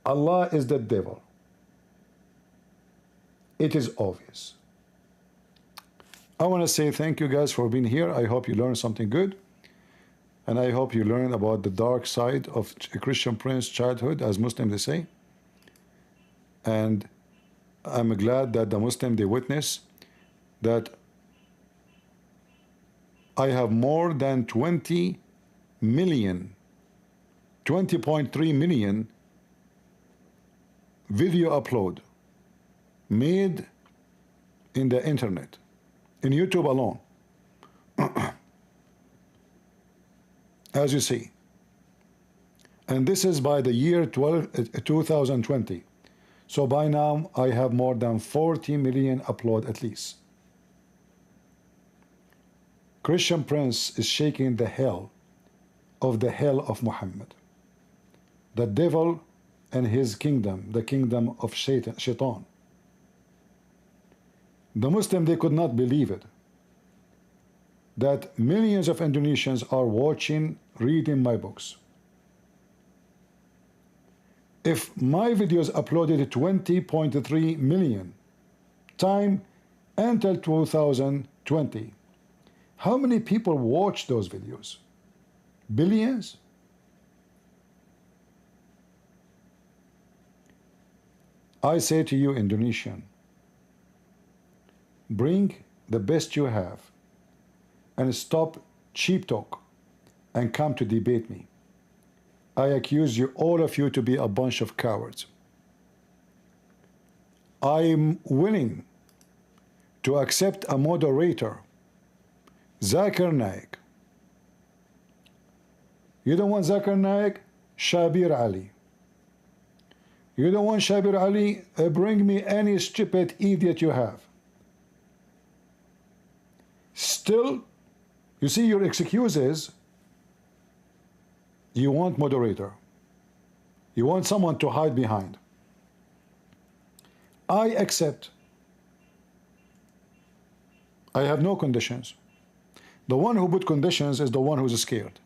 Allah is the devil. It is obvious. I want to say thank you guys for being here. I hope you learned something good. And I hope you learned about the dark side of a Christian prince's childhood, as Muslims they say. And I'm glad that the Muslim they witness that I have more than 20 million, 20.3 million video upload made in the internet, in YouTube alone. As you see. And this is by the year 2020. So by now I have more than 40 million upload at least. Christian Prince is shaking the hell of Muhammad. The devil and his kingdom, the kingdom of Shaitan. The Muslim, they could not believe it. That millions of Indonesians are watching, reading my books. If my videos uploaded 20.3 million time until 2020, how many people watch those videos? Billions? I say to you, Indonesian, bring the best you have and stop cheap talk and come to debate me. I accuse you, all of you, to be a bunch of cowards. I'm willing to accept a moderator, Zakir Naik. You don't want Zakir Naik? Shabir Ali. You don't want Shabir Ali? Bring me any stupid idiot you have. Still, you see, your excuse is you want moderator. You want someone to hide behind. I accept. I have no conditions. The one who put conditions is the one who's scared.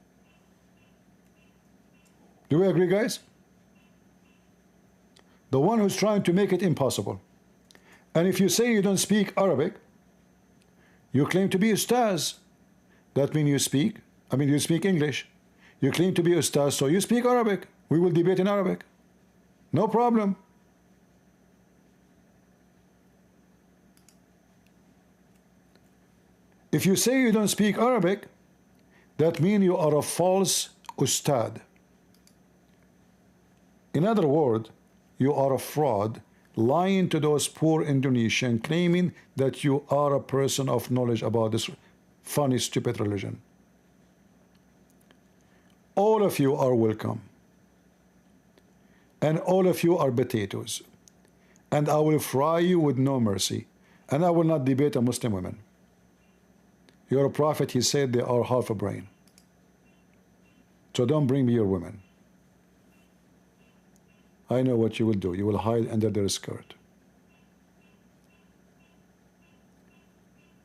Do we agree, guys? The one who's trying to make it impossible. And if you say you don't speak Arabic, you claim to be Ustaz. That means you speak English. You claim to be Ustaz, so you speak Arabic. We will debate in Arabic. No problem. If you say you don't speak Arabic, that means you are a false Ustad. In other words, you are a fraud, lying to those poor Indonesians, claiming that you are a person of knowledge about this funny, stupid religion. All of you are welcome. And all of you are potatoes. And I will fry you with no mercy. And I will not debate a Muslim woman. Your prophet, he said they are half a brain. So don't bring me your women. I know what you will do. You will hide under their skirt.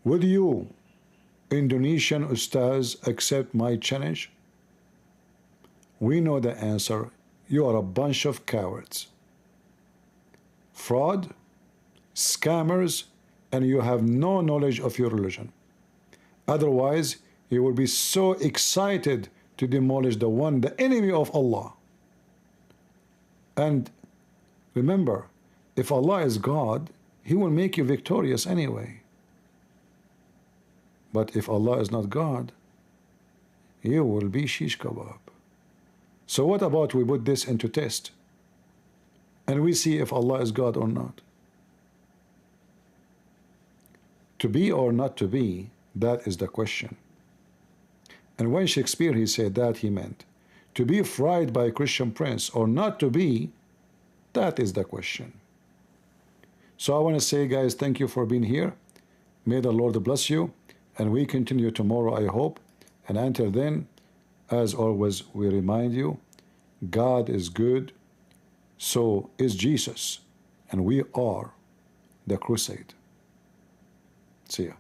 Would you, Indonesian Ustaz, accept my challenge? We know the answer. You are a bunch of cowards. Fraud, scammers, and you have no knowledge of your religion. Otherwise, you will be so excited to demolish the one, the enemy of Allah. And remember, if Allah is God, He will make you victorious anyway. But if Allah is not God, you will be shish kebab. So what about we put this into test and we see if Allah is God or not? To be or not to be, that is the question. And when Shakespeare he said that, he meant to be fried by a Christian prince or not to be, that is the question. So I want to say, guys, thank you for being here. May the Lord bless you, and we continue tomorrow, I hope. And until then, as always, we remind you, God is good, so is Jesus, and we are the crusade. See ya.